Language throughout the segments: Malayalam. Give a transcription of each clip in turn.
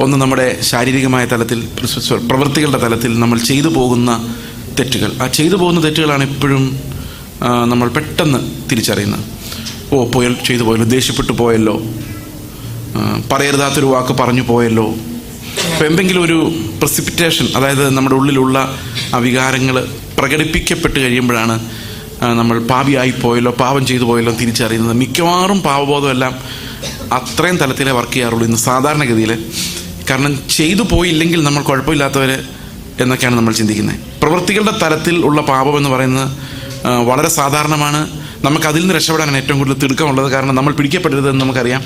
ഒന്ന് നമ്മുടെ ശാരീരികമായ തലത്തിൽ, പ്രവൃത്തികളുടെ തലത്തിൽ നമ്മൾ ചെയ്തു പോകുന്ന തെറ്റുകൾ. ആ ചെയ്തു പോകുന്ന തെറ്റുകളാണ് എപ്പോഴും നമ്മൾ പെട്ടെന്ന് തിരിച്ചറിയുന്നത്. ചെയ്തു പോയല്ലോ, ദേഷ്യപ്പെട്ടു പോയല്ലോ, പറയരുതാത്തൊരു വാക്ക് പറഞ്ഞു പോയല്ലോ. അപ്പോൾ എന്തെങ്കിലും ഒരു പ്രസിപ്പിറ്റേഷൻ, അതായത് നമ്മുടെ ഉള്ളിലുള്ള ആ വികാരങ്ങൾ പ്രകടിപ്പിക്കപ്പെട്ട് കഴിയുമ്പോഴാണ് നമ്മൾ പാപിയായിപ്പോയല്ലോ, പാപം ചെയ്തു പോയല്ലോ തിരിച്ചറിയുന്നത്. മിക്കവാറും പാവബോധമെല്ലാം അത്രയും തലത്തിലേ വർക്ക് ചെയ്യാറുള്ളൂ ഇന്ന് സാധാരണഗതിയിൽ. കാരണം ചെയ്തു പോയില്ലെങ്കിൽ നമ്മൾ കുഴപ്പമില്ലാത്തവർ എന്നൊക്കെയാണ് നമ്മൾ ചിന്തിക്കുന്നത്. പ്രവൃത്തികളുടെ തലത്തിൽ ഉള്ള പാപം എന്ന് പറയുന്നത് വളരെ സാധാരണമാണ്. നമുക്ക് അതിൽ നിന്ന് രക്ഷപ്പെടാനാണ് ഏറ്റവും കൂടുതൽ തിടുക്കമുള്ളത്. കാരണം നമ്മൾ പിടിക്കപ്പെടരുതെന്ന് നമുക്കറിയാം.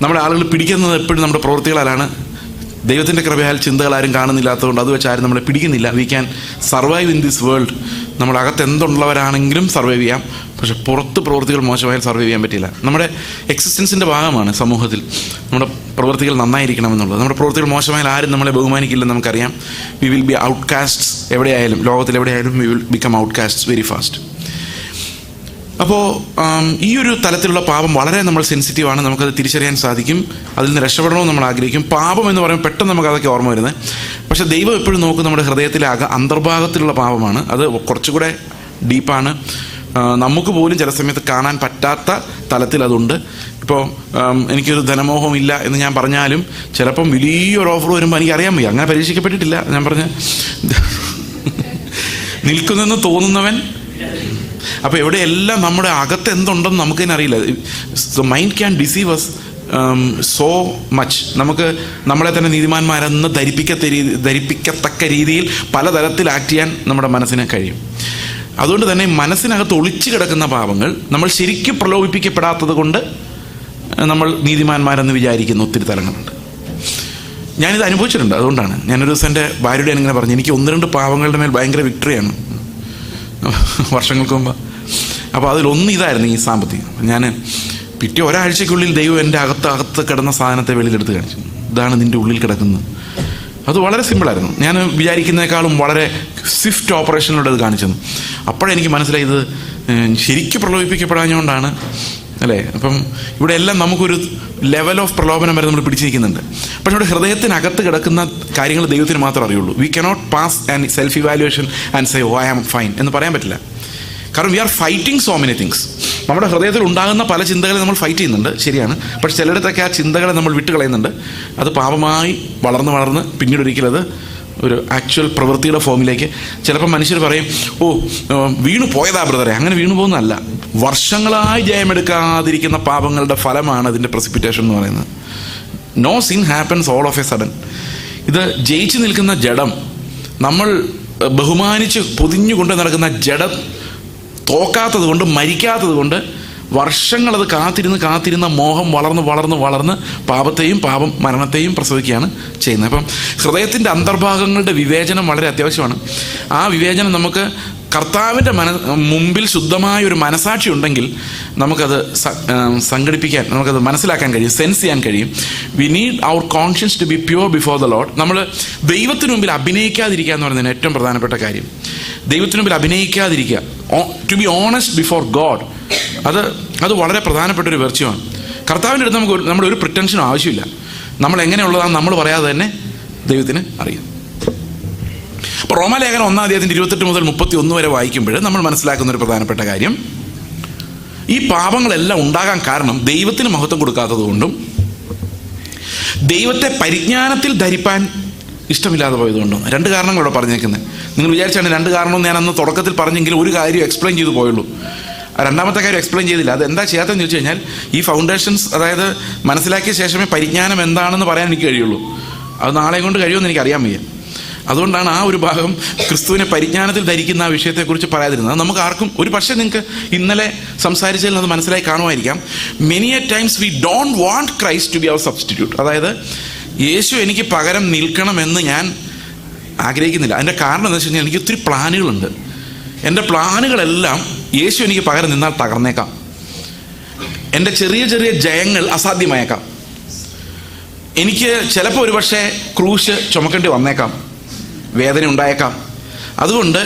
നമ്മുടെ ആളുകൾ പിടിക്കുന്നത് എപ്പോഴും നമ്മുടെ പ്രവൃത്തികളാലാണ്. ദൈവത്തിൻ്റെ കൃപയാൽ ചിന്തകൾ ആരും കാണുന്നില്ലാത്തതുകൊണ്ട് അത് വെച്ച് ആരും നമ്മളെ പിടിക്കുന്നില്ല. We can survive in this world. നമ്മുടെ അകത്ത് എന്തുള്ളവരാണെങ്കിലും സർവൈവ് ചെയ്യാം. പക്ഷെ പുറത്ത് പ്രവൃത്തികൾ മോശമായാൽ സർവൈവ് ചെയ്യാൻ പറ്റില്ല. നമ്മുടെ എക്സിസ്റ്റൻസിൻ്റെ ഭാഗമാണ് സമൂഹത്തിൽ നമ്മുടെ പ്രവൃത്തികൾ നന്നായിരിക്കണം എന്നുള്ളത്. നമ്മുടെ പ്രവൃത്തികൾ മോശമായാൽ ആരും നമ്മളെ ബഹുമാനിക്കില്ലെന്ന് നമുക്കറിയാം. We will be outcasts. എവിടെയായാലും, ലോകത്തിൽ എവിടെയായാലും we will become outcasts very fast. അപ്പോൾ ഈ ഒരു തലത്തിലുള്ള പാപം വളരെ നമ്മൾ സെൻസിറ്റീവാണ്. നമുക്കത് തിരിച്ചറിയാൻ സാധിക്കും. അതിൽ നിന്ന് രക്ഷപ്പെടണമെന്ന് നമ്മൾ ആഗ്രഹിക്കും. പാപം എന്ന് പറയുമ്പോൾ പെട്ടെന്ന് നമുക്ക് അതൊക്കെ ഓർമ്മ വരുന്നത്. പക്ഷേ ദൈവം എപ്പോഴും നോക്കും നമ്മുടെ ഹൃദയത്തിലെ അന്തർഭാഗത്തിലുള്ള പാപമാണ്. അത് കുറച്ചുകൂടെ ഡീപ്പാണ്. നമുക്ക് പോലും ചില സമയത്ത് കാണാൻ പറ്റാത്ത തലത്തിൽ അതുണ്ട്. ഇപ്പോൾ എനിക്കൊരു ധനമോഹം ഇല്ല എന്ന് ഞാൻ പറഞ്ഞാലും ചിലപ്പം വലിയൊരു ഓഫർ വരുമ്പോൾ എനിക്കറിയാൻ വയ്യ. അങ്ങനെ പരീക്ഷിക്കപ്പെട്ടിട്ടില്ല. ഞാൻ പറഞ്ഞ നിൽക്കുന്നെന്ന് തോന്നുന്നവൻ. അപ്പോൾ എവിടെയെല്ലാം നമ്മുടെ അകത്ത് എന്തുണ്ടെന്ന് നമുക്ക് തന്നെ അറിയില്ല. Mind can deceive us so much. നമുക്ക് നമ്മളെ തന്നെ നീതിമാന്മാരെന്ന് ധരിപ്പിക്കത്തക്ക രീതിയിൽ പലതരത്തിൽ ആക്ട് ചെയ്യാൻ നമ്മുടെ മനസ്സിന് കഴിയും. അതുകൊണ്ട് തന്നെ മനസ്സിനകത്ത് ഒളിച്ചു കിടക്കുന്ന പാപങ്ങൾ നമ്മൾ ശരിക്കും പ്രലോഭിപ്പിക്കപ്പെടാത്തത് കൊണ്ട് നമ്മൾ നീതിമാന്മാരെന്ന് വിചാരിക്കുന്ന ഒത്തിരി തലങ്ങളുണ്ട്. ഞാനിത് അനുഭവിച്ചിട്ടുണ്ട്. അതുകൊണ്ടാണ് ഞാനൊരു ദിവസം എൻ്റെ ഭാര്യയുടെ ഇങ്ങനെ പറഞ്ഞു, എനിക്ക് 1-2 പാവങ്ങളുടെ മേൽ ഭയങ്കര വിക്ടറിയാണ് വർഷങ്ങൾക്ക് മുമ്പ്. അപ്പോൾ അതിലൊന്ന് ഇതായിരുന്നു, ഈ സാമ്പത്തികം. ഞാൻ പിറ്റേ ഒരാഴ്ചയ്ക്കുള്ളിൽ ദൈവം എൻ്റെ അകത്ത് കിടന്ന സാധനത്തെ വെളിയിലെടുത്ത് കാണിച്ചു. ഇതാണ് നിൻ്റെ ഉള്ളിൽ കിടക്കുന്നത്. അത് വളരെ സിമ്പിളായിരുന്നു. ഞാൻ വിചാരിക്കുന്നതിനേക്കാളും വളരെ സ്വിഫ്റ്റ് ഓപ്പറേഷനിലൂടെ അത് കാണിച്ചത്. അപ്പോഴെനിക്ക് മനസ്സിലായി ഇത് ശരിക്കും പ്രലോഭിപ്പിക്കപ്പെടാഞ്ഞുകൊണ്ടാണ് അല്ലേ. അപ്പം ഇവിടെ എല്ലാം നമുക്കൊരു ലെവൽ ഓഫ് പ്രലോഭനം വരെ നമ്മൾ പിടിച്ചിരിക്കുന്നുണ്ട്. പക്ഷെ ഇവിടെ ഹൃദയത്തിനകത്ത് കിടക്കുന്ന കാര്യങ്ങൾ ദൈവത്തിന് മാത്രമേ അറിയുള്ളൂ. We cannot pass and self evaluation and say I am fine എന്ന് പറയാൻ പറ്റില്ല. കാരണം we are fighting so many things. നമ്മുടെ ഹൃദയത്തിൽ ഉണ്ടാകുന്ന പല ചിന്തകളെ നമ്മൾ ഫൈറ്റ് ചെയ്യുന്നുണ്ട്, ശരിയാണ്. പക്ഷെ ചിലയിടത്തൊക്കെ ആ ചിന്തകളെ നമ്മൾ വിട്ടുകളയുന്നുണ്ട്. അത് പാപമായി വളർന്ന് പിന്നീട് ഒരിക്കലത് ഒരു ആക്ച്വൽ പ്രവൃത്തിയുടെ ഫോമിലേക്ക്. ചിലപ്പോൾ മനുഷ്യർ പറയും, വീണു പോയതാ ബ്രദറെ. അങ്ങനെ വീണു പോകുന്നതല്ല. വർഷങ്ങളായി ജയമെടുക്കാതിരിക്കുന്ന പാപങ്ങളുടെ ഫലമാണ് അതിൻ്റെ പ്രസിപ്പിറ്റേഷൻ എന്ന് പറയുന്നത്. No sin happens all of a sudden. ഇത് ജയിച്ചു നിൽക്കുന്ന ജഡം, നമ്മൾ ബഹുമാനിച്ച് പൊതിഞ്ഞുകൊണ്ട് നടക്കുന്ന ജഡം തോക്കാത്തത് കൊണ്ട്, മരിക്കാത്തത് കൊണ്ട് വർഷങ്ങളത് കാത്തിരുന്ന മോഹം വളർന്ന് പാപത്തെയും മരണത്തെയും പ്രസവിക്കുകയാണ് ചെയ്യുന്നത്. അപ്പം ഹൃദയത്തിൻ്റെ അന്തർഭാഗങ്ങളുടെ വിവേചനം വളരെ അത്യാവശ്യമാണ്. ആ വിവേചനം നമുക്ക് കർത്താവിൻ്റെ മുമ്പിൽ ശുദ്ധമായ ഒരു മനസാക്ഷി ഉണ്ടെങ്കിൽ നമുക്കത് സംഘടിപ്പിക്കാൻ, നമുക്കത് മനസ്സിലാക്കാൻ കഴിയും, സെൻസ് ചെയ്യാൻ കഴിയും. We need our conscience to be pure before the Lord. നമ്മൾ ദൈവത്തിന് മുമ്പിൽ അഭിനയിക്കാതിരിക്കുക എന്ന് പറയുന്നതിന് ഏറ്റവും പ്രധാനപ്പെട്ട കാര്യം. ദൈവത്തിന് മുമ്പിൽ അഭിനയിക്കാതിരിക്കുക, to be honest before God. അത് വളരെ പ്രധാനപ്പെട്ട ഒരു വെർച്യുവാണ്. കർത്താവിൻ്റെ അടുത്ത് നമ്മുടെ ഒരു പ്രിറ്റൻഷനും ആവശ്യമില്ല. നമ്മൾ എങ്ങനെയുള്ളതാണെന്ന് നമ്മൾ പറയാതെ തന്നെ ദൈവത്തിന് അറിയാം. അപ്പോൾ റോമാലേഖനം 1-ാം അധ്യായത്തിൻ്റെ 28 മുതൽ 31 വരെ വായിക്കുമ്പോൾ നമ്മൾ മനസ്സിലാക്കുന്ന ഒരു പ്രധാനപ്പെട്ട കാര്യം, ഈ പാപങ്ങളെല്ലാം ഉണ്ടാകാൻ കാരണം ദൈവത്തിന് മഹത്വം കൊടുക്കാത്തത് കൊണ്ടും ദൈവത്തെ പരിജ്ഞാനത്തിൽ ധരിപ്പാൻ ഇഷ്ടമില്ലാതെ പോയതുകൊണ്ടും. 2 കാരണങ്ങളോടെ പറഞ്ഞേക്കുന്നത്. നിങ്ങൾ വിചാരിച്ചാണ് 2 കാരണമെന്ന് ഞാൻ അന്ന് തുടക്കത്തിൽ പറഞ്ഞെങ്കിൽ ഒരു കാര്യം എക്സ്പ്ലെയിൻ ചെയ്തു പോയുള്ളൂ. രണ്ടാമത്തെ കാര്യം എക്സ്പ്ലെയിൻ ചെയ്തില്ല. അത് എന്താ ചെയ്യാത്തതെന്ന് ചോദിച്ചു കഴിഞ്ഞാൽ, ഈ ഫൗണ്ടേഷൻസ്, അതായത് മനസ്സിലാക്കിയ ശേഷമേ പരിജ്ഞാനം എന്താണെന്ന് പറയാൻ എനിക്ക് കഴിയുള്ളൂ. അത് നാളെ കൊണ്ട് കഴിയുമെന്ന് എനിക്കറിയാൻ വയ്യ. അതുകൊണ്ടാണ് ആ ഒരു ഭാഗം ക്രിസ്തുവിനെ പരിജ്ഞാനത്തിൽ ധരിക്കുന്ന ആ വിഷയത്തെക്കുറിച്ച് പറയാതിരുന്നത്. നമുക്ക് ആർക്കും, ഒരു പക്ഷേ നിങ്ങൾക്ക് ഇന്നലെ സംസാരിച്ചതിൽ അത് മനസ്സിലായി കാണുമായിരിക്കാം. Many a times we don't want Christ to be our substitute. അതായത് യേശു എനിക്ക് പകരം നിൽക്കണമെന്ന് ഞാൻ ആഗ്രഹിക്കുന്നില്ല. അതിൻ്റെ കാരണം എന്താ വെച്ച് കഴിഞ്ഞാൽ, എനിക്ക് ഒത്തിരി പ്ലാനുകളുണ്ട്. എൻ്റെ പ്ലാനുകളെല്ലാം യേശു എനിക്ക് പകരം നിന്നാൽ തകർന്നേക്കാം. എൻ്റെ ചെറിയ ജയങ്ങൾ അസാധ്യമായേക്കാം. എനിക്ക് ചിലപ്പോൾ ഒരു പക്ഷേ ക്രൂശ് ചുമക്കേണ്ടി വന്നേക്കാം, വേദന ഉണ്ടായേക്കാം. അതുകൊണ്ട്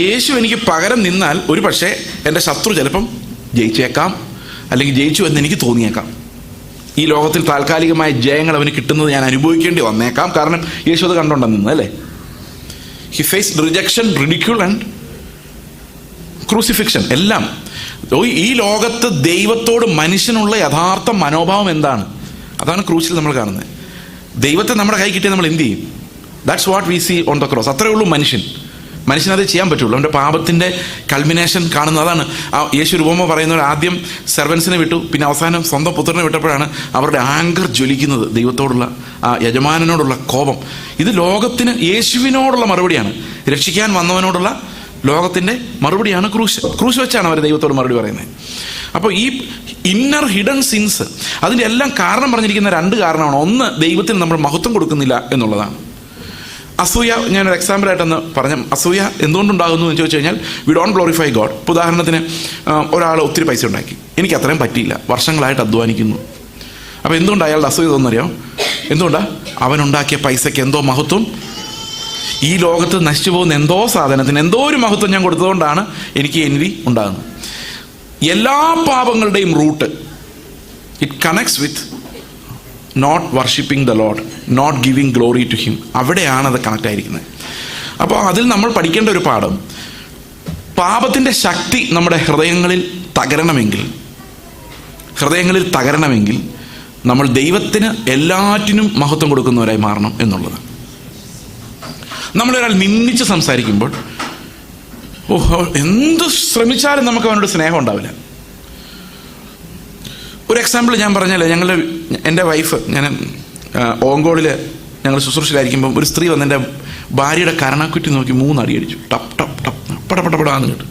യേശു എനിക്ക് പകരം നിന്നാൽ ഒരു പക്ഷേ എൻ്റെ ശത്രു ചിലപ്പം ജയിച്ചേക്കാം, അല്ലെങ്കിൽ ജയിച്ചു എന്ന് എനിക്ക് തോന്നിയേക്കാം. ഈ ലോകത്തിൽ താൽക്കാലികമായ ജയങ്ങൾ അവന് കിട്ടുന്നത് ഞാൻ അനുഭവിക്കേണ്ടി വന്നേക്കാം. കാരണം യേശു അത് കണ്ടോണ്ടെന്ന്, അല്ലേ? He faced rejection, ridicule and crucifixion എല്ലാം. ഈ ലോകത്ത് ദൈവത്തോട് മനുഷ്യനുള്ള യഥാർത്ഥ മനോഭാവം എന്താണ്? അതാണ് ക്രൂസിൽ നമ്മൾ കാണുന്നത്. ദൈവത്തെ നമ്മുടെ കൈ കിട്ടിയാൽ നമ്മൾ എന്ത് ചെയ്യും? That's what we see on the cross. അത്രേ ഉള്ളൂ മനുഷ്യനത് ചെയ്യാൻ പറ്റുള്ളൂ. അവൻ്റെ പാപത്തിൻ്റെ കൾമിനേഷൻ കാണുന്നത് അതാണ്. ആ യേശു രൂപമോ പറയുന്നവർ ആദ്യം സെർവൻസിനെ വിട്ടു, പിന്നെ അവസാനം സ്വന്തം പുത്രനെ വിട്ടപ്പോഴാണ് അവരുടെ ആങ്കർ ജ്വലിക്കുന്നത്, ദൈവത്തോടുള്ള ആ യജമാനനോടുള്ള കോപം. ഇത് ലോകത്തിന് യേശുവിനോടുള്ള മറുപടിയാണ്, രക്ഷിക്കാൻ വന്നവനോടുള്ള ലോകത്തിൻ്റെ മറുപടിയാണ് ക്രൂശ് വെച്ചാണ് അവർ ദൈവത്തോട് മറുപടി പറയുന്നത്. അപ്പോൾ ഈ ഇന്നർ ഹിഡൻ സിൻസ്, അതിൻ്റെ എല്ലാം കാരണം പറഞ്ഞിരിക്കുന്ന 2 കാരണമാണ്. ഒന്ന്, ദൈവത്തിന് നമ്മൾ മഹത്വം കൊടുക്കുന്നില്ല എന്നുള്ളതാണ്. അസൂയ ഞാനൊരു എക്സാമ്പിളായിട്ടൊന്ന് പറഞ്ഞ, അസൂയ എന്തുകൊണ്ടുണ്ടാകുന്നു എന്ന് ചോദിച്ചു കഴിഞ്ഞാൽ, വി ഡോണ്ട് ഗ്ലോറിഫൈ ഗോഡ്. ഇപ്പോൾ ഉദാഹരണത്തിന് ഒരാൾ ഒത്തിരി പൈസ ഉണ്ടാക്കി, എനിക്ക് അത്രയും പറ്റിയില്ല, വർഷങ്ങളായിട്ട് അധ്വാനിക്കുന്നു. അപ്പോൾ എന്തുകൊണ്ട് അയാളുടെ അസൂയ തോന്നറിയാം? എന്തുകൊണ്ടാണ്? അവനുണ്ടാക്കിയ പൈസയ്ക്ക് എന്തോ മഹത്വം, ഈ ലോകത്ത് നശിച്ചു പോകുന്ന എന്തോ സാധനത്തിന് എന്തോ ഒരു മഹത്വം ഞാൻ കൊടുത്തതുകൊണ്ടാണ് എനിക്ക് എൻവി ഉണ്ടാകുന്നത്. എല്ലാ പാപങ്ങളുടെയും root it connects with not worshipping the Lord, not giving glory to him. അവിടെയാണ് അത് കണക്റ്റ് ആയിരിക്കുന്നത്. അപ്പോൾ അതിൽ നമ്മൾ പഠിക്കേണ്ട ഒരു പാഠം, പാപത്തിൻ്റെ ശക്തി നമ്മുടെ ഹൃദയങ്ങളിൽ തകരണമെങ്കിൽ നമ്മൾ ദൈവത്തിന് എല്ലാറ്റിനും മഹത്വം കൊടുക്കുന്നവരായി മാറണം എന്നുള്ളത്. നമ്മളൊരാൾ നിന്ദിച്ച് സംസാരിക്കുമ്പോൾ എന്ത് ശ്രമിച്ചാലും നമുക്ക് അവനോട് സ്നേഹം ഉണ്ടാവില്ല. ഒരു എക്സാമ്പിൾ ഞാൻ പറഞ്ഞാൽ, എൻ്റെ വൈഫ്, ഞാൻ ഓങ്കോളിൽ ഞങ്ങൾ ശുശ്രൂഷയിലായിരിക്കുമ്പം ഒരു സ്ത്രീ വന്ന് എൻ്റെ ഭാര്യയുടെ കരണക്കുറ്റി നോക്കി 3 അടി അടിച്ചു. ടപ്പ് ടപ്പ് ടപ്പ് പടപടപടാന്ന് കേട്ടു.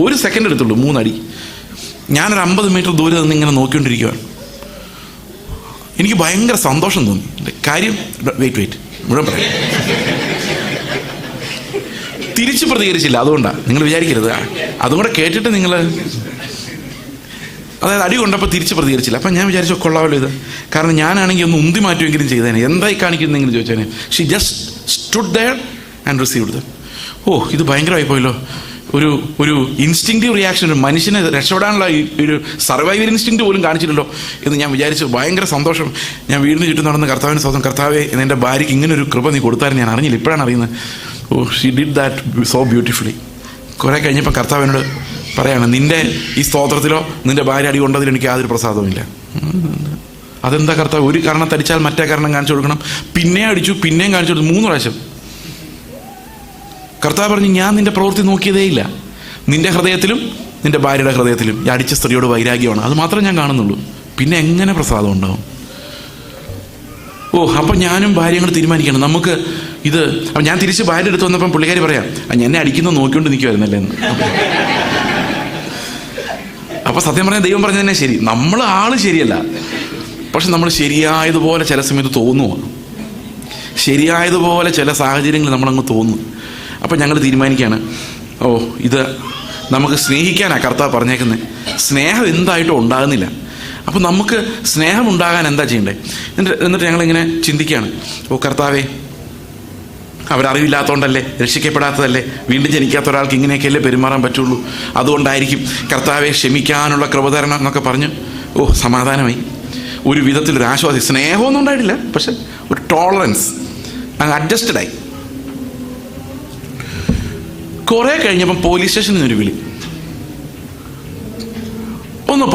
1 സെക്കൻഡ് എടുത്തുള്ളൂ, 3 അടി. ഞാനൊരു 50 മീറ്റർ ദൂരെ നിന്ന് ഇങ്ങനെ നോക്കിക്കൊണ്ടിരിക്കുകയാണ്. എനിക്ക് ഭയങ്കര സന്തോഷം തോന്നി. കാര്യം വെയിറ്റ് മുഴുവൻ പറയാം. തിരിച്ച് പ്രതികരിച്ചില്ല, അതുകൊണ്ടാണ്. നിങ്ങൾ വിചാരിക്കരുത് അതും കൂടെ കേട്ടിട്ട് നിങ്ങൾ, അതായത് അടി കൊണ്ടപ്പോൾ തിരിച്ച് പ്രതികരിച്ചില്ല. അപ്പം ഞാൻ വിചാരിച്ചു കൊള്ളാമല്ലോ ഇത്, കാരണം ഞാനാണെങ്കിൽ ഒന്ന് ഉന്തി മാറ്റുമെങ്കിലും ചെയ്തേനെ, എന്തായി കാണിക്കുന്നെങ്കിലും ചോദിച്ചേനെ. She just stood there and received them. ഇത് ഭയങ്കരമായി പോയല്ലോ. ഒരു ഇൻസ്റ്റിങ്ക്റ്റീവ് റിയാക്ഷൻ, ഒരു മനുഷ്യനെ രക്ഷപ്പെടാനുള്ള ഒരു സർവൈവൽ ഇൻസ്റ്റിങ്ക്റ്റ് പോലും കാണിച്ചില്ലല്ലോ എന്ന് ഞാൻ വിചാരിച്ചു. ഭയങ്കര സന്തോഷം. ഞാൻ വീടിന് ചുറ്റും നടന്ന് കർത്താവിന് സ്വന്തം, കർത്താവേ എൻ്റെ ഭാര്യയ്ക്ക് ഇങ്ങനെ ഒരു കൃപ നീ കൊടുത്താലും ഞാൻ അറിഞ്ഞില്ല, ഇപ്പോഴാണ് അറിയുന്നത്. She did that so beautifully. കുറേ കഴിഞ്ഞപ്പോൾ കർത്താവിനോട് പറയാണ്, നിന്റെ ഈ സ്തോത്രത്തിലോ നിന്റെ ഭാര്യ അടി കൊണ്ടതിൽ എനിക്ക് യാതൊരു പ്രസാദവുമില്ല. അതെന്താ കർത്താവ്? ഒരു കാരണം തടിച്ചാൽ മറ്റേ കാരണം കാണിച്ചു കൊടുക്കണം. പിന്നെ അടിച്ചു, പിന്നെയും കാണിച്ചു കൊടുത്തു, 3 പ്രാവശ്യം. കർത്താവ് പറഞ്ഞു, ഞാൻ നിന്റെ പ്രവൃത്തി നോക്കിയതേയില്ല. നിന്റെ ഹൃദയത്തിലും നിന്റെ ഭാര്യയുടെ ഹൃദയത്തിലും ഈ അടിച്ച സ്ത്രീയോട് വൈരാഗ്യമാണ്, അത് മാത്രമേ ഞാൻ കാണുന്നുള്ളൂ. പിന്നെ എങ്ങനെ പ്രസാദം ഉണ്ടാവും? അപ്പം ഞാനും ഭാര്യയും കൂടെ തീരുമാനിക്കണം നമുക്ക് ഇത്. അപ്പം ഞാൻ തിരിച്ച് ഭാര്യ എടുത്ത് വന്നപ്പം പുള്ളിക്കാരി പറയാം, എന്നെ അടിക്കുന്നത് നോക്കിക്കൊണ്ട് നിൽക്കുമായിരുന്നല്ലേ എന്ന്. അപ്പം സത്യം പറഞ്ഞാൽ ദൈവം പറഞ്ഞത് തന്നെ ശരി, നമ്മൾ ആള് ശരിയല്ല, പക്ഷെ നമ്മൾ ശരിയായതുപോലെ ചില സമയത്ത് തോന്നുമോ, ശരിയായതുപോലെ ചില സാഹചര്യങ്ങൾ നമ്മളങ്ങ് തോന്നും. അപ്പം ഞങ്ങൾ തീരുമാനിക്കുകയാണ്, ഇത് നമുക്ക് സ്നേഹിക്കാനാണ് കർത്താവ് പറഞ്ഞേക്കുന്നത്. സ്നേഹം എന്തായിട്ടും ഉണ്ടാകുന്നില്ല. അപ്പം നമുക്ക് സ്നേഹം ഉണ്ടാകാൻ എന്താ ചെയ്യണ്ടേ? എന്നിട്ട് ഞങ്ങളിങ്ങനെ ചിന്തിക്കുകയാണ്, കർത്താവേ, അവരറിവില്ലാത്തതുകൊണ്ടല്ലേ, രക്ഷിക്കപ്പെടാത്തതല്ലേ, വീണ്ടും ജനിക്കാത്ത ഒരാൾക്ക് ഇങ്ങനെയൊക്കെയല്ലേ പെരുമാറാൻ പറ്റുള്ളൂ, അതുകൊണ്ടായിരിക്കും കർത്താവെ ക്ഷമിക്കാനുള്ള കൃപ തരണം എന്നൊക്കെ പറഞ്ഞ് സമാധാനമായി. ഒരു വിധത്തിലൊരു ആശ്വാസം. സ്നേഹമൊന്നും ഉണ്ടായിട്ടില്ല, പക്ഷെ ഒരു ടോളറൻസ്, അങ്ങ് അഡ്ജസ്റ്റഡായി. കുറേ കഴിഞ്ഞപ്പം പോലീസ് സ്റ്റേഷനിൽ നിന്നൊരു വിളി.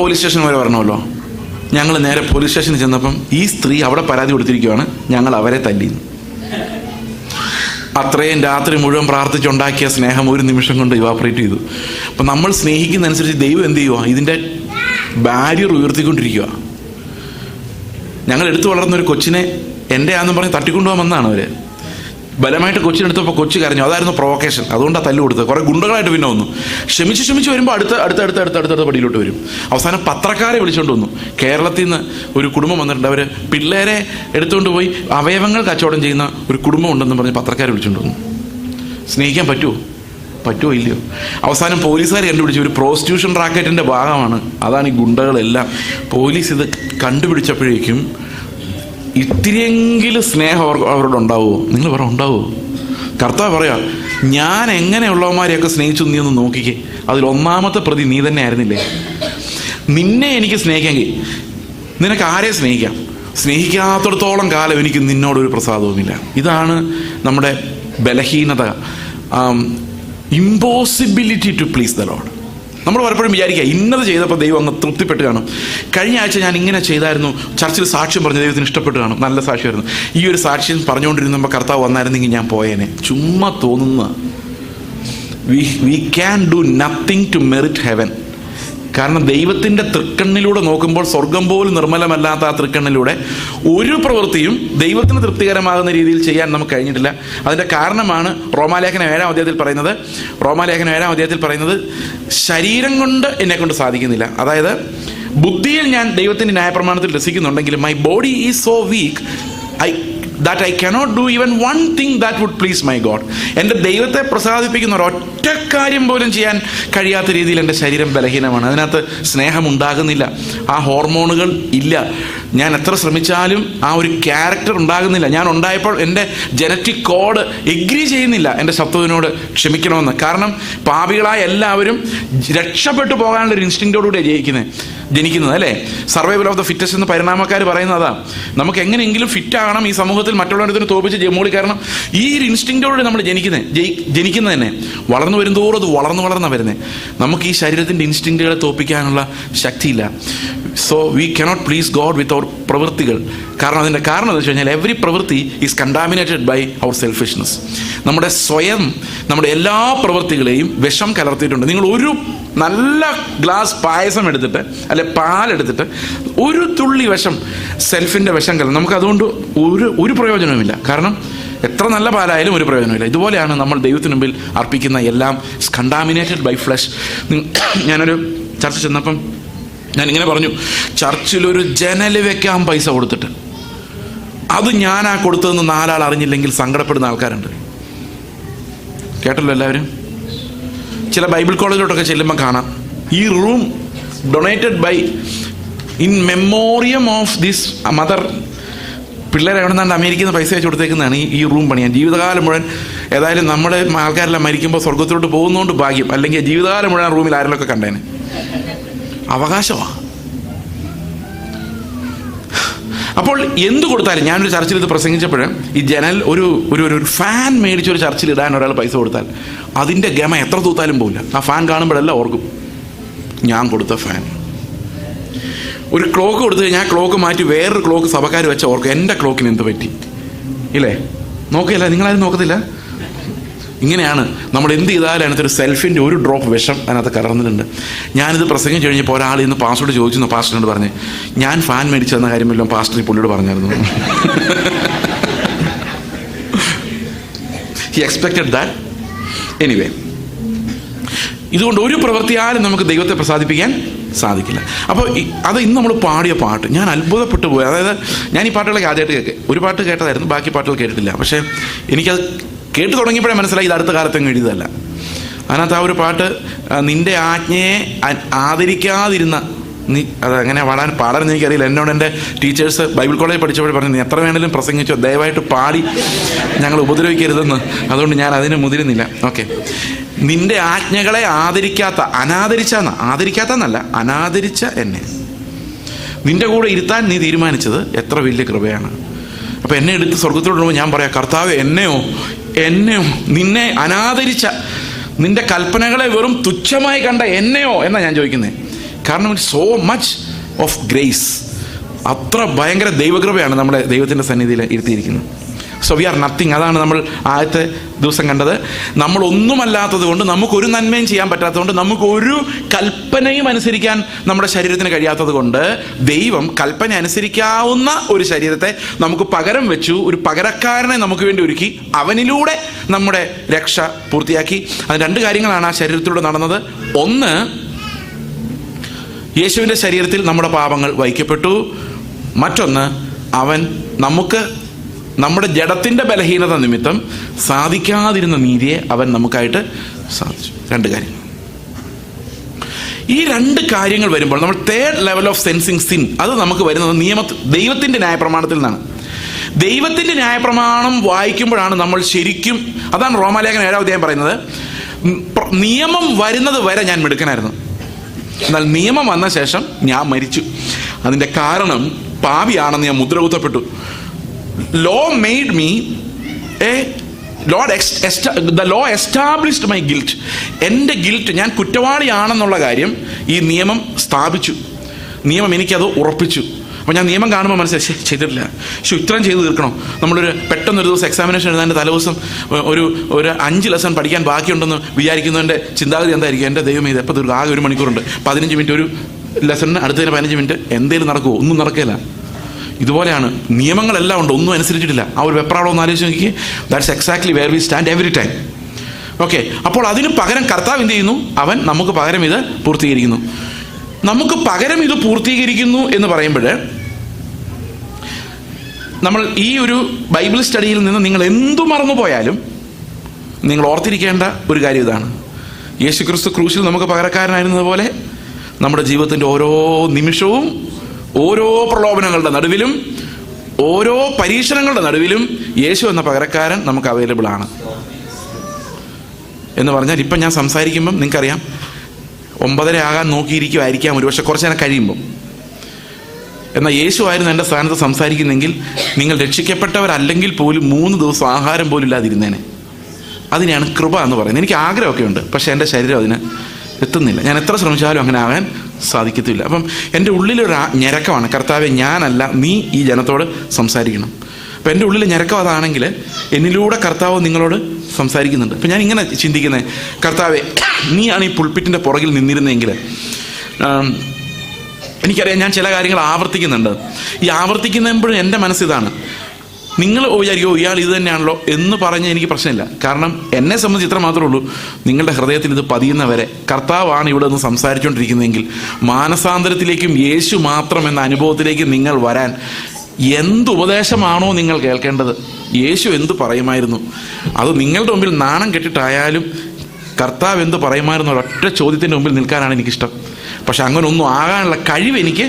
പോലീസ് സ്റ്റേഷൻ വരെ വരണമല്ലോ. ഞങ്ങൾ നേരെ പോലീസ് സ്റ്റേഷനിൽ ചെന്നപ്പം ഈ സ്ത്രീ അവിടെ പരാതി കൊടുത്തിരിക്കുകയാണ്, ഞങ്ങൾ അവരെ തല്ലിയെന്ന്. അത്രയും രാത്രി മുഴുവൻ പ്രാർത്ഥിച്ചുണ്ടാക്കിയ സ്നേഹം ഒരു നിമിഷം കൊണ്ട് ഇവാപ്പറേറ്റ് ചെയ്തു. അപ്പം നമ്മൾ സ്നേഹിക്കുന്നതനുസരിച്ച് ദൈവം എന്ത് ചെയ്യുക? ഇതിൻ്റെ ബാരിയർ ഉയർത്തിക്കൊണ്ടിരിക്കുക. ഞങ്ങൾ എടുത്തു വളർന്നൊരു കൊച്ചിനെ എൻ്റെ ആണെന്ന് പറഞ്ഞ് തട്ടിക്കൊണ്ടുപോകാൻ വന്നതാണ് അവർ. ബലമായിട്ട് കൊച്ചിനെടുത്തപ്പോൾ കൊച്ചു കരഞ്ഞു. അതായിരുന്നു പ്രൊവക്കേഷൻ. അതുകൊണ്ടാണ് തല്ല് കൊടുത്തത്. കുറേ ഗുണ്ടകളായിട്ട് പിന്നെ വന്നു. ക്ഷമിച്ച് വരുമ്പോൾ അടുത്ത പടിയിലോട്ട് വരും. അവസാനം പത്രക്കാരെ വിളിച്ചുകൊണ്ട് വന്നു. കേരളത്തിൽ നിന്ന് ഒരു കുടുംബം വന്നിട്ടുണ്ട്. അവർ പിള്ളേരെ എടുത്തുകൊണ്ട് പോയി അവയവങ്ങൾ കച്ചവടം ചെയ്യുന്ന ഒരു കുടുംബം ഉണ്ടെന്ന് പറഞ്ഞ് പത്രക്കാരെ വിളിച്ചുകൊണ്ട് വന്നു. സ്നേഹിക്കാൻ പറ്റുമോ ഇല്ലയോ? അവസാനം പോലീസുകാർ കണ്ടുപിടിച്ചു ഒരു പ്രോസ്റ്റിറ്റ്യൂഷൻ റാക്കറ്റിൻ്റെ ഭാഗമാണ്. അതാണ് ഈ ഗുണ്ടകളെല്ലാം. പോലീസ് ഇത് കണ്ടുപിടിച്ചപ്പോഴേക്കും ഇത്തിരിയെങ്കിലും സ്നേഹം അവരോട് ഉണ്ടാവുമോ? നിങ്ങൾ പറ, ഉണ്ടാവുമോ? കർത്താവ് പറയാ, ഞാൻ എങ്ങനെയുള്ളവന്മാരെയൊക്കെ സ്നേഹിച്ചു നീ ഒന്ന് നോക്കിക്കേ. അതിൽ ഒന്നാമത്തെ പ്രതി നീ തന്നെ ആയിരുന്നില്ലേ? നിന്നെ എനിക്ക് സ്നേഹിക്കാമെങ്കിൽ നിനക്ക് ആരെ സ്നേഹിക്കാം? സ്നേഹിക്കാത്തിടത്തോളം കാലം എനിക്ക് നിന്നോടൊരു പ്രസാദവുമില്ല. ഇതാണ് നമ്മുടെ ബലഹീനത. Impossibility to please the Lord. നമ്മൾ പലപ്പോഴും വിചാരിക്കുക ഇന്നത് ചെയ്തപ്പോൾ ദൈവം അങ്ങ് തൃപ്തിപ്പെട്ട് കാണും. കഴിഞ്ഞ ആഴ്ച ഞാൻ ഇങ്ങനെ ചെയ്തായിരുന്നു, ചർച്ചിൽ സാക്ഷ്യം പറഞ്ഞ ദൈവത്തിന് ഇഷ്ടപ്പെട്ട് കാണും, നല്ല സാക്ഷ്യമായിരുന്നു. ഈ ഒരു സാക്ഷ്യം പറഞ്ഞുകൊണ്ടിരുന്നപ്പോൾ കർത്താവ് വന്നായിരുന്നെങ്കിൽ ഞാൻ പോയേനെ. ചുമ്മാ തോന്നുന്ന. We can do nothing to merit heaven. കാരണം ദൈവത്തിൻ്റെ തൃക്കണ്ണിലൂടെ നോക്കുമ്പോൾ സ്വർഗം പോലും നിർമ്മലമല്ലാത്ത ആ തൃക്കണ്ണിലൂടെ ഒരു പ്രവൃത്തിയും ദൈവത്തിന് തൃപ്തികരമാകുന്ന രീതിയിൽ ചെയ്യാൻ നമുക്ക് കഴിഞ്ഞിട്ടില്ല. അതിൻ്റെ കാരണമാണ് റോമാലേഖനം 7-ാം അധ്യായത്തിൽ പറയുന്നത് ശരീരം കൊണ്ട് എന്നെക്കൊണ്ട് സാധിക്കുന്നില്ല. അതായത് ബുദ്ധിയിൽ ഞാൻ ദൈവത്തിൻ്റെ ന്യായപ്രമാണത്തിൽ രസിക്കുന്നുണ്ടെങ്കിലും my body is so weak that I cannot do even one thing that would please my God. എൻ്റെ ദൈവത്തെ പ്രസാദിപ്പിക്കുന്ന ഒരൊറ്റ കാര്യം പോലും ചെയ്യാൻ കഴിയാത്ത രീതിയിൽ എൻ്റെ ശരീരം ബലഹീനമാണ്. അതിനകത്ത് സ്നേഹം ഉണ്ടാകുന്നില്ല, ആ ഹോർമോണുകൾ ഇല്ല. ഞാൻ എത്ര ശ്രമിച്ചാലും ആ ഒരു ക്യാരക്ടർ ഉണ്ടാകുന്നില്ല. ഞാൻ ഉണ്ടായപ്പോൾ എൻ്റെ ജനറ്റിക് കോഡ് എഗ്രി ചെയ്യുന്നില്ല എൻ്റെ ശത്രുവിനോട് ക്ഷമിക്കണമെന്ന്. കാരണം പാപികളായ എല്ലാവരും രക്ഷപ്പെട്ടു പോകാനുള്ളൊരു ഇൻസ്റ്റിങ്ക്റ്റോടുകൂടിയാണ് ജനിക്കുന്നത് അല്ലേ? സർവൈവൽ ഓഫ് ദ ഫിറ്റസ്റ്റ് എന്ന് പരിണാമക്കാർ പറയുന്നതാ. നമുക്ക് എങ്ങനെയെങ്കിലും ഫിറ്റ് ആകണം, ഈ സമൂഹത്തിൽ മറ്റുള്ളവരുടെ തോപ്പിച്ച് ജമൂളി കാരണം. ഈ ഒരു ഇൻസ്റ്റിങ്ക്റ്റോട് നമ്മൾ ജനിക്കുന്നത് തന്നെ വളർന്നു വരുന്തോറും അത് വളർന്നു വരുന്നത്. നമുക്ക് ഈ ശരീരത്തിൻ്റെ ഇൻസ്റ്റിങ്ക്റ്റുകളെ തോപ്പിക്കാനുള്ള ശക്തിയില്ല. So we cannot please God with our പ്രവൃത്തികൾ. കാരണം അതിൻ്റെ കാരണം എന്ന് വെച്ച് കഴിഞ്ഞാൽ എവറി പ്രവൃത്തി is contaminated by our selfishness. നമ്മുടെ എല്ലാ പ്രവൃത്തികളെയും വിഷം കലർത്തിയിട്ടുണ്ട്. നിങ്ങൾ ഒരു നല്ല ഗ്ലാസ് പായസം എടുത്തിട്ട് അല്ലെ പാലെടുത്തിട്ട് ഒരു തുള്ളി വിഷം, സെൽഫിൻ്റെ വിഷം നമുക്ക് അതുകൊണ്ട് ഒരു പ്രയോജനവുമില്ല. കാരണം എത്ര നല്ല പാലായാലും ഒരു പ്രയോജനമില്ല. ഇതുപോലെയാണ് നമ്മൾ ദൈവത്തിന് മുമ്പിൽ അർപ്പിക്കുന്ന എല്ലാം കണ്ടാമിനേറ്റഡ് ബൈ ഫ്ലഷ്. ഞാനൊരു ചർച്ച ചെന്നപ്പം ഞാനിങ്ങനെ പറഞ്ഞു, ചർച്ചിലൊരു ജനൽ വെക്കാൻ പൈസ കൊടുത്തിട്ട് അത് ഞാനാ കൊടുത്തതെന്ന് 4 ആൾ അറിഞ്ഞില്ലെങ്കിൽ സങ്കടപ്പെടുന്ന ആൾക്കാരുണ്ട്. കേട്ടല്ലോ എല്ലാവരും? ചില ബൈബിൾ കോളേജിലോട്ടൊക്കെ ചെല്ലുമ്പോൾ കാണാം ഈ room donated by in memoriam of this mother. പിള്ളേരെ എവിടെ നിന്നാണ്ട് അമേരിക്കയിൽ നിന്ന് പൈസ വെച്ച് കൊടുത്തേക്കുന്നതാണ് ഈ റൂം പണിയാൻ. ജീവിതകാലം മുഴുവൻ ഏതായാലും നമ്മുടെ ആൾക്കാരെല്ലാം മരിക്കുമ്പോൾ സ്വർഗത്തിലോട്ട് പോകുന്നതുകൊണ്ട് ഭാഗ്യം, അല്ലെങ്കിൽ ജീവിതകാലം മുഴുവൻ റൂമിൽ ആരെങ്കിലുമൊക്കെ കണ്ടേനെ. അവകാശമാണ്. അപ്പോൾ എന്ത് കൊടുത്താലും, ഞാനൊരു ചർച്ചിൽ ഇത് പ്രസംഗിച്ചപ്പോൾ ഈ ജനൽ ഒരു ഫാൻ മേടിച്ചൊരു ചർച്ചിൽ ഇടാൻ ഒരാൾ പൈസ കൊടുത്താൽ അതിൻ്റെ ഗമ എത്ര തൂത്താലും പോകില്ല. ആ ഫാൻ കാണുമ്പോഴെല്ലാം ഓർക്കും ഞാൻ കൊടുത്ത ഫാൻ. ഒരു ക്ലോക്ക് കൊടുത്തു കഴിഞ്ഞാൽ ആ ക്ലോക്ക് മാറ്റി വേറൊരു ക്ലോക്ക് സഭക്കാർ വെച്ച ഓർക്കും എൻ്റെ ക്ലോക്കിന് എന്ത് പറ്റി ഇല്ലേ? നോക്കിയല്ല, നിങ്ങളാരും നോക്കത്തില്ല. ഇങ്ങനെയാണ് നമ്മൾ എന്ത് ചെയ്താലും അതിനകത്തൊരു സെൽഫിൻ്റെ ഒരു ഡ്രോപ്പ് വിഷം അതിനകത്ത് കലർന്നിട്ടുണ്ട്. ഞാനിത് പ്രസംഗിച്ച് കഴിഞ്ഞപ്പോൾ ഒരാൾ ഇന്ന് പാസ്റ്ററോട് ചോദിച്ചു, പാസ്റ്ററിനോട് പറഞ്ഞ് ഞാൻ ഫാൻ മേടിച്ചു തന്ന കാര്യമെല്ലാം പാസ്റ്റർ ഈ പുള്ളിയോട് പറഞ്ഞായിരുന്നു. He expected that. എനിവേ, ഇതുകൊണ്ട് ഒരു പ്രവൃത്തിയാലും നമുക്ക് ദൈവത്തെ പ്രസാദിപ്പിക്കാൻ സാധിക്കില്ല. അപ്പോൾ അത് ഇന്ന് നമ്മൾ പാടിയ പാട്ട് ഞാൻ അത്ഭുതപ്പെട്ടു പോയി. അതായത് ഞാൻ ഈ പാട്ടുകളൊക്കെ ആദ്യമായിട്ട് ഒരു പാട്ട് കേട്ടതായിരുന്നു, ബാക്കി പാട്ടുകൾ കേട്ടിട്ടില്ല. പക്ഷേ എനിക്കത് കേട്ട് തുടങ്ങിയപ്പോഴേ മനസ്സിലായി ഇത് അടുത്ത കാലത്തെങ്ങും എഴുതിയതല്ല. അതിനകത്ത് ആ ഒരു പാട്ട്, നിന്റെ ആജ്ഞയെ ആദരിക്കാതിരുന്ന നീ, അതങ്ങനെ പാടാനെന്ന് എനിക്കറിയില്ല. എന്നോട് എൻ്റെ ടീച്ചേഴ്സ് ബൈബിൾ കോളേജിൽ പഠിച്ചപ്പോൾ പറഞ്ഞു, നീ എത്ര വേണമെങ്കിലും പ്രസംഗിച്ചോ, ദയവായിട്ട് പാടി ഞങ്ങൾ ഉപദ്രവിക്കരുതെന്ന്. അതുകൊണ്ട് ഞാൻ അതിന് മുതിരുന്നില്ല. ഓക്കെ. നിന്റെ ആജ്ഞകളെ അനാദരിച്ച എന്നെ നിന്റെ കൂടെ ഇരുത്താൻ നീ തീരുമാനിച്ചത് എത്ര വലിയ കൃപയാണ്. അപ്പം എന്നെ എടുത്ത് സ്വർഗത്തിലോട്ട് ഞാൻ പറയാം, കർത്താവ് എന്നെയോ നിന്നെ അനാദരിച്ച, നിന്റെ കൽപ്പനകളെ വെറും തുച്ഛമായി കണ്ട എന്നെയോ എന്നാണ് ഞാൻ ചോദിക്കുന്നത്. കാരണം it's so much of grace. അത്ര ഭയങ്കര ദൈവകൃപയാണ് നമ്മുടെ ദൈവത്തിൻ്റെ സന്നിധിയിൽ ഇരുത്തിയിരിക്കുന്നത്. So we are nothing. അതാണ് നമ്മൾ ആദ്യത്തെ ദിവസം കണ്ടത്. നമ്മളൊന്നുമല്ലാത്തത് കൊണ്ട്, നമുക്കൊരു നന്മയും ചെയ്യാൻ പറ്റാത്തതുകൊണ്ട്, നമുക്കൊരു കൽപ്പനയും അനുസരിക്കാൻ നമ്മുടെ ശരീരത്തിന് കഴിയാത്തത് കൊണ്ട് ദൈവം കൽപ്പന അനുസരിക്കാവുന്ന ഒരു ശരീരത്തെ നമുക്ക് പകരം വെച്ചു. ഒരു പകരക്കാരനെ നമുക്ക് വേണ്ടി ഒരുക്കി. അവനിലൂടെ നമ്മുടെ രക്ഷ പൂർത്തിയാക്കി. അത് 2 കാര്യങ്ങളാണ് ആ ശരീരത്തിലൂടെ നടന്നത്. ഒന്ന്, യേശുവിൻ്റെ ശരീരത്തിൽ നമ്മുടെ പാപങ്ങൾ വഹിക്കപ്പെട്ടു. മറ്റൊന്ന്, അവൻ നമുക്ക് നമ്മുടെ ജഡത്തിൻ്റെ ബലഹീനത നിമിത്തം സാധിക്കാതിരുന്ന നീതിയെ അവൻ നമുക്കായിട്ട് സാധിച്ചു. 2 കാര്യങ്ങൾ. ഈ 2 കാര്യങ്ങൾ വരുമ്പോൾ നമ്മൾ third level of sensing sin, അത് നമുക്ക് വരുന്നത് ദൈവത്തിൻ്റെ ന്യായപ്രമാണത്തിൽ നിന്നാണ്. ദൈവത്തിൻ്റെ ന്യായപ്രമാണം വായിക്കുമ്പോഴാണ് നമ്മൾ ശരിക്കും, അതാണ് റോമാലേഖനം 7-ാം അധ്യായം പറയുന്നത്, നിയമം വരുന്നത് വരെ ഞാൻ മിടുക്കനായിരുന്നു, എന്നാൽ നിയമം വന്ന ശേഷം ഞാൻ മരിച്ചു. അതിൻ്റെ കാരണം പാപിയാണെന്ന് ഞാൻ മുദ്ര കുത്തപ്പെട്ടു. Law made me the law established my guilt. എൻ്റെ ഗിൽറ്റ്, ഞാൻ കുറ്റവാളിയാണെന്നുള്ള കാര്യം ഈ നിയമം സ്ഥാപിച്ചു. നിയമം എനിക്കത് ഉറപ്പിച്ചു. അപ്പോൾ ഞാൻ നിയമം കാണുമ്പോൾ മനസ്സിലായി ചെയ്തിട്ടില്ല, ഇത്രയും ചെയ്ത് തീർക്കണോ. നമ്മളൊരു പെട്ടെന്നൊരു ദിവസം എക്സാമിനേഷൻ എഴുതാൻ്റെ തലേദിവസം ഒരു 5 ലെസൺ പഠിക്കാൻ ബാക്കിയുണ്ടെന്ന് വിചാരിക്കുന്നതിൻ്റെ ചിന്താഗതി എന്തായിരിക്കും? എൻ്റെ ദൈവമേ, ഇത് എപ്പോൾ തീർക്കും? ആകെ 1 മണിക്കൂറുണ്ട്, 15 മിനിറ്റ് ഒരു ലെസണിന്, അടുത്തതിന് 15 മിനിറ്റ്. എന്തേലും നടക്കുമോ? ഒന്നും നടക്കില്ല. ഇതുപോലെയാണ് നിയമങ്ങളെല്ലാം ഉണ്ട്, ഒന്നും അനുസരിച്ചിട്ടില്ല. ആ ഒരു വെപ്രാളം ഒന്ന് ആലോചിച്ച് നോക്കി. That's exactly where we stand every time. Okay, അപ്പോൾ അതിന് പകരം കർത്താവ് എന്ത് ചെയ്യുന്നു? അവൻ നമുക്ക് പകരം ഇത് പൂർത്തീകരിക്കുന്നു. നമുക്ക് പകരം ഇത് പൂർത്തീകരിക്കുന്നു എന്ന് പറയുമ്പോൾ നമ്മൾ ഈ ഒരു ബൈബിൾ സ്റ്റഡിയിൽ നിന്ന് നിങ്ങൾ എന്തു മറന്നു പോയാലും നിങ്ങൾ ഓർത്തിരിക്കേണ്ട ഒരു കാര്യം ഇതാണ്: യേശുക്രിസ്തു ക്രൂശിൽ നമുക്ക് പകരക്കാരനായിരുന്നതുപോലെ നമ്മുടെ ജീവിതത്തിൻ്റെ ഓരോ നിമിഷവും, ഓരോ പ്രലോഭനങ്ങളുടെ നടുവിലും, ഓരോ പരീക്ഷണങ്ങളുടെ നടുവിലും യേശു എന്ന പകരക്കാരൻ നമുക്ക് അവൈലബിൾ ആണ്. എന്ന് പറഞ്ഞാൽ ഇപ്പം ഞാൻ സംസാരിക്കുമ്പം നിങ്ങൾക്കറിയാം 9:30 ആകാൻ നോക്കിയിരിക്കുമായിരിക്കാം ഒരുപക്ഷെ കുറച്ച് നേരം കഴിയുമ്പം. എന്നാൽ യേശു ആയിരുന്നു എൻ്റെ സ്ഥാനത്ത് സംസാരിക്കുന്നെങ്കിൽ നിങ്ങൾ രക്ഷിക്കപ്പെട്ടവരല്ലെങ്കിൽ പോലും 3 ദിവസം ആഹാരം പോലും ഇല്ലാതിരുന്നേനെ. അതിനെയാണ് കൃപ എന്ന് പറയുന്നത്. എനിക്ക് ആഗ്രഹമൊക്കെ ഉണ്ട്, പക്ഷേ എൻ്റെ ശരീരം അതിന് എത്തുന്നില്ല. ഞാൻ എത്ര ശ്രമിച്ചാലും അങ്ങനെ ആകാൻ സാധിക്കത്തില്ല. അപ്പം എൻ്റെ ഉള്ളിലൊരു ഞരക്കമാണ്, കർത്താവെ, ഞാനല്ല, നീ ഈ ജനത്തോട് സംസാരിക്കണം. അപ്പം എൻ്റെ ഉള്ളിൽ ഞരക്കം അതാണെങ്കിൽ എന്നിലൂടെ കർത്താവ് നിങ്ങളോട് സംസാരിക്കുന്നുണ്ട്. അപ്പം ഞാൻ ഇങ്ങനെ ചിന്തിക്കുന്നത്, കർത്താവെ, നീയാണ് ഈ പുൾപിറ്റിൻ്റെ പുറകിൽ നിന്നിരുന്നെങ്കിൽ. എനിക്കറിയാം ഞാൻ ചില കാര്യങ്ങൾ ആവർത്തിക്കുന്നുണ്ട്. ഈ ആവർത്തിക്കുമ്പോഴും എൻ്റെ മനസ്സിതാണ്, നിങ്ങൾ വിചാരിക്കുമോ ഇയാൾ ഇത് തന്നെയാണല്ലോ എന്ന് പറഞ്ഞ് എനിക്ക് പ്രശ്നമില്ല. കാരണം എന്നെ സംബന്ധിച്ച് ഇത്ര മാത്രമേ ഉള്ളൂ, നിങ്ങളുടെ ഹൃദയത്തിൽ ഇത് പതിയുന്നവരെ കർത്താവാണ് ഇവിടെ നിന്ന് സംസാരിച്ചുകൊണ്ടിരിക്കുന്നതെങ്കിൽ മാനസാന്തരത്തിലേക്കും യേശു മാത്രം എന്ന അനുഭവത്തിലേക്ക് നിങ്ങൾ വരാൻ എന്ത് ഉപദേശമാണോ നിങ്ങൾ കേൾക്കേണ്ടത്? യേശു എന്ത് പറയുമായിരുന്നു? അത് നിങ്ങളുടെ മുമ്പിൽ നാണം കെട്ടിട്ടായാലും കർത്താവ് എന്ത് പറയുമായിരുന്നു ഒരൊറ്റ ചോദ്യത്തിൻ്റെ മുമ്പിൽ നിൽക്കാനാണ് എനിക്കിഷ്ടം. പക്ഷെ അങ്ങനെ ഒന്നും ആകാനുള്ള കഴിവ് എനിക്ക്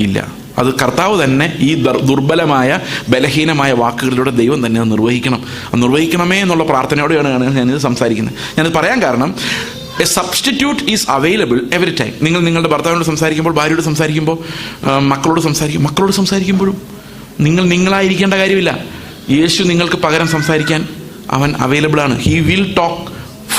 ഇല്ല. അത് കർത്താവ് തന്നെ ഈ ദുർബലമായ ബലഹീനമായ വാക്കുകളിലൂടെ ദൈവം തന്നെ അത് നിർവഹിക്കണമേ എന്നുള്ള പ്രാർത്ഥനയോടെയാണ് ഞാനിത് സംസാരിക്കുന്നത്. ഞാനിത് പറയാൻ കാരണം, A substitute is available every time. നിങ്ങൾ നിങ്ങളുടെ ഭർത്താവിനോട് സംസാരിക്കുമ്പോൾ, ഭാര്യയോട് സംസാരിക്കുമ്പോൾ, മക്കളോട് സംസാരിക്കുമ്പോഴും നിങ്ങളായിരിക്കേണ്ട കാര്യമില്ല. യേശു നിങ്ങൾക്ക് പകരം സംസാരിക്കാൻ അവൻ അവൈലബിൾ ആണ്. He will talk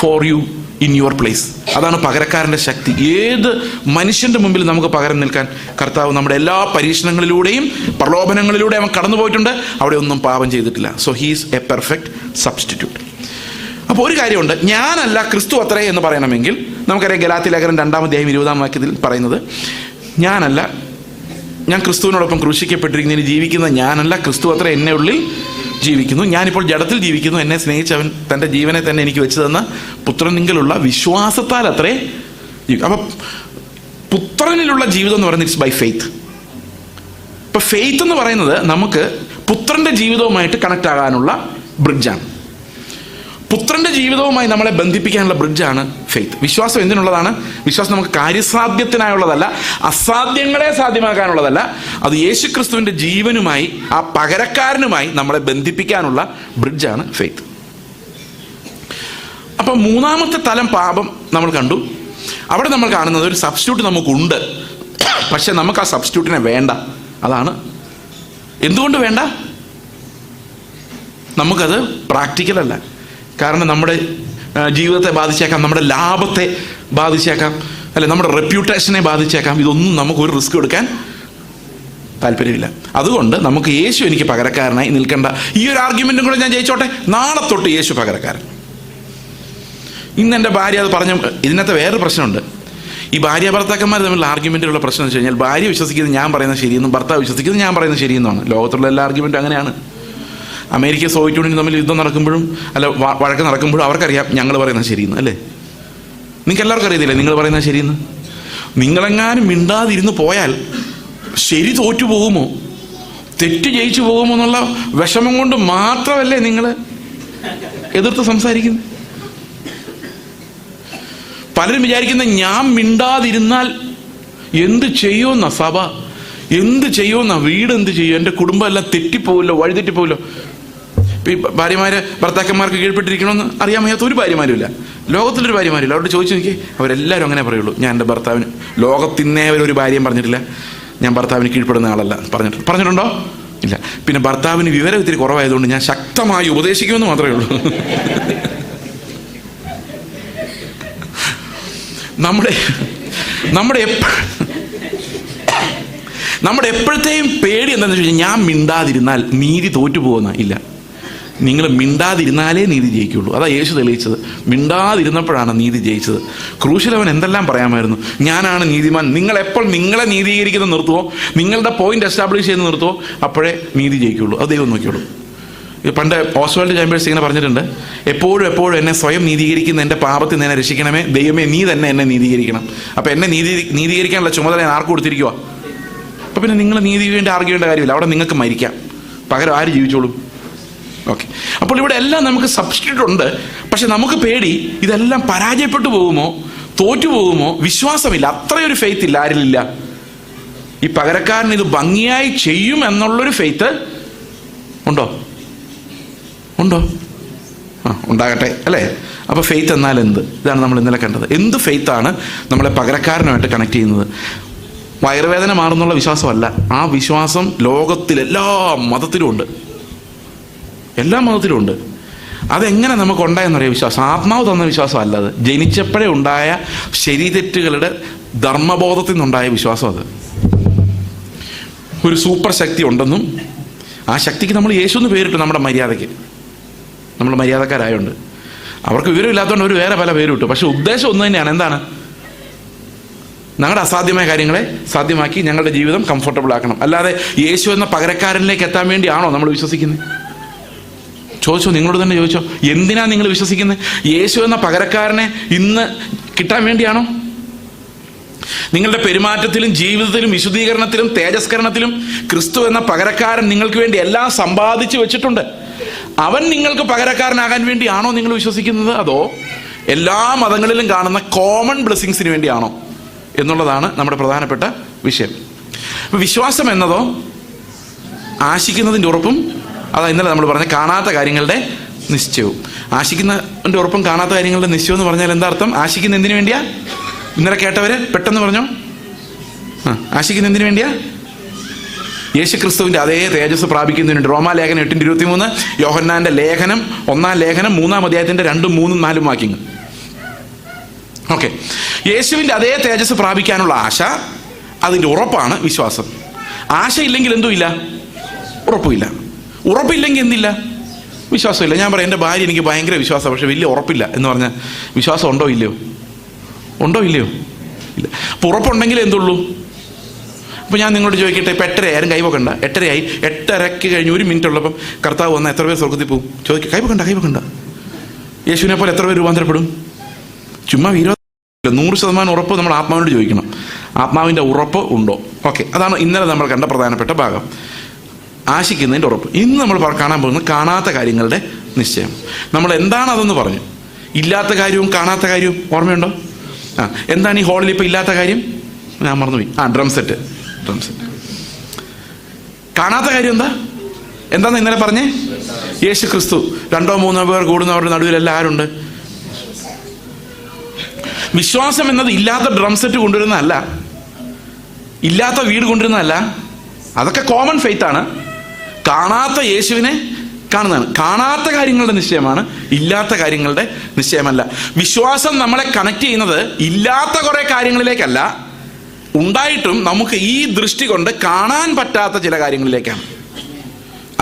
for you in your place. അതാണ് പകരക്കാരൻ്റെ ശക്തി. ഏത് മനുഷ്യൻ്റെ മുമ്പിൽ നമുക്ക് പകരം നിൽക്കാൻ കർത്താവ് നമ്മുടെ എല്ലാ പരീക്ഷണങ്ങളിലൂടെയും പ്രലോഭനങ്ങളിലൂടെയും അവൻ കടന്നു പോയിട്ടുണ്ട്. അവിടെ ഒന്നും പാപം ചെയ്തിട്ടില്ല. So he's A perfect substitute. അപ്പോൾ ഒരു കാര്യമുണ്ട്, ഞാനല്ല ക്രിസ്തു അത്രേ എന്ന് പറയണമെങ്കിൽ നമുക്കറിയാം ഗലാത്യ ലേഖനം 2-ാം അധ്യായം 20-ാം വാക്യത്തിൽ പറയുന്നത്, ഞാൻ ക്രിസ്തുവിനോടൊപ്പം ക്രൂശിക്കപ്പെട്ടിരിക്കുന്നതിന് ജീവിക്കുന്ന ഞാനല്ല, ക്രിസ്തു അത്ര എന്നെ ഉള്ളിൽ ജീവിക്കുന്നു. ഞാനിപ്പോൾ ജഡത്തിൽ ജീവിക്കുന്നു. എന്നെ സ്നേഹിച്ചവൻ തൻ്റെ ജീവനെ തന്നെ എനിക്ക് വെച്ച് തന്ന പുത്രനിലുള്ള വിശ്വാസത്താൽ അത്രേ ജീവിക്കും. അപ്പം പുത്രനിലുള്ള ജീവിതം എന്ന് പറയുന്നത് ഇറ്റ്സ് ബൈ ഫെയ്ത്ത്. ഇപ്പം ഫെയ്ത്ത് എന്ന് പറയുന്നത് നമുക്ക് പുത്രൻ്റെ ജീവിതവുമായിട്ട് കണക്ട് ആകാനുള്ള ബ്രിഡ്ജാണ്. പുത്രൻ്റെ ജീവിതവുമായി നമ്മളെ ബന്ധിപ്പിക്കാനുള്ള ബ്രിഡ്ജാണ് ഫെയ്ത്ത്. വിശ്വാസം എന്തിനുള്ളതാണ്? വിശ്വാസം നമുക്ക് കാര്യസാധ്യത്തിനായുള്ളതല്ല, അസാധ്യങ്ങളെ സാധ്യമാക്കാനുള്ളതല്ല. അത് യേശുക്രിസ്തുവിൻ്റെ ജീവനുമായി, ആ പകരക്കാരനുമായി നമ്മളെ ബന്ധിപ്പിക്കാനുള്ള ബ്രിഡ്ജാണ് ഫെയ്ത്ത്. അപ്പം 3-ാമത്തെ തലം പാപം നമ്മൾ കണ്ടു. അവിടെ നമ്മൾ കാണുന്നത് ഒരു സബ്സ്റ്റിറ്റ്യൂട്ട് നമുക്കുണ്ട്, പക്ഷെ നമുക്ക് ആ സബ്സ്റ്റിറ്റ്യൂട്ടിനെ വേണ്ട. അതാണ് എന്തുകൊണ്ട് വേണ്ട? നമുക്കത് പ്രാക്ടിക്കലല്ല. കാരണം നമ്മുടെ ജീവിതത്തെ ബാധിച്ചേക്കാം, നമ്മുടെ ലാഭത്തെ ബാധിച്ചേക്കാം, അല്ലെ നമ്മുടെ റെപ്യൂട്ടേഷനെ ബാധിച്ചേക്കാം. ഇതൊന്നും നമുക്കൊരു റിസ്ക് എടുക്കാൻ താല്പര്യമില്ല. അതുകൊണ്ട് നമുക്ക് യേശു എനിക്ക് പകരക്കാരനായി നിൽക്കേണ്ട. ഈ ഒരു ആർഗ്യുമെന്റും കൂടെ ഞാൻ ജയിച്ചോട്ടെ, നാളെ തൊട്ട് യേശു പകരക്കാരൻ. ഇന്ന് എൻ്റെ ഭാര്യ അത് പറഞ്ഞു. ഇതിനകത്ത് വേറൊരു പ്രശ്നമുണ്ട്. ഈ ഭാര്യ ഭർത്താക്കന്മാർ തമ്മിലുള്ള ആർഗ്യുമെന്റിലുള്ള പ്രശ്നം എന്ന് വെച്ച് കഴിഞ്ഞാൽ, ഭാര്യ വിശ്വസിക്കുന്നത് ഞാൻ പറയുന്നത് ശരിയെന്നും ഭർത്താവ് വിശ്വസിക്കുന്നത് ഞാൻ പറയുന്നത് ശരിയെന്നുമാണ്. ലോകത്തുള്ള എല്ലാ ആർഗ്യുമെന്റും അങ്ങനെയാണ്. അമേരിക്ക സോവിയറ്റ് യൂണിയൻ തമ്മിൽ യുദ്ധം നടക്കുമ്പോഴും അല്ല വഴക്ക് നടക്കുമ്പോഴും അവർക്കറിയാം ഞങ്ങൾ പറയുന്നത് ശരിയെന്ന്, അല്ലേ? നിങ്ങൾക്ക് എല്ലാവർക്കും അറിയത്തില്ലേ നിങ്ങൾ പറയുന്നത് ശരിയെന്ന്? നിങ്ങളെങ്ങാനും മിണ്ടാതിരുന്ന് പോയാൽ ശരി തോറ്റു പോകുമോ, തെറ്റ് ജയിച്ചു പോകുമോ എന്നുള്ള വിഷമം കൊണ്ട് മാത്രമല്ലേ നിങ്ങൾ എതിർത്ത് സംസാരിക്കുന്നത്? പലരും വിചാരിക്കുന്ന ഞാൻ മിണ്ടാതിരുന്നാൽ എന്ത് ചെയ്യുമെന്ന സഭ, എന്ത് ചെയ്യുമെന്ന വീട്, എന്ത് ചെയ്യും, എൻ്റെ കുടുംബം എല്ലാം തെറ്റിപ്പോവില്ലോ, വഴിതെറ്റിപ്പോവില്ലോ. ഈ ഭാര്യമാര് ഭർത്താക്കന്മാർക്ക് കീഴ്പ്പെട്ടിരിക്കണമെന്ന് അറിയാൻ വയ്യാത്ത ഒരു ഭാര്യമാരും ഇല്ല, ലോകത്തിലൊരു ഭാര്യമാരില്ല. അവരോട് ചോദിച്ചു നോക്കി, അവരെല്ലാവരും അങ്ങനെ പറയുള്ളൂ, ഞാൻ എൻ്റെ ഭർത്താവിന് ലോകത്തിന്നേ അവരൊരു ഭാര്യയും പറഞ്ഞിട്ടില്ല ഞാൻ ഭർത്താവിന് കീഴ്പ്പെടുന്ന ആളല്ല പറഞ്ഞിട്ടുണ്ടോ? ഇല്ല. പിന്നെ ഭർത്താവിന് വിവരം ഇത്തിരി കുറവായതുകൊണ്ട് ഞാൻ ശക്തമായി ഉപദേശിക്കുമെന്ന് മാത്രമേ ഉള്ളൂ. നമ്മുടെ എപ്പോഴത്തെയും പേടി എന്താണെന്ന് വെച്ച് കഴിഞ്ഞാൽ ഞാൻ മിണ്ടാതിരുന്നാൽ നീതി തോറ്റുപോകുന്ന. ഇല്ല, നിങ്ങൾ മിണ്ടാതിരുന്നാലേ നീതി ജയിക്കുള്ളൂ. അതാ യേശു തെളിയിച്ചത്. മിണ്ടാതിരുന്നപ്പോഴാണ് നീതി ജയിച്ചത്. ക്രൂശിൽ അവൻ എന്തെല്ലാം പറയാമായിരുന്നു. ഞാനാണ് നീതിമാൻ. നിങ്ങൾ എപ്പോൾ നിങ്ങളെ നീതീകരിക്കുന്നത് നിർത്തുവോ, നിങ്ങളുടെ പോയിന്റ് എസ്റ്റാബ്ലിഷ് ചെയ്ത് നിർത്തുവോ, അപ്പോഴേ നീതി ജയിക്കുള്ളൂ. അത് ദൈവം നോക്കിയുള്ളൂ. പണ്ട് ഓസ്വാൾഡ് ചാമ്പേഴ്സ് ഇങ്ങനെ പറഞ്ഞിട്ടുണ്ട്, എപ്പോഴും എന്നെ സ്വയം നീതീകരിക്കുന്ന എൻ്റെ പാപത്തിൽ നിന്ന് എന്നെ രക്ഷിക്കണമേ ദൈവമേ, നീ തന്നെ എന്നെ നീതീകരിക്കണം. അപ്പം എന്നെ നീതീകരിക്കാനുള്ള ചുമതല ഞാൻ ആർക്ക് കൊടുത്തിരിക്കുക? അപ്പം പിന്നെ നിങ്ങൾ നീതി വേണ്ടി ആർഗ്യേണ്ട കാര്യമില്ല. അവിടെ നിങ്ങൾക്ക് മരിക്കാം, പകരം ആര് ജീവിച്ചോളും? ഓക്കെ. അപ്പോൾ ഇവിടെ എല്ലാം നമുക്ക് സബ്സ്റ്റിറ്റ്യൂട്ട് ഉണ്ട്. പക്ഷെ നമുക്ക് പേടി ഇതെല്ലാം പരാജയപ്പെട്ടു പോകുമോ, തോറ്റു പോകുമോ, വിശ്വാസമില്ല. അത്രയൊരു ഫെയ്ത്ത് ഇല്ല. ആരിലില്ല? ഈ പകരക്കാരൻ ഇത് ഭംഗിയായി ചെയ്യും എന്നുള്ളൊരു ഫെയ്ത്ത് ഉണ്ടോ? ഉണ്ടാകട്ടെ, അല്ലേ? അപ്പൊ ഫെയ്ത്ത് എന്നാൽ എന്ത്? ഇതാണ് നമ്മൾ ഇന്നലെ കണ്ടത്. എന്ത് ഫെയ്ത്താണ് നമ്മളെ പകരക്കാരനുമായിട്ട് കണക്ട് ചെയ്യുന്നത്? വയറുവേദന മാറുന്നുള്ള വിശ്വാസമല്ല. ആ വിശ്വാസം ലോകത്തിലെല്ലാ മതത്തിലും ഉണ്ട്. എല്ലാ മതത്തിലും ഉണ്ട്. അതെങ്ങനെ നമുക്ക് ഉണ്ടായെന്നറിയാം? വിശ്വാസം ആത്മാവ് തന്ന വിശ്വാസം അല്ലാതെ ജനിച്ചപ്പോഴേ ഉണ്ടായ ശരിതെറ്റുകളുടെ ധർമ്മബോധത്തിൽ നിന്നുണ്ടായ വിശ്വാസം. അത് ഒരു സൂപ്പർ ശക്തി ഉണ്ടെന്നും ആ ശക്തിക്ക് നമ്മൾ യേശു എന്ന് പേരിട്ടു. നമ്മുടെ മര്യാദയ്ക്ക്, നമ്മൾ മര്യാദക്കാരായുണ്ട്. അവർക്ക് വിവരമില്ലാത്തതുകൊണ്ട് അവർ വേറെ പല പേരിട്ടു. പക്ഷെ ഉദ്ദേശം ഒന്ന് തന്നെയാണ്. എന്താണ്? ഞങ്ങളുടെ അസാധ്യമായ കാര്യങ്ങളെ സാധ്യമാക്കി ഞങ്ങളുടെ ജീവിതം കംഫർട്ടബിൾ ആക്കണം. അല്ലാതെ യേശു എന്ന പകരക്കാരനിലേക്ക് എത്താൻ വേണ്ടിയാണോ നമ്മൾ വിശ്വസിക്കുന്നത്? ചോദിച്ചോ, നിങ്ങളോട് തന്നെ ചോദിച്ചോ, എന്തിനാ നിങ്ങൾ വിശ്വസിക്കുന്നത്? യേശു എന്ന പകരക്കാരനെ ഇന്ന് കിട്ടാൻ വേണ്ടിയാണോ? നിങ്ങളുടെ പെരുമാറ്റത്തിലും ജീവിതത്തിലും വിശുദ്ധീകരണത്തിലും തേജസ്കരണത്തിലും ക്രിസ്തു എന്ന പകരക്കാരൻ നിങ്ങൾക്ക് വേണ്ടി എല്ലാം സമ്പാദിച്ചു വെച്ചിട്ടുണ്ട്. അവൻ നിങ്ങൾക്ക് പകരക്കാരനാകാൻ വേണ്ടിയാണോ നിങ്ങൾ വിശ്വസിക്കുന്നത്? അതോ എല്ലാ മതങ്ങളിലും കാണുന്ന കോമൺ ബ്ലെസ്സിങ്സിന് വേണ്ടിയാണോ എന്നുള്ളതാണ് നമ്മുടെ പ്രധാനപ്പെട്ട വിഷയം. വിശ്വാസം എന്നതോ ആശിക്കുന്നതിൻ്റെ ഉറപ്പും, അതാ ഇന്നലെ നമ്മൾ പറഞ്ഞ കാണാത്ത കാര്യങ്ങളുടെ നിശ്ചയവും. ആശിക്കുന്നതിൻ്റെ ഉറപ്പും കാണാത്ത കാര്യങ്ങളുടെ നിശ്ചയം എന്ന് പറഞ്ഞാൽ എന്താ അർത്ഥം? ആശിക്കുന്ന എന്തിനു വേണ്ടിയാ? ഇന്നലെ കേട്ടവര് പെട്ടെന്ന് പറഞ്ഞോ. ആശിക്കുന്ന എന്തിനു വേണ്ടിയാ? യേശു ക്രിസ്തുവിന്റെ അതേ തേജസ് പ്രാപിക്കുന്നതിനുണ്ട്. റോമാലേഖനം 8:23, യോഹന്നാന്റെ ലേഖനം 1-ാം ലേഖനം 3-ാം അധ്യായത്തിന്റെ 2, 3, 4 വാക്യങ്ങൾ. ഓക്കെ. യേശുവിന്റെ അതേ തേജസ് പ്രാപിക്കാനുള്ള ആശ, അതിന്റെ ഉറപ്പാണ് വിശ്വാസം. ആശ ഇല്ലെങ്കിൽ എന്തും ഇല്ല, ഉറപ്പില്ല. ഉറപ്പില്ലെങ്കിൽ എന്തില്ല? വിശ്വാസമില്ല. ഞാൻ പറയാം, എൻ്റെ ഭാര്യ എനിക്ക് ഭയങ്കര വിശ്വാസം, പക്ഷെ വലിയ ഉറപ്പില്ല എന്ന് പറഞ്ഞാൽ വിശ്വാസം ഉണ്ടോ ഇല്ലയോ? ഇല്ല. അപ്പോൾ ഉറപ്പുണ്ടെങ്കിൽ എന്തുള്ളൂ? അപ്പോൾ ഞാൻ നിങ്ങളോട് ചോദിക്കട്ടെ, ഇപ്പം 8:30 ആരും കൈവക്കണ്ട. 8:30 8:30 കഴിഞ്ഞ് 1 മിനിറ്റ് ഉള്ളപ്പം കർത്താവ് വന്നാൽ എത്ര പേർ സ്വർഗത്തിൽ പോകും? ചോദിക്കുക. കൈവക്കണ്ട. യേശുവിനെ പോലെ എത്ര പേർ രൂപാന്തരപ്പെടും? ചുമ്മാ 100% ഉറപ്പ് നമ്മൾ ആത്മാവിനോട് ചോദിക്കണം. ആത്മാവിൻ്റെ ഉറപ്പ് ഉണ്ടോ? ഓക്കെ. അതാണ് ഇന്നലെ നമ്മൾ കണ്ട പ്രധാനപ്പെട്ട ഭാഗം, ആശിക്കുന്നതിൻ്റെ ഉറപ്പ്. ഇന്ന് നമ്മൾ കാണാൻ പോകുന്നത് കാണാത്ത കാര്യങ്ങളുടെ നിശ്ചയം. നമ്മൾ എന്താണ് അതെന്ന് പറഞ്ഞു. ഇല്ലാത്ത കാര്യവും കാണാത്ത കാര്യവും ഓർമ്മയുണ്ടോ? എന്താണ് ഈ ഹോളിൽ ഇപ്പം ഇല്ലാത്ത കാര്യം? ഞാൻ മറന്നുപോയി. Drum set. കാണാത്ത കാര്യം എന്താന്ന് ഇന്നലെ പറഞ്ഞേ? യേശു ക്രിസ്തു. 2-3 പേർ കൂടുന്നവരുടെ നടുവിലെല്ലാം ആരുണ്ട്? വിശ്വാസം എന്നത് ഇല്ലാത്ത ഡ്രം സെറ്റ് കൊണ്ടുവരുന്നതല്ല, ഇല്ലാത്ത വീട് കൊണ്ടുവരുന്നതല്ല. അതൊക്കെ കോമൺ ഫെയ്ത്ത് ആണ്. കാണാത്ത യേശുവിനെ കാണുന്നതാണ്. കാണാത്ത കാര്യങ്ങളുടെ നിശ്ചയമാണ്, ഇല്ലാത്ത കാര്യങ്ങളുടെ നിശ്ചയമല്ല. വിശ്വാസം നമ്മളെ കണക്ട് ചെയ്യുന്നത് ഇല്ലാത്ത കുറെ കാര്യങ്ങളിലേക്കല്ല, ഉണ്ടായിട്ടും നമുക്ക് ഈ ദൃഷ്ടി കൊണ്ട് കാണാൻ പറ്റാത്ത ചില കാര്യങ്ങളിലേക്കാണ്.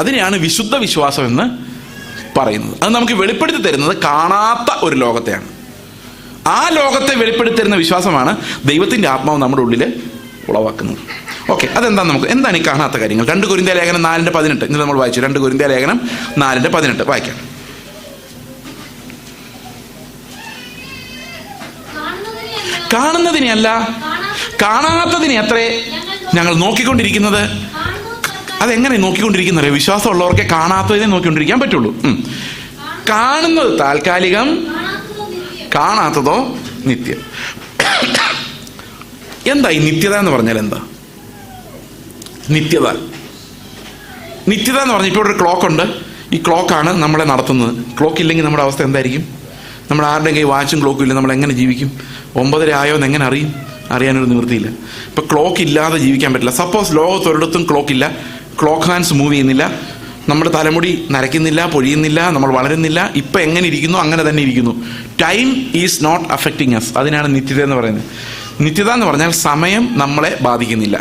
അതിനെയാണ് വിശുദ്ധ വിശ്വാസം എന്ന് പറയുന്നത്. അത് നമുക്ക് വെളിപ്പെടുത്തി തരുന്നത് കാണാത്ത ഒരു ലോകത്തെയാണ്. ആ ലോകത്തെ വെളിപ്പെടുത്തി തരുന്ന വിശ്വാസമാണ് ദൈവത്തിൻ്റെ ആത്മാവ് നമ്മുടെ ഉള്ളിൽ ഉളവാക്കുന്നത്. ഓക്കെ. എന്താണ് ഈ കാണാത്ത കാര്യങ്ങൾ? 2 കൊരിന്ത്യർ ലേഖനം 4:18 ഇന്ന് നമ്മൾ വായിച്ചു. 2 കൊരിന്ത്യർ ലേഖനം 4:18 വായിക്കാം. കാണുന്നതിനെയല്ല, കാണാത്തതിനെ അത്രേ ഞങ്ങൾ നോക്കിക്കൊണ്ടിരിക്കുന്നത്. അതെങ്ങനെ നോക്കിക്കൊണ്ടിരിക്കുന്നത്? വിശ്വാസമുള്ളവർക്ക് കാണാത്തതിനെ നോക്കിക്കൊണ്ടിരിക്കാൻ പറ്റുള്ളൂ. കാണുന്നത് താൽക്കാലികം, കാണാത്തതോ നിത്യം. എന്താ ഈ നിത്യത എന്ന് പറഞ്ഞാൽ? എന്താ നിത്യത എന്ന് പറഞ്ഞാൽ, ഇപ്പോൾ ഒരു ക്ലോക്ക് ഉണ്ട്. ഈ ക്ലോക്കാണ് നമ്മളെ നടത്തുന്നത്. ക്ലോക്ക് ഇല്ലെങ്കിൽ നമ്മുടെ അവസ്ഥ എന്തായിരിക്കും? നമ്മൾ ആരുടെയും കൈ വാച്ചും ക്ലോക്കും ഇല്ല, നമ്മൾ എങ്ങനെ ജീവിക്കും? 9:30 ആയോ എന്ന് എങ്ങനെ അറിയും? അറിയാനൊരു നിവൃത്തിയില്ല. ഇപ്പം ക്ലോക്ക് ഇല്ലാതെ ജീവിക്കാൻ പറ്റില്ല. സപ്പോസ് ലോകത്തൊരിടത്തും ക്ലോക്കില്ല, ക്ലോക്ക് ഹാൻഡ്സ് മൂവ് ചെയ്യുന്നില്ല, നമ്മുടെ തലമുടി നരയ്ക്കുന്നില്ല, പൊഴിയുന്നില്ല, നമ്മൾ വളരുന്നില്ല, ഇപ്പം എങ്ങനെ ഇരിക്കുന്നു അങ്ങനെ തന്നെ ഇരിക്കുന്നു. Time is not affecting us. അതിനാണ് നിത്യത എന്ന് പറയുന്നത്. നിത്യത എന്ന് പറഞ്ഞാൽ സമയം നമ്മളെ ബാധിക്കുന്നില്ല,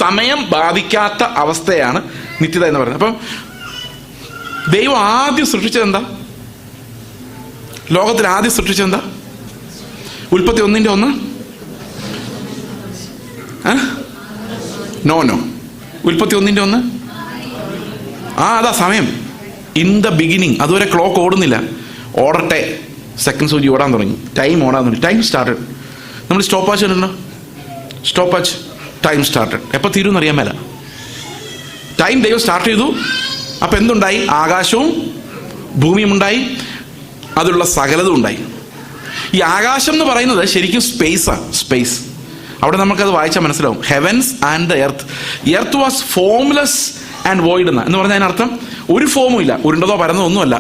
സമയം ബാധിക്കാത്ത അവസ്ഥയാണ് നിത്യത എന്ന് പറയുന്നത്. അപ്പം ദൈവം ആദ്യം സൃഷ്ടിച്ചത് എന്താ? ലോകത്തിൽ ആദ്യം സൃഷ്ടിച്ചത് എന്താ? ഉൽപ്പത്തി 1:1. നോ ഉൽപ്പത്തി 1:1. അതാ സമയം. In the beginning. അതുവരെ ക്ലോക്ക് ഓടുന്നില്ല. ഓടട്ടെ, സെക്കൻഡ് സൂചി ഓടാൻ തുടങ്ങി, ടൈം ഓടാൻ തുടങ്ങി. Time started. നമ്മൾ സ്റ്റോപ്പ് വാച്ച് കണ്ടോ? Stop watch, time started. എപ്പോൾ തീരുമെന്ന് അറിയാൻ മേല. ടൈം ദൈവം സ്റ്റാർട്ട് ചെയ്തു. അപ്പം എന്തുണ്ടായി? ആകാശവും ഭൂമിയും ഉണ്ടായി, അതിലുള്ള സകലതും ഉണ്ടായി. ഈ ആകാശം എന്ന് പറയുന്നത് ശരിക്കും സ്പേസാണ്. സ്പേസ് അവിടെ നമുക്കത് വായിച്ചാൽ മനസ്സിലാവും. Heavens and the earth. Earth was formless and void എന്ന് പറഞ്ഞാൽ അതിനർത്ഥം ഒരു ഫോമും ഇല്ല, ഉരുണ്ടതോ പരന്നതോ ഒന്നുമല്ല,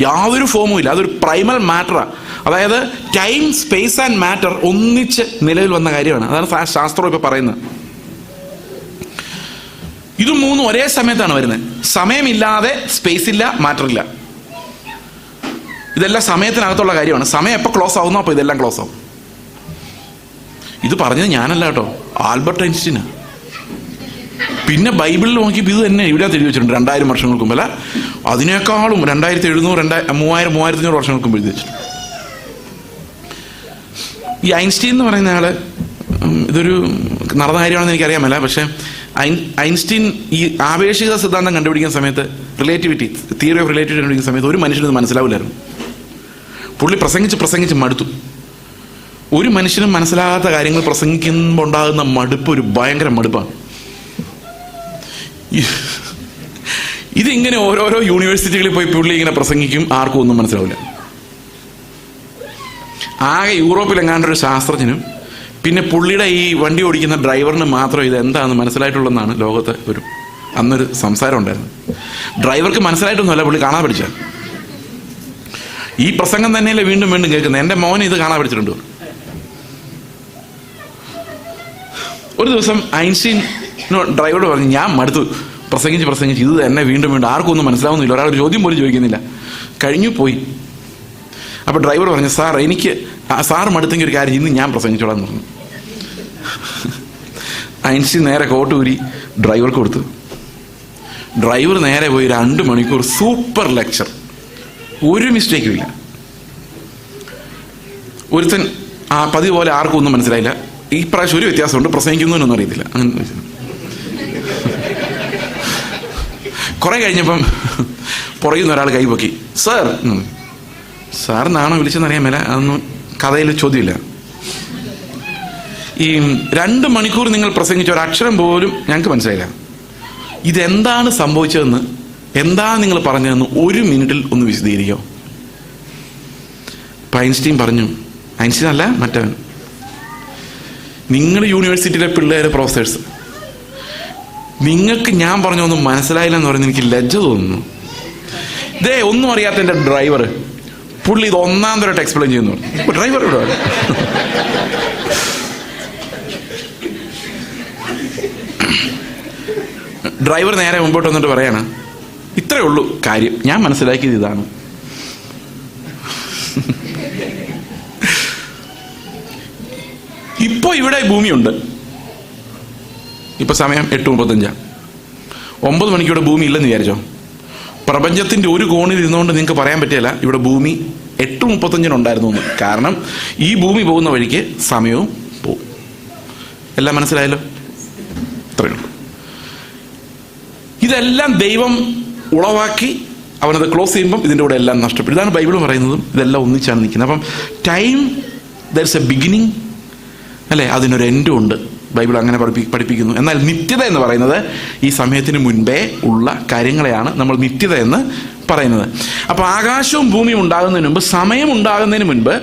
യാതൊരു ഫോമും ഇല്ല. അതൊരു പ്രൈമൽ മാറ്ററാണ്. അതായത് ടൈം, സ്പേസ് ആൻഡ് മാറ്റർ ഒന്നിച്ച് നിലവിൽ വന്ന കാര്യമാണ്. അതാണ് ശാസ്ത്രം ഇപ്പം പറയുന്നത്. ഇത് മൂന്നും ഒരേ സമയത്താണ് വരുന്നത്. സമയമില്ലാതെ സ്പേസ് ഇല്ല, മാറ്റർ ഇല്ല. ഇതെല്ലാം സമയത്തിനകത്തുള്ള കാര്യമാണ്. സമയം എപ്പോൾ ക്ലോസ് ആവുന്നോ അപ്പോൾ ഇതെല്ലാം ക്ലോസ് ആവും. ഇത് പറഞ്ഞത് ഞാനല്ല കേട്ടോ, ആൽബർട്ട് ഐൻസ്റ്റീനാ. പിന്നെ ബൈബിളിൽ നോക്കിയപ്പോൾ ഇത് തന്നെ ഇവിടെ എഴുതി വെച്ചിട്ടുണ്ട്. 2000 വർഷങ്ങൾക്ക് മുമ്പല്ല, അതിനേക്കാളും 2700, 3000, 3500 വർഷങ്ങൾക്ക് മുമ്പ് എഴുതി വെച്ചിട്ടുണ്ട്. ഈ ഐൻസ്റ്റീൻ എന്ന് പറയുന്ന ആള്, ഇതൊരു നടന്ന കാര്യമാണെന്ന് എനിക്കറിയാമല്ല, പക്ഷെ ഐൻസ്റ്റീൻ ഈ ആപേക്ഷിക സിദ്ധാന്തം കണ്ടുപിടിക്കുന്ന സമയത്ത്, റിലേറ്റിവിറ്റി, തിയറി ഓഫ് റിലേറ്റിവിറ്റി കണ്ടുപിടിക്കുന്ന സമയത്ത് ഒരു മനുഷ്യന് ഇത് മനസ്സിലാവില്ലായിരുന്നു. പുള്ളി പ്രസംഗിച്ച് മടുത്തു. ഒരു മനുഷ്യനും മനസ്സിലാകാത്ത കാര്യങ്ങൾ പ്രസംഗിക്കുമ്പോൾ ഉണ്ടാകുന്ന മടുപ്പ് ഒരു ഭയങ്കര മടുപ്പാണ്. ഇതിങ്ങനെ ഓരോരോ യൂണിവേഴ്സിറ്റികളിൽ പോയി പുള്ളി ഇങ്ങനെ പ്രസംഗിക്കും, ആർക്കും ഒന്നും മനസ്സിലാവില്ല. ആകെ യൂറോപ്പിലെങ്ങാണ്ടൊരു ശാസ്ത്രജ്ഞനും പിന്നെ പുള്ളിയുടെ ഈ വണ്ടി ഓടിക്കുന്ന ഡ്രൈവറിന് മാത്രം ഇത് എന്താണെന്ന് മനസ്സിലായിട്ടുള്ളതെന്നാണ് ലോകത്ത് അന്നൊരു സംസാരം ഉണ്ടായിരുന്നു. ഡ്രൈവർക്ക് മനസ്സിലായിട്ടൊന്നുമല്ല, പുള്ളി കാണാൻ പഠിച്ച. ഈ പ്രസംഗം തന്നെയല്ലേ വീണ്ടും വീണ്ടും കേൾക്കുന്നത്. എൻ്റെ മോനെ ഇത് കാണാൻ പഠിച്ചിട്ടുണ്ട്. ഒരു ദിവസം ഐൻസ്റ്റീൻ ഡ്രൈവറോട് പറഞ്ഞു, ഞാൻ മടുത്തു, പ്രസംഗിച്ച് ഇത് തന്നെ വീണ്ടും ആർക്കും ഒന്നും മനസ്സിലാവുന്നില്ല, ഒരാൾ ചോദ്യം പോലും ചോദിക്കുന്നില്ല, കഴിഞ്ഞു പോയി. അപ്പോൾ ഡ്രൈവർ പറഞ്ഞു, സാർ എനിക്ക് സാർ മടുത്തെങ്കിൽ ഒരു കാര്യം, ഇന്ന് ഞാൻ പ്രസംഗിച്ചോളാം എന്ന് പറഞ്ഞു. ഐൻസ്റ്റീൻ നേരെ കോട്ട് ഊരി ഡ്രൈവർക്ക് കൊടുത്തു. ഡ്രൈവർ നേരെ പോയി 2 മണിക്കൂർ സൂപ്പർ ലെക്ചർ, ഒരു മിസ്റ്റേക്കും ഇല്ല. ഒരുത്തൻ പതിവ് പോലെ ആർക്കും ഒന്നും മനസ്സിലായില്ല. ഈ പ്രാവശ്യം ഒരു വ്യത്യാസമുണ്ട്, പ്രസംഗിക്കുന്നതിനൊന്നും അറിയത്തില്ല. അങ്ങനെ കുറെ കഴിഞ്ഞപ്പം പുറയുന്ന ഒരാൾ കൈപൊക്കി, സാറിനാണോ വിളിച്ചെന്നറിയാൻ മേല, അതൊന്നും കഥയിൽ ചോദ്യമില്ല. ഈ 2 മണിക്കൂർ നിങ്ങൾ പ്രസംഗിച്ച ഒരു അക്ഷരം പോലും ഞങ്ങൾക്ക് മനസ്സിലായില്ല. ഇതെന്താണ് സംഭവിച്ചതെന്ന്, എന്താണ് നിങ്ങൾ പറഞ്ഞതെന്ന് 1 മിനിറ്റിൽ ഒന്ന് വിശദീകരിക്കോ? ഐൻസ്റ്റീൻ പറഞ്ഞു, ഐൻസ്റ്റീൻ അല്ല മറ്റവൻ, നിങ്ങൾ യൂണിവേഴ്സിറ്റിയിലെ പിള്ളേരെ പ്രൊഫസേഴ്സ്, നിങ്ങൾക്ക് ഞാൻ പറഞ്ഞൊന്നും മനസ്സിലായില്ലെന്ന് പറയുന്നത് എനിക്ക് ലജ്ജ തോന്നുന്നു. ഇതേ ഒന്നും അറിയാത്ത എൻ്റെ ഡ്രൈവർ, പുള്ളി ഇത് 1ാം തരമായിട്ട് എക്സ്പ്ലെയിൻ ചെയ്യുന്നു. ഡ്രൈവർ ഇവിടെ ഡ്രൈവർ നേരെ മുമ്പോട്ട് വന്നിട്ട് പറയാണ്, ഇത്രയേ ഉള്ളൂ കാര്യം, ഞാൻ മനസ്സിലാക്കിയത് ഇതാണ്. ഇപ്പൊ ഇവിടെ ഭൂമിയുണ്ട്. ഇപ്പൊ സമയം 8:35. 9 മണിക്കൂടെ ഭൂമി ഇല്ലെന്ന് വിചാരിച്ചോ. പ്രപഞ്ചത്തിന്റെ ഒരു കോണിൽ ഇരുന്നുകൊണ്ട് നിങ്ങൾക്ക് പറയാൻ പറ്റില്ല ഇവിടെ ഭൂമി 8:35 ഉണ്ടായിരുന്നു എന്ന്. കാരണം ഈ ഭൂമി പോകുന്ന വഴിക്ക് സമയവും പോവും. എല്ലാം മനസ്സിലായല്ലോ? ഇത്രയേ ഉള്ളൂ. ഇതെല്ലാം ദൈവം ഉളവാക്കി അവനത് ക്ലോസ് ചെയ്യുമ്പം ഇതിൻ്റെ കൂടെ എല്ലാം നഷ്ടപ്പെടും. ഇതാണ് ബൈബിൾ പറയുന്നതും. ഇതെല്ലാം ഒന്നിച്ചാണ് നിൽക്കുന്നത്. അപ്പം time, there is A beginning അല്ലേ, അതിനൊരു എൻഡും ഉണ്ട്. ബൈബിൾ അങ്ങനെ പഠിപ്പിക്കുന്നു. എന്നാൽ നിത്യത എന്ന് പറയുന്നത് ഈ സമയത്തിന് മുൻപേ ഉള്ള കാര്യങ്ങളെയാണ് നമ്മൾ നിത്യത എന്ന് പറയുന്നത്. അപ്പോൾ ആകാശവും ഭൂമിയും ഉണ്ടാകുന്നതിന് മുമ്പ്, സമയം ഉണ്ടാകുന്നതിന് മുൻപ്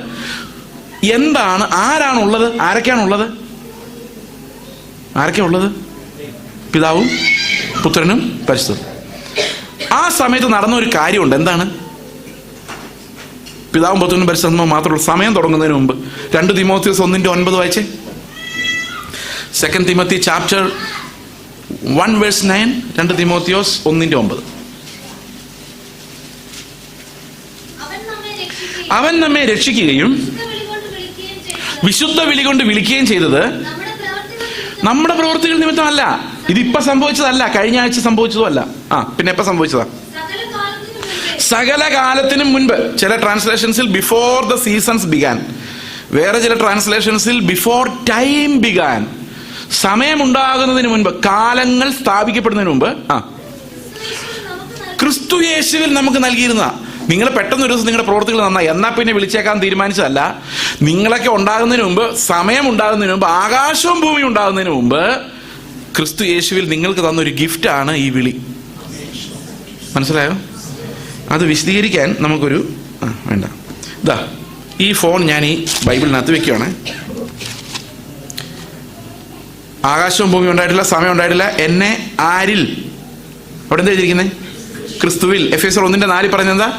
എന്താണ്, ആരാണുള്ളത്, ആരൊക്കെയാണുള്ളത്? പിതാവും പുത്രനും പരിശുദ്ധനും. ആ സമയത്ത് നടന്ന ഒരു കാര്യമുണ്ട്. എന്താണ്? പിതാവും പുത്രനും പരിശുദ്ധനും മാത്രമുള്ള സമയം തുടങ്ങുന്നതിന് മുമ്പ് 2 തിമോഥെയോസ് 1:9 വായിച്ചേ. 2 തിമോത്തി ചാപ്റ്റർ 1 വേഴ്സ് 9. 2 തിമോത്തിയോസ് 1:9. അവൻ നമ്മെ രക്ഷിക്കുകയും വിശുദ്ധ വിളി കൊണ്ട് വിളിക്കുകയും ചെയ്തത് നമ്മുടെ പ്രവൃത്തികൾ നിമിത്തമല്ല. ഇതിപ്പോ സംഭവിച്ചതല്ല, കഴിഞ്ഞ ആഴ്ച സംഭവിച്ചതുമല്ല. പിന്നെ എപ്പോ സംഭവിച്ചതാ? സകല കാലത്തിനും മുൻപ്. ചില ട്രാൻസ്ലേഷൻസിൽ ബിഫോർ ദ സീസൺസ് ബിഗാൻ, വേറെ ചില ട്രാൻസ്ലേഷൻസിൽ ബിഫോർ ടൈം ബിഗാൻ. സമയമുണ്ടാകുന്നതിന് മുൻപ്, കാലങ്ങൾ സ്ഥാപിക്കപ്പെടുന്നതിന് മുമ്പ് ക്രിസ്തു യേശുവിൽ നമുക്ക് നൽകിയിരുന്ന. നിങ്ങൾ പെട്ടെന്ന് ഒരു ദിവസം നിങ്ങളുടെ പ്രവൃത്തികൾ നന്നായി എന്നാ പിന്നെ വിളിച്ചേക്കാൻ തീരുമാനിച്ചതല്ല. നിങ്ങളൊക്കെ ഉണ്ടാകുന്നതിന് മുമ്പ്, സമയം ഉണ്ടാകുന്നതിന് മുമ്പ്, ആകാശവും ഭൂമിയും ഉണ്ടാകുന്നതിന് മുമ്പ് ക്രിസ്തു യേശുവിൽ നിങ്ങൾക്ക് തന്നൊരു ഗിഫ്റ്റാണ് ഈ വിളി. മനസ്സിലായോ? അത് വിശദീകരിക്കാൻ നമുക്കൊരു വേണ്ട. ഇതാ ഈ ഫോൺ ഞാൻ ഈ ബൈബിളിനകത്ത് വെക്കുകയാണ്. ആകാശവും ഭൂമിയും ഉണ്ടായിട്ടില്ല, സമയം ഉണ്ടായിട്ടില്ല, എന്നെ ആരിൽ, അവിടെ എന്താ എഴുതിയിരിക്കുന്നത്? ക്രിസ്തുവിൽ. എഫേസ്യർ 1:4 പറഞ്ഞെന്താ?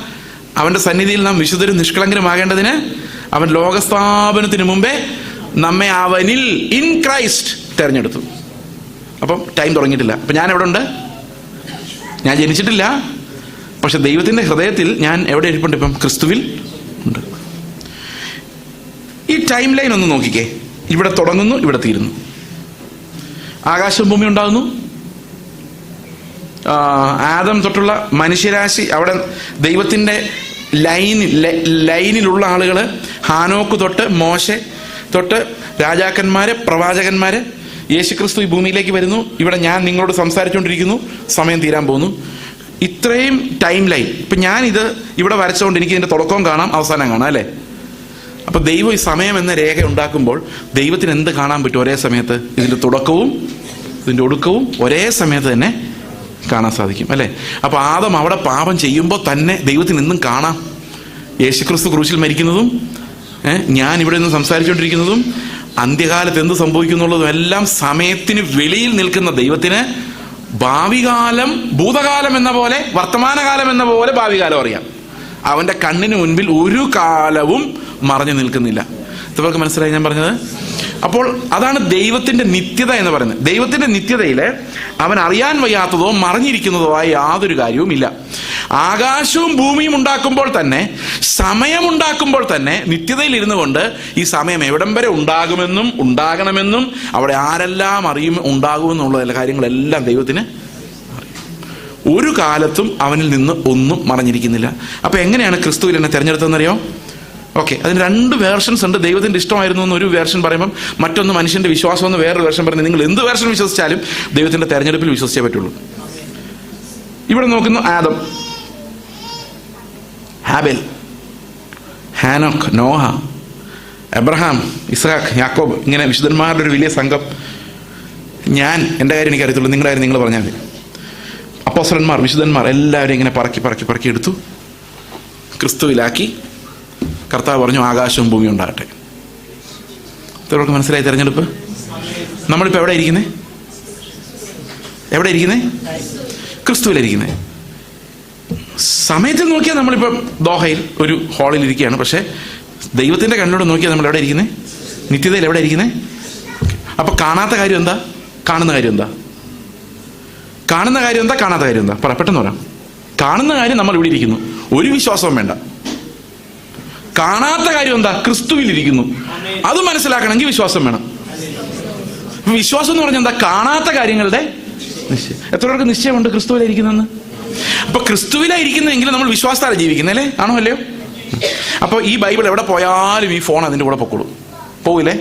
അവന്റെ സന്നിധിയിൽ നാം വിശുദ്ധരും നിഷ്കളങ്കരുമാകേണ്ടതിന് അവൻ ലോകസ്ഥാപനത്തിന് മുമ്പേ നമ്മെ അവനിൽ ഇൻ ക്രൈസ്റ്റ് തെരഞ്ഞെടുത്തു. അപ്പം ടൈം തുടങ്ങിയിട്ടില്ല. അപ്പം ഞാൻ എവിടെ ഉണ്ട്? ഞാൻ ജനിച്ചിട്ടില്ല, പക്ഷെ ദൈവത്തിന്റെ ഹൃദയത്തിൽ ഞാൻ എവിടെ ഇരിപ്പുണ്ട്? ഇപ്പം ക്രിസ്തുവിൽ ഉണ്ട്. ഈ ടൈം ലൈൻ ഒന്ന് നോക്കിക്കേ. ഇവിടെ തുടങ്ങുന്നു, ഇവിടെ തീരുന്നു. ആകാശവും ഭൂമി ഉണ്ടാകുന്നു, ആദം തൊട്ടുള്ള മനുഷ്യരാശി, അവിടെ ദൈവത്തിന്റെ ലൈനിലുള്ള ആളുകള്, ഹാനോക്ക് തൊട്ട് മോശെ തൊട്ട് രാജാക്കന്മാര്, പ്രവാചകന്മാര്, യേശുക്രിസ്തു ഈ ഭൂമിയിലേക്ക് വരുന്നു. ഇവിടെ ഞാൻ നിങ്ങളോട് സംസാരിച്ചുകൊണ്ടിരിക്കുന്നു, സമയം തീരാൻ പോകുന്നു. ഇത്രയും ടൈം ലൈൻ. ഇപ്പൊ ഞാൻ ഇത് ഇവിടെ വരച്ചുകൊണ്ട് എനിക്ക് ഇതിന്റെ തുടക്കവും കാണാം, അവസാനം കാണാം, അല്ലേ? അപ്പൊ ദൈവം ഈ സമയം എന്ന രേഖ ഉണ്ടാക്കുമ്പോൾ ദൈവത്തിന് എന്ത് കാണാൻ പറ്റും? ഒരേ സമയത്ത് ഇതിന്റെ തുടക്കവും ഇതിന്റെ ഒടുക്കവും ഒരേ സമയത്ത് തന്നെ കാണാൻ സാധിക്കും, അല്ലേ? അപ്പൊ ആദം അവിടെ പാപം ചെയ്യുമ്പോൾ തന്നെ ദൈവത്തിന് ഇന്നും കാണാം. യേശുക്രിസ്തു ക്രൂശിൽ മരിക്കുന്നതും ഞാൻ ഇവിടെ നിന്ന് സംസാരിച്ചുകൊണ്ടിരിക്കുന്നതും അന്ത്യകാലത്ത് എന്ത് സംഭവിക്കുന്നുള്ളതും എല്ലാം സമയത്തിന് വെളിയിൽ നിൽക്കുന്ന ദൈവത്തിന് ഭാവി കാലം, ഭൂതകാലം എന്ന പോലെ, വർത്തമാനകാലം എന്ന പോലെ ഭാവി കാലം അറിയാം. അവന്റെ കണ്ണിന് മുൻപിൽ ഒരു കാലവും മറഞ്ഞു നിൽക്കുന്നില്ല. ഇതൊക്കെ മനസ്സിലായി ഞാൻ പറഞ്ഞത്? അപ്പോൾ അതാണ് ദൈവത്തിന്റെ നിത്യത എന്ന് പറയുന്നത്. ദൈവത്തിന്റെ നിത്യതയില് അവൻ അറിയാൻ വയ്യാത്തതോ മറഞ്ഞിരിക്കുന്നതോ ആയ യാതൊരു കാര്യവും ഇല്ല. ആകാശവും ഭൂമിയും ഉണ്ടാക്കുമ്പോൾ തന്നെ, സമയമുണ്ടാക്കുമ്പോൾ തന്നെ നിത്യതയിൽ ഇരുന്നു കൊണ്ട് ഈ സമയം എവിടം വരെ ഉണ്ടാകുമെന്നും ഉണ്ടാകണമെന്നും അവിടെ ആരെല്ലാം അറിയും ഉണ്ടാകുമെന്നുള്ള കാര്യങ്ങളെല്ലാം ദൈവത്തിന് ഒരു കാലത്തും അവനിൽ നിന്ന് ഒന്നും മറഞ്ഞിരിക്കുന്നില്ല. അപ്പൊ എങ്ങനെയാണ് ക്രിസ്തുവിൽ എന്നെ തെരഞ്ഞെടുത്തതെന്നറിയോ? ഓക്കെ, അതിന് 2 വേർഷൻസ് ഉണ്ട്. ദൈവത്തിന്റെ ഇഷ്ടമായിരുന്നു എന്ന് ഒരു വേർഷൻ പറയുമ്പം, മറ്റൊന്ന് മനുഷ്യന്റെ വിശ്വാസം എന്ന് വേറൊരു വേർഷൻ പറയുന്നത്. നിങ്ങൾ എന്ത് വേർഷൻ വിശ്വസിച്ചാലും ദൈവത്തിന്റെ തെരഞ്ഞെടുപ്പിൽ വിശ്വസിച്ചേ പറ്റുള്ളൂ. ഇവിടെ നോക്കുന്നു, ആദം, ഹാബേൽ, ഹാനോക്ക്, നോഹ, എബ്രഹാം, ഇസ്ഹാക്ക്, യാക്കോബ്, ഇങ്ങനെ വിശുദ്ധന്മാരുടെ ഒരു വലിയ സംഘം. ഞാൻ എൻ്റെ കാര്യം എനിക്കറിയത്തുള്ളൂ, നിങ്ങളുടെ കാര്യം നിങ്ങൾ പറഞ്ഞാൽ മതി. അപ്പോസ്തലന്മാർ, വിശുദ്ധന്മാർ എല്ലാവരും ഇങ്ങനെ പറക്കി എടുത്തു, ക്രിസ്തുവിലാക്കി. കർത്താവ് പറഞ്ഞു ആകാശവും ഭൂമിയും ഉണ്ടാകട്ടെ. ഇത്രയൊക്കെ മനസ്സിലായി തെരഞ്ഞെടുപ്പ്. നമ്മളിപ്പോൾ എവിടെ ഇരിക്കുന്നേ? എവിടെ ഇരിക്കുന്നേ? ക്രിസ്തുവിലിരിക്കുന്നേ. സമയത്തിൽ നോക്കിയാൽ നമ്മളിപ്പം ദോഹയിൽ ഒരു ഹാളിൽ ഇരിക്കുകയാണ്. പക്ഷെ ദൈവത്തിന്റെ കണ്ണിലൂടെ നോക്കിയാൽ നമ്മൾ എവിടെ ഇരിക്കുന്നേ? നിത്യതയിൽ എവിടെ ഇരിക്കുന്നേ? അപ്പൊ കാണാത്ത കാര്യം എന്താ? കാണുന്ന കാര്യം എന്താ? കാണുന്ന കാര്യം എന്താ? കാണാത്ത കാര്യം എന്താ? പെട്ടെന്ന് പറയാം. കാണുന്ന കാര്യം നമ്മൾ ഇവിടെ ഇരിക്കുന്നു, ഒരു വിശ്വാസവും വേണ്ട. കാണാത്ത കാര്യം എന്താ? ക്രിസ്തുവിലിരിക്കുന്നു. അത് മനസ്സിലാക്കണമെങ്കിൽ വിശ്വാസം വേണം. വിശ്വാസം എന്ന് പറഞ്ഞാൽ എന്താ? കാണാത്ത കാര്യങ്ങളുടെ നിശ്ചയം. എത്ര പേർക്ക് നിശ്ചയമുണ്ട് ക്രിസ്തുവിലായിരിക്കുന്നെന്ന്? അപ്പൊ ക്രിസ്തുവിലായിരിക്കുന്നെങ്കിൽ നമ്മൾ വിശ്വാസത്താലെ ജീവിക്കുന്നല്ലേ? ആണോ അല്ലയോ? അപ്പൊ ഈ ബൈബിൾ എവിടെ പോയാലും ഈ ഫോൺ അതിന്റെ കൂടെ പൊക്കോളും, പോവില്ലേ?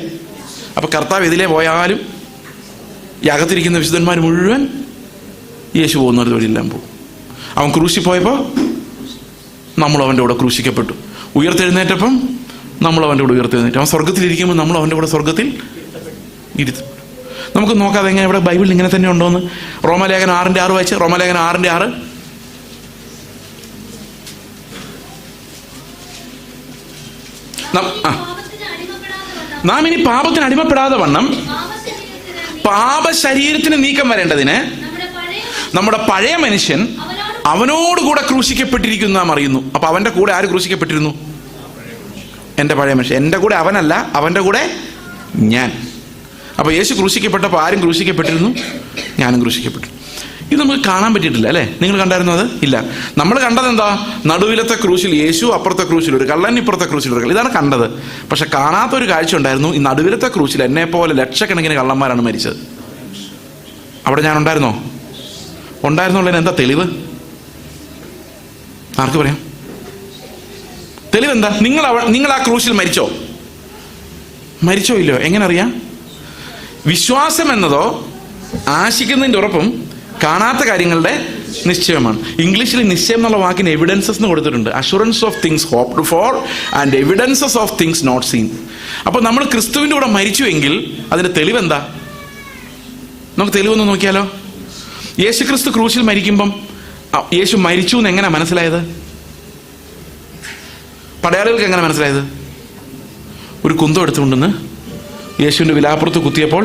അപ്പൊ കർത്താവ് എതിലേ പോയാലും ഈ അകത്തിരിക്കുന്ന വിശുദ്ധന്മാർ മുഴുവൻ യേശു പോകുന്നവർ വഴിയെല്ലാം പോകും. അവൻ ക്രൂശിൽ പോയപ്പോൾ നമ്മൾ അവൻ്റെ കൂടെ ക്രൂശിക്കപ്പെട്ടു. ഉയർത്തെഴുന്നേറ്റപ്പം നമ്മൾ അവൻ്റെ കൂടെ ഉയർത്തെഴുന്നേറ്റു. അവൻ സ്വർഗത്തിലിരിക്കുമ്പോൾ നമ്മൾ അവൻ്റെ കൂടെ സ്വർഗത്തിൽ ഇരുത്തും. നമുക്ക് നോക്കാതെ എങ്ങനെ ഇവിടെ ബൈബിളിൽ ഇങ്ങനെ തന്നെ ഉണ്ടോന്ന്. റോമാലേഖനം 6:6 വായിച്ച്. റോമാലേഖനം 6:6. നാം ഇനി പാപത്തിന് അടിമപ്പെടാതെ വണ്ണം പാപശരീരത്തിന് നീക്കം വരേണ്ടതിന് നമ്മുടെ പഴയ മനുഷ്യൻ അവനോടുകൂടെ ക്രൂശിക്കപ്പെട്ടിരിക്കുന്നു നാം അറിയുന്നു. അപ്പൊ അവന്റെ കൂടെ ആര് ക്രൂശിക്കപ്പെട്ടിരുന്നു? എന്റെ പഴയ മനുഷ്യൻ. എന്റെ കൂടെ അവനല്ല, അവന്റെ കൂടെ ഞാൻ. അപ്പോൾ യേശു ക്രൂശിക്കപ്പെട്ടപ്പോൾ ആരും ക്രൂശിക്കപ്പെട്ടിരുന്നു? ഞാനും ക്രൂശിക്കപ്പെട്ടു. ഇത് നമുക്ക് കാണാൻ പറ്റിയിട്ടില്ല അല്ലേ? നിങ്ങൾ കണ്ടായിരുന്നു അത്? ഇല്ല. നമ്മൾ കണ്ടത് എന്താ? നടുവിലത്തെ ക്രൂശിൽ യേശു, അപ്പുറത്തെ ക്രൂശിൽ ഒരു കള്ളൻ, ഇപ്പുറത്തെ ക്രൂശിൽ ഒരു കള്ളൻ. ഇതാണ് കണ്ടത്. പക്ഷെ കാണാത്തൊരു കാഴ്ച ഉണ്ടായിരുന്നു. ഈ നടുവിലത്തെ ക്രൂശിൽ എന്നെ പോലെ ലക്ഷക്കണക്കിന് കള്ളന്മാരാണ് മരിച്ചത്. അവിടെ ഞാൻ ഉണ്ടായിരുന്നോ? ഉണ്ടായിരുന്നുള്ളതിന് എന്താ തെളിവ്? ആർക്ക് പറയാം? തെളിവെന്താ? നിങ്ങൾ ആ ക്രൂശിൽ മരിച്ചോ? മരിച്ചോ ഇല്ലയോ? എങ്ങനെ അറിയാം? വിശ്വാസം എന്നതോ ആശിക്കുന്നതിൻ്റെ ഉറപ്പും കാണാത്ത കാര്യങ്ങളുടെ നിശ്ചയമാണ്. ഇംഗ്ലീഷിൽ നിശ്ചയം എന്നുള്ള വാക്കിന് എവിഡൻസസ് എന്ന് കൊടുത്തിട്ടുണ്ട്. Assurance of things hoped for and evidences of things not seen. അപ്പോൾ നമ്മൾ ക്രിസ്തുവിൻ്റെ കൂടെ മരിച്ചുവെങ്കിൽ അതിന്റെ തെളിവെന്താ? നമുക്ക് തെളിവൊന്ന് നോക്കിയാലോ? യേശു ക്രിസ്തു ക്രൂശിൽ മരിക്കുമ്പം യേശു മരിച്ചു എന്ന് എങ്ങനെ മനസ്സിലായത്? പടയാളികൾക്ക് എങ്ങനെ മനസ്സിലായത്? ഒരു കുന്തം എടുത്തുകൊണ്ടെന്ന് യേശുവിൻ്റെ വിലാപ്പുറത്ത് കുത്തിയപ്പോൾ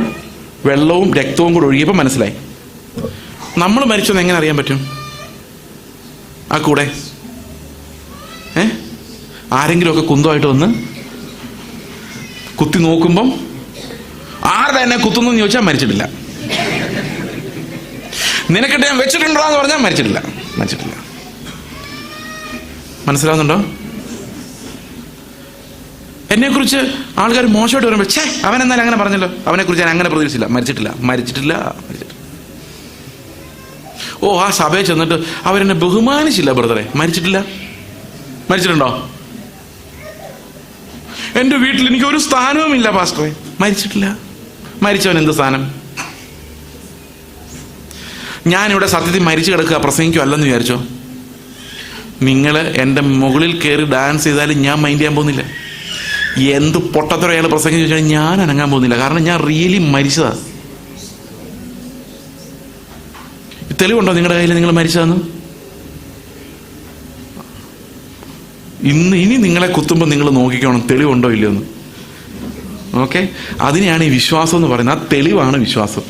വെള്ളവും രക്തവും കൂടെ ഒഴുകിയപ്പോൾ മനസ്സിലായി. നമ്മൾ മരിച്ചെന്ന് എങ്ങനെ അറിയാൻ പറ്റും? ആ കൂടെ ആരെങ്കിലുമൊക്കെ കുന്തമായിട്ട് വന്ന് കുത്തി നോക്കുമ്പം ആരുടെ എന്നെ കുത്തുന്നു എന്ന് ചോദിച്ചാൽ മരിച്ചിട്ടില്ല. നിനക്കിട്ട് ഞാൻ വെച്ചിട്ടുണ്ടോ എന്ന് പറഞ്ഞാൽ മരിച്ചിട്ടില്ല. മനസ്സിലാവുന്നുണ്ടോ? എന്നെക്കുറിച്ച് ആൾക്കാർ മോശമായിട്ട് പറയുമ്പോൾ അവൻ എന്നാലും അങ്ങനെ പറഞ്ഞല്ലോ, അവനെക്കുറിച്ച് ഞാൻ അങ്ങനെ പ്രതീക്ഷിച്ചില്ല. മരിച്ചിട്ടില്ല. ഓ, ആ സഭയിൽ ചെന്നിട്ട് അവരെന്നെ ബഹുമാനിച്ചില്ല ബ്രദറെ. മരിച്ചിട്ടുണ്ടോ? എൻ്റെ വീട്ടിൽ എനിക്ക് ഒരു സ്ഥാനവും ഇല്ല പാസ്റ്ററെ. മരിച്ചിട്ടില്ല. മരിച്ചവൻ എന്ത് സ്ഥാനം? ഞാനിവിടെ സത്യത്തിൽ മരിച്ചു കിടക്കുക പ്രസംഗിക്കുക അല്ലെന്ന് വിചാരിച്ചോ? നിങ്ങൾ എൻ്റെ മുകളിൽ കയറി ഡാൻസ് ചെയ്താലും ഞാൻ മൈൻഡ് ചെയ്യാൻ പോകുന്നില്ല. എന്ത് പൊട്ടത്തരം അയാൾ പ്രസംഗിച്ച് ചോദിച്ചാൽ ഞാൻ അനങ്ങാൻ പോകുന്നില്ല. കാരണം ഞാൻ റിയലി മരിച്ചതാ. തെളിവുണ്ടോ നിങ്ങളുടെ കയ്യിൽ നിങ്ങൾ മരിച്ചതെന്ന്? ഇനി നിങ്ങളെ കുത്തുമ്പോൾ നിങ്ങൾ നോക്കിക്കോണം തെളിവുണ്ടോ ഇല്ലയോ എന്ന്. ഓക്കെ, അതിനെയാണ് ഈ വിശ്വാസം എന്ന് പറയുന്നത്. ആ തെളിവാണ് വിശ്വാസം.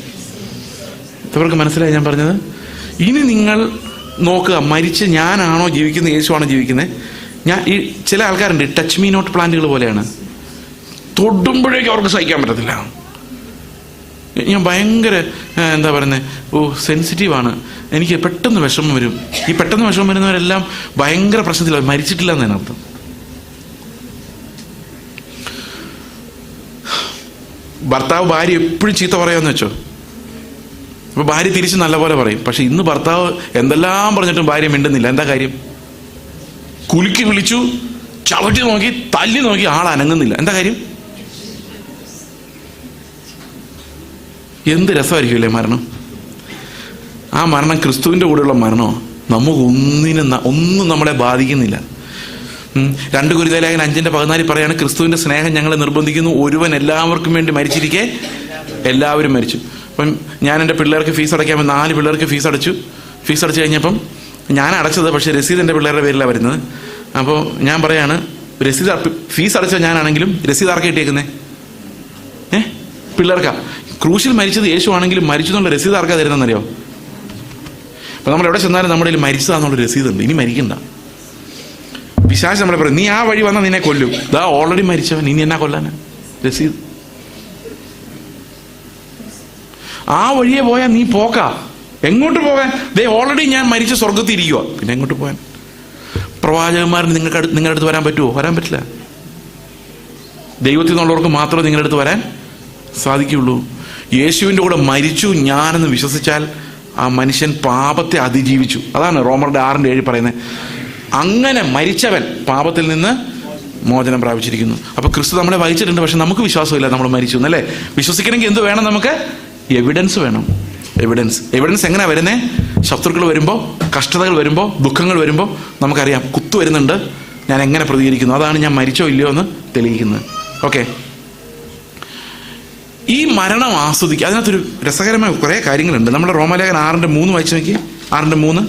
ഇവർക്ക് മനസ്സിലായി ഞാൻ പറഞ്ഞത്? ഇനി നിങ്ങൾ നോക്കുക, മരിച്ച് ഞാനാണോ ജീവിക്കുന്നത് യേശുവാണോ ജീവിക്കുന്നത്? ഈ ചില ആൾക്കാരുണ്ട് ടച്ച് മീ നോട്ട് പ്ലാന്റുകൾ പോലെയാണ്. തൊടുമ്പോഴേക്കും അവർക്ക് സഹിക്കാൻ പറ്റത്തില്ല. ഞാൻ ഭയങ്കര എന്താ പറയുന്നത്, സെൻസിറ്റീവാണ്. എനിക്ക് പെട്ടെന്ന് വിഷമം വരും. ഈ പെട്ടെന്ന് വിഷമം വരുന്നവരെല്ലാം ഭയങ്കര പ്രശ്നത്തിലാണ്, മരിച്ചിട്ടില്ല എന്നതിന് അർത്ഥം. ഭർത്താവ് ഭാര്യ എപ്പോഴും ചീത്ത പറയാമെന്ന് വെച്ചോ, അപ്പൊ ഭാര്യ തിരിച്ച് നല്ലപോലെ പറയും. പക്ഷെ ഇന്ന് ഭർത്താവ് എന്തെല്ലാം പറഞ്ഞിട്ടും ഭാര്യ മിണ്ടുന്നില്ല. എന്താ കാര്യം? കുലുക്കി വിളിച്ചു, ചവിട്ടി നോക്കി, തല്ലി നോക്കി, ആൾ അനങ്ങുന്നില്ല. എന്താ കാര്യം? എന്ത് രസമായിരിക്കുമല്ലേ മരണം? ആ മരണം ക്രിസ്തുവിൻ്റെ കൂടെയുള്ള മരണമോ? നമുക്ക് ഒന്നും നമ്മളെ ബാധിക്കുന്നില്ല. 2 കൊരിന്ത്യർ 5:14 പറയാണ്, ക്രിസ്തുവിൻ്റെ സ്നേഹം ഞങ്ങളെ നിർബന്ധിക്കുന്നു, ഒരുവൻ എല്ലാവർക്കും വേണ്ടി മരിച്ചിരിക്കെ എല്ലാവരും മരിച്ചു. അപ്പം ഞാൻ എൻ്റെ പിള്ളേർക്ക് ഫീസ് അടയ്ക്കാൻ 4 പിള്ളേർക്ക് ഫീസ് അടച്ചു കഴിഞ്ഞപ്പം ഞാൻ അടച്ചത്, പക്ഷേ രസീത് എൻ്റെ പിള്ളേരുടെ പേരിലാണ് വരുന്നത്. അപ്പോൾ ഞാൻ പറയാണ്, ഫീസ് അടച്ച ഞാനാണെങ്കിലും രസീത് ആർക്കാ കിട്ടിയേക്കുന്നേ? പിള്ളേർക്കാ. ക്രൂശിൽ മരിച്ചത് യേശു ആണെങ്കിലും മരിച്ചു എന്നുള്ള രസീത് ആർക്കാ തരുന്നതെന്നറിയോ? അപ്പൊ നമ്മൾ എവിടെ ചെന്നാലും നമ്മുടെ കയ്യിൽ മരിച്ചതാന്നുള്ള രസീതുണ്ട്. ഇനി മരിക്കണ്ട. പിശാച് നമ്മളെ പറയും, നീ ആ വഴി വന്നാൽ നിന്നെ കൊല്ലും. ഇതാ ഓൾറെഡി മരിച്ചവൻ, ഇനി എന്നാ കൊല്ലാനാ? രസീത്. ആ വഴിയെ പോയാൽ നീ പോക്കാ. എങ്ങോട്ട് പോകാൻ? ഓൾറെഡി ഞാൻ മരിച്ച സ്വർഗത്തിൽ ഇരിക്കുക. പിന്നെ എങ്ങോട്ട് പോകാൻ? പ്രവാചകന്മാരിന് നിങ്ങളുടെ അടുത്ത് വരാൻ പറ്റുമോ? വരാൻ പറ്റില്ല. ദൈവത്തിൽ നിന്നുള്ളവർക്ക് മാത്രമേ നിങ്ങളുടെ അടുത്ത് വരാൻ സാധിക്കുകയുള്ളൂ. യേശുവിൻ്റെ കൂടെ മരിച്ചു ഞാനെന്ന് വിശ്വസിച്ചാൽ ആ മനുഷ്യൻ പാപത്തെ അതിജീവിച്ചു. അതാണ് റോമരുടെ 6:7 പറയുന്നത്. അങ്ങനെ മരിച്ചവൻ പാപത്തിൽ നിന്ന് മോചനം പ്രാപിച്ചിരിക്കുന്നു. അപ്പൊ ക്രിസ്തു നമ്മളെ വഹിച്ചിട്ടുണ്ട്, പക്ഷെ നമുക്ക് വിശ്വാസമില്ല നമ്മൾ മരിച്ചു എന്നല്ലേ? വിശ്വസിക്കണമെങ്കിൽ എന്ത് വേണം? നമുക്ക് എവിഡൻസ് വേണം. എവിഡൻസ് എങ്ങനെയാ വരുന്നേ? ശത്രുക്കൾ വരുമ്പോൾ, കഷ്ടതകൾ വരുമ്പോൾ, ദുഃഖങ്ങൾ വരുമ്പോൾ നമുക്കറിയാം കുത്തു വരുന്നുണ്ട്, ഞാൻ എങ്ങനെ പ്രതികരിക്കുന്നു. അതാണ് ഞാൻ മരിച്ചോ ഇല്ലയോ എന്ന് തെളിയിക്കുന്നത്. ഓക്കെ, ഈ മരണം ആസ്വദിക്കുക. അതിനകത്തൊരു രസകരമായ കുറേ കാര്യങ്ങളുണ്ട്. നമ്മുടെ റോമാലേഖനം 6:3 വായിച്ചു നോക്കി. 6:3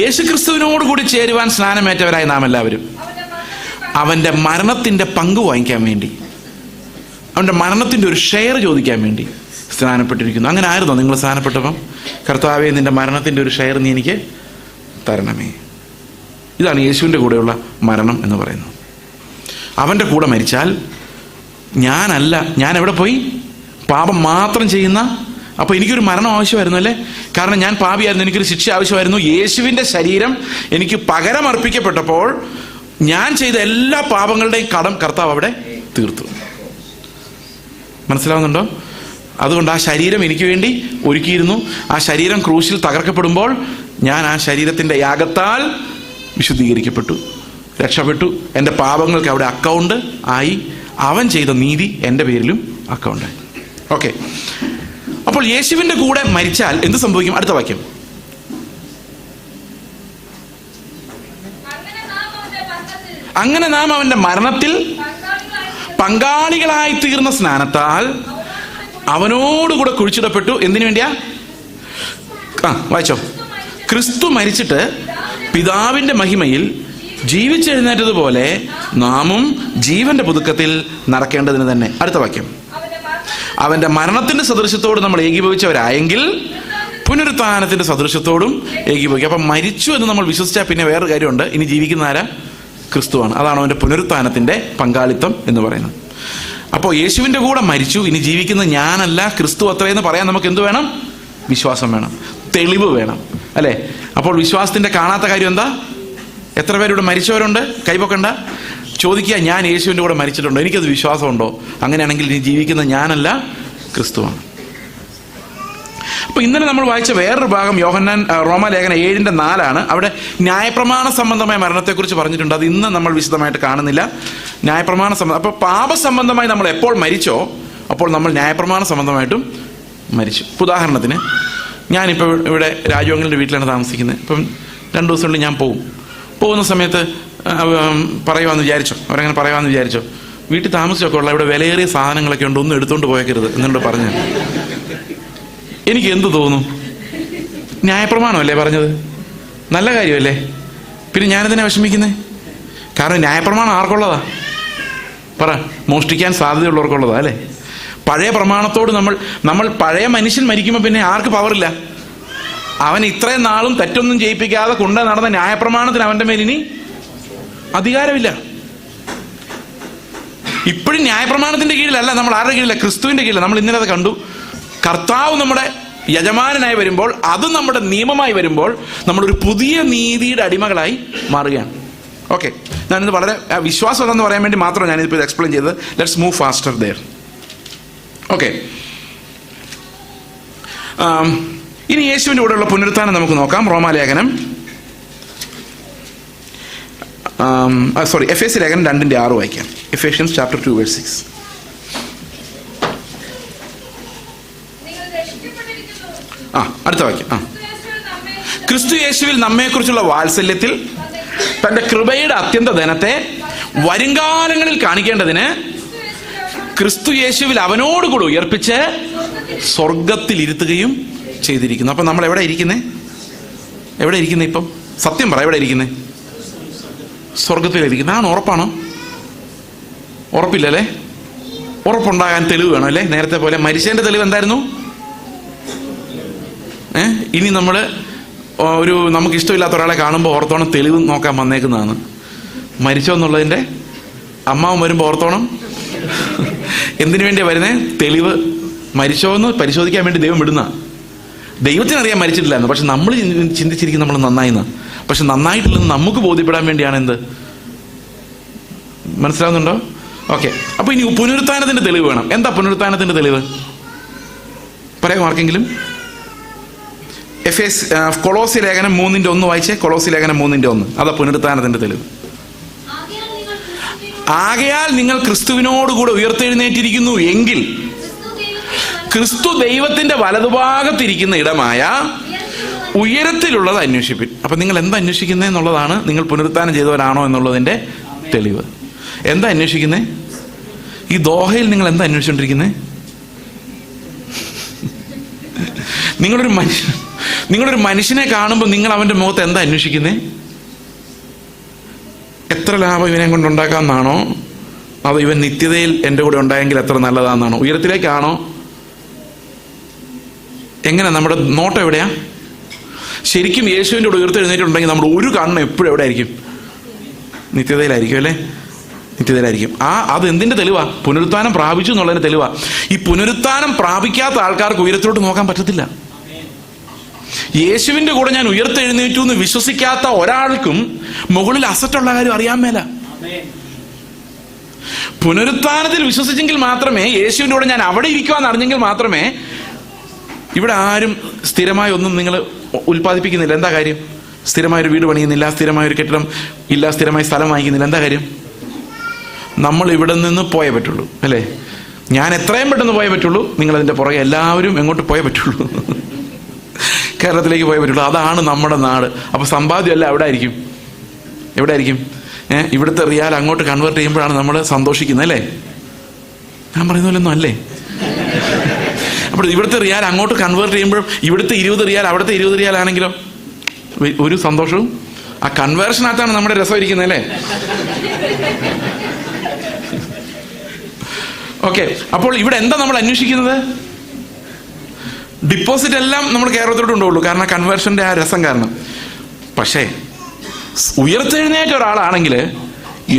യേശുക്രിസ്തുവിനോട് കൂടി ചേരുവാൻ സ്നാനമേറ്റവരായി നാം എല്ലാവരും അവന്റെ മരണത്തിന്റെ പങ്ക് വാങ്ങിക്കാൻ വേണ്ടി, അവന്റെ മരണത്തിന്റെ ഒരു ഷെയർ ചോദിക്കാൻ വേണ്ടി സ്നാനപ്പെട്ടിരിക്കുന്നു. അങ്ങനെ ആയിരുന്നോ നിങ്ങൾ സ്നാനപ്പെട്ടപ്പം? കർത്താവേ, നിന്റെ മരണത്തിന്റെ ഒരു ഷെയർ നീ എനിക്ക് തരണമേ. ഇതാണ് യേശുവിൻ്റെ കൂടെയുള്ള മരണം എന്ന് പറയുന്നത്. അവൻ്റെ കൂടെ മരിച്ചാൽ ഞാനല്ല, ഞാൻ എവിടെ പോയി? പാപം മാത്രം ചെയ്യുന്ന. അപ്പോൾ എനിക്കൊരു മരണം ആവശ്യമായിരുന്നു അല്ലേ? കാരണം ഞാൻ പാപിയായിരുന്നു, എനിക്കൊരു ശിക്ഷ ആവശ്യമായിരുന്നു. യേശുവിൻ്റെ ശരീരം എനിക്ക് പകരം അർപ്പിക്കപ്പെട്ടപ്പോൾ ഞാൻ ചെയ്ത എല്ലാ പാപങ്ങളുടെയും കടം കർത്താവ് അവിടെ തീർത്തു. മനസ്സിലാവുന്നുണ്ടോ? അതുകൊണ്ട് ആ ശരീരം എനിക്ക് വേണ്ടി ഒരുക്കിയിരുന്നു. ആ ശരീരം ക്രൂശിൽ തകർക്കപ്പെടുമ്പോൾ ഞാൻ ആ ശരീരത്തിൻ്റെ യാഗത്താൽ വിശുദ്ധീകരിക്കപ്പെട്ടു, രക്ഷപ്പെട്ടു. എൻ്റെ പാപങ്ങൾക്ക് അവിടെ അക്കൗണ്ട് ആയി. അവൻ ചെയ്ത നീതി എൻ്റെ പേരിലും അക്കൗണ്ടായി. ഓക്കെ, അപ്പോൾ യേശുവിൻ്റെ കൂടെ മരിച്ചാൽ എന്ത് സംഭവിക്കും? അടുത്ത വാക്യം. അങ്ങനെ നാം അവൻ്റെ മരണത്തിൽ പങ്കാളികളായി തീർന്ന സ്നാനത്താൽ അവനോടുകൂടെ കുഴിച്ചിടപ്പെട്ടു. എന്തിനു വേണ്ടിയാ? വായിച്ചോ. ക്രിസ്തു മരിച്ചിട്ട് പിതാവിൻ്റെ മഹിമയിൽ ജീവിച്ചെഴുന്നേറ്റതുപോലെ നാമും ജീവന്റെ പുതുക്കത്തിൽ നടക്കേണ്ടതിന് തന്നെ. അടുത്ത വാക്യം. അവന്റെ മരണത്തിന്റെ സദൃശ്യത്തോട് നമ്മൾ ഏകീഭവിച്ചവരായെങ്കിൽ പുനരുത്ഥാനത്തിന്റെ സദൃശ്യത്തോടും ഏകീഭവിക്കും. അപ്പം മരിച്ചു എന്ന് നമ്മൾ വിശ്വസിച്ചാൽ പിന്നെ വേറൊരു കാര്യമുണ്ട്, ഇനി ജീവിക്കുന്ന ആരാ? ക്രിസ്തുവാണ്. അതാണ് അവന്റെ പുനരുത്ഥാനത്തിന്റെ പങ്കാളിത്തം എന്ന് പറയുന്നത്. അപ്പോൾ യേശുവിൻ്റെ കൂടെ മരിച്ചു, ഇനി ജീവിക്കുന്ന ഞാനല്ല ക്രിസ്തു അത്രയെന്ന് പറയാൻ നമുക്ക് എന്ത് വേണം? വിശ്വാസം വേണം, തെളിവ് വേണം അല്ലേ? അപ്പോൾ വിശ്വാസത്തിന്റെ കാണാത്ത കാര്യം എന്താ? എത്ര പേരിവിടെ മരിച്ചവരുണ്ട്? കൈപൊക്കണ്ട. ചോദിക്കുക, ഞാൻ യേശുവിൻ്റെ കൂടെ മരിച്ചിട്ടുണ്ടോ? എനിക്കത് വിശ്വാസമുണ്ടോ? അങ്ങനെയാണെങ്കിൽ ഇനി ജീവിക്കുന്ന ഞാനല്ല ക്രിസ്തുവാണ്. അപ്പൊ ഇന്നലെ നമ്മൾ വായിച്ച വേറൊരു ഭാഗം റോമാലേഖനം 7:4 അവിടെ ന്യായപ്രമാണ സംബന്ധമായ മരണത്തെക്കുറിച്ച് പറഞ്ഞിട്ടുണ്ട്. അത് ഇന്ന് നമ്മൾ വിശദമായിട്ട് കാണുന്നില്ല. ന്യായപ്രമാണ സംബന്ധം, അപ്പൊ പാപസംബന്ധമായി നമ്മൾ എപ്പോൾ മരിച്ചോ അപ്പോൾ നമ്മൾ ന്യായപ്രമാണ സംബന്ധമായിട്ടും മരിച്ചു. ഉദാഹരണത്തിന്, ഞാനിപ്പോൾ ഇവിടെ രാജുവങ്ങളുടെ വീട്ടിലാണ് താമസിക്കുന്നത്. ഇപ്പം 2 ദിവസമുള്ളിൽ ഞാൻ പോകുന്ന സമയത്ത് പറയുവാന്ന് വിചാരിച്ചോ, അവരങ്ങനെ പറയുവാന്ന് വിചാരിച്ചോ, വീട്ടിൽ താമസിച്ചൊക്കെ ഉള്ള ഇവിടെ വിലയേറിയ സാധനങ്ങളൊക്കെ ഉണ്ട്, ഒന്നും എടുത്തുകൊണ്ട് പോയേക്കരുത് എന്നോട് പറഞ്ഞു. എനിക്ക് എന്ത് തോന്നും? ന്യായപ്രമാണമല്ലേ പറഞ്ഞത്? നല്ല കാര്യമല്ലേ? പിന്നെ ഞാനിതിനെ വിഷമിക്കുന്നേ? കാരണം ന്യായപ്രമാണം ആർക്കുള്ളതാ? പറ. മോഷ്ടിക്കാൻ സാധ്യതയുള്ളവർക്കുള്ളതാ അല്ലേ? പഴയ പ്രമാണത്തോട് നമ്മൾ പഴയ മനുഷ്യൻ മരിക്കുമ്പോൾ പിന്നെ ആർക്ക് പവറില്ല? അവൻ ഇത്രയും നാളും തെറ്റൊന്നും ചെയ്യിപ്പിക്കാതെ കൊണ്ട് നടന്ന ന്യായപ്രമാണത്തിന് അവന്റെ മേലിനി അധികാരമില്ല. ഇപ്പോഴും ന്യായപ്രമാണത്തിന്റെ കീഴിലല്ല, നമ്മൾ ആരുടെ കീഴില? ക്രിസ്തുവിന്റെ കീഴില. നമ്മൾ ഇന്നലെ അത് കണ്ടു. കർത്താവ് നമ്മുടെ യജമാനനായി വരുമ്പോൾ, അത് നമ്മുടെ നിയമമായി വരുമ്പോൾ നമ്മളൊരു പുതിയ നീതിയുടെ അടിമകളായി മാറുകയാണ്. ഓക്കെ, ഞാനിത് വളരെ വിശ്വാസം എന്ന് പറയാൻ വേണ്ടി മാത്രമാണ് ഞാനിപ്പോൾ ഇത് എക്സ്പ്ലെയിൻ ചെയ്തത്. Let's move faster there. Okay, ഇനി യേശുവിൻ്റെ കൂടെയുള്ള പുനരുത്ഥാനം നമുക്ക് നോക്കാം. റോമാലേഖനം എഫേസ്യ ലേഖനം 2:6 വായിക്കാം. Ephesians chapter 2 verse 6. അടുത്ത വാക്യം. ക്രിസ്തു യേശുവിൽ നമ്മെക്കുറിച്ചുള്ള വാത്സല്യത്തിൽ തന്റെ കൃപയുടെ അത്യന്ത ധനത്തെ വരുംകാലങ്ങളിൽ കാണിക്കേണ്ടതിന് ക്രിസ്തു യേശുവിൽ അവനോടുകൂടി ഉയർപ്പിച്ച് സ്വർഗത്തിൽ ഇരുത്തുകയും ചെയ്തിരിക്കുന്നു. അപ്പൊ നമ്മൾ എവിടെ ഇരിക്കുന്നേ? ഇപ്പം സത്യം പറ, എവിടെ ഇരിക്കുന്നേ? സ്വർഗത്തിലിരിക്കുന്നത്. ആണ് ഉറപ്പാണോ? ഉറപ്പില്ലല്ലേ? ഉറപ്പുണ്ടാകാൻ തെളിവ് വേണം അല്ലേ? നേരത്തെ പോലെ മരിച്ചതിന്റെ തെളിവ് എന്തായിരുന്നു? ഇനി നമ്മൾ നമുക്ക് ഇഷ്ടമില്ലാത്ത ഒരാളെ കാണുമ്പോൾ ഓർത്തോണം തെളിവ് നോക്കാൻ വന്നേക്കുന്നതാണ്. മരിച്ചോ എന്നുള്ളതിന്റെ അമ്മാവൻ വരുമ്പോൾ ഓർത്തോണം എന്തിനു വേണ്ടിയാ വരുന്നേ? തെളിവ്. മരിച്ചോ എന്ന് പരിശോധിക്കാൻ വേണ്ടി ദൈവം വിടുന്ന. ദൈവത്തിനറിയാൻ മരിച്ചിട്ടില്ലായിരുന്നു, പക്ഷെ നമ്മൾ ചിന്തിച്ചിരിക്കും നമ്മൾ നന്നായിന്ന്. പക്ഷെ നന്നായിട്ടില്ലെന്ന് നമുക്ക് ബോധ്യപ്പെടാൻ വേണ്ടിയാണ് എന്ത്? മനസ്സിലാവുന്നുണ്ടോ? ഓക്കെ, അപ്പൊ ഇനി പുനരുത്ഥാനത്തിന്റെ തെളിവ് വേണം. എന്താ പുനരുത്ഥാനത്തിന്റെ തെളിവ്? പറയാം ആർക്കെങ്കിലും? കൊളോസി ലേഖനം 3:1 വായിച്ചേ. കൊളോസി ലേഖനം 3:1. അതാ പുനരുത്ഥാനത്തിന്റെ തെളിവ്. ആകയാൽ നിങ്ങൾ ക്രിസ്തുവിനോടുകൂടെ ഉയർത്തെഴുന്നേറ്റിരിക്കുന്നു എങ്കിൽ ക്രിസ്തു ദൈവത്തിന്റെ വലതുഭാഗത്തിരിക്കുന്ന ഇടമായ ഉയരത്തിലുള്ളത് അന്വേഷിപ്പിൻ. അപ്പൊ നിങ്ങൾ എന്താ അന്വേഷിക്കുന്നത് എന്നുള്ളതാണ് നിങ്ങൾ പുനരുത്ഥാനം ചെയ്തവരാണോ എന്നുള്ളതിന്റെ തെളിവ്. എന്താ അന്വേഷിക്കുന്നേ? ഈ ദോഹയിൽ നിങ്ങൾ എന്താ അന്വേഷിച്ചോണ്ടിരിക്കുന്നേ? നിങ്ങളൊരു മനുഷ്യനെ കാണുമ്പോൾ നിങ്ങൾ അവന്റെ മുഖത്ത് എന്താ അന്വേഷിക്കുന്നേ? എത്ര ലാഭം ഇവനെ കൊണ്ടുണ്ടാക്കാമെന്നാണോ? അതോ ഇവൻ നിത്യതയിൽ എൻ്റെ കൂടെ ഉണ്ടായെങ്കിൽ എത്ര നല്ലതാണെന്നാണോ? ഉയരത്തിലേക്കാണോ? എങ്ങനെ? നമ്മുടെ നോട്ടം എവിടെയാ? ശരിക്കും യേശുവിൻ്റെ കൂടെ ഉയർത്തെഴുന്നേറ്റുണ്ടെങ്കിൽ നമ്മുടെ ഒരു കണ്ണ് എപ്പോഴും എവിടെ ആയിരിക്കും? നിത്യതയിലായിരിക്കും അല്ലേ? നിത്യതയിലായിരിക്കും. അത് എന്തിന്റെ തെളിവാ? പുനരുത്ഥാനം പ്രാപിച്ചു എന്നുള്ളതിന്റെ തെളിവാ. ഈ പുനരുത്ഥാനം പ്രാപിക്കാത്ത ആൾക്കാർക്ക് ഉയരത്തിലോട്ട് നോക്കാൻ പറ്റത്തില്ല. യേശുവിന്റെ കൂടെ ഞാൻ ഉയർത്തെഴുന്നേറ്റു എന്ന് വിശ്വസിക്കാത്ത ഒരാൾക്കും മുകളിൽ അസറ്റുള്ള കാര്യം അറിയാൻ മേല. പുനരുത്ഥാനത്തിൽ വിശ്വസിച്ചെങ്കിൽ മാത്രമേ, യേശുവിന്റെ കൂടെ ഞാൻ അവിടെ ഇരിക്കുവാന്ന് അറിഞ്ഞെങ്കിൽ മാത്രമേ. ഇവിടെ ആരും സ്ഥിരമായി ഒന്നും നിങ്ങൾ ഉൽപ്പാദിപ്പിക്കുന്നില്ല. എന്താ കാര്യം? സ്ഥിരമായൊരു വീട് പണിയുന്നില്ല, സ്ഥിരമായൊരു കെട്ടിടം ഇല്ല, സ്ഥിരമായി സ്ഥലം വാങ്ങിക്കുന്നില്ല. എന്താ കാര്യം? നമ്മൾ ഇവിടെ നിന്ന് പോയേ പറ്റുള്ളൂ, അല്ലേ? ഞാൻ എത്രയും പെട്ടെന്ന് പോയേ പറ്റുള്ളൂ. നിങ്ങളതിൻ്റെ പുറകെ എല്ലാവരും എങ്ങോട്ട് പോയേ പറ്റുള്ളൂ? കേരളത്തിലേക്ക് പോയേ പറ്റുള്ളൂ. അതാണ് നമ്മുടെ നാട്. അപ്പോൾ സമ്പാദ്യം എല്ലാം എവിടെ ആയിരിക്കും? ഇവിടുത്തെ റിയാൽ അങ്ങോട്ട് കൺവേർട്ട് ചെയ്യുമ്പോഴാണ് നമ്മൾ സന്തോഷിക്കുന്നത്, അല്ലേ? ഞാൻ പറയുന്ന പോലൊന്നും അല്ലേ? അപ്പോൾ ഇവിടുത്തെ റിയാൽ അങ്ങോട്ട് കൺവേർട്ട് ചെയ്യുമ്പോഴും ഇവിടുത്തെ 20 റിയാൽ അവിടുത്തെ 20 റിയാൽ ആണെങ്കിലോ ഒരു സന്തോഷവും. ആ കൺവേർഷനകത്താണ് നമ്മുടെ രസം ഇരിക്കുന്നത്, അല്ലേ? ഓക്കെ, അപ്പോൾ ഇവിടെ എന്താ നമ്മൾ അന്വേഷിക്കുന്നത്? ഡിപ്പോസിറ്റ് എല്ലാം നമ്മൾ കേരളത്തിലോട്ട് കൊണ്ടുപോകുള്ളൂ, കാരണം കൺവേർഷന്റെ ആ രസം കാരണം. പക്ഷേ ഉയർത്തെഴുന്നേറ്റ ഒരാളാണെങ്കിൽ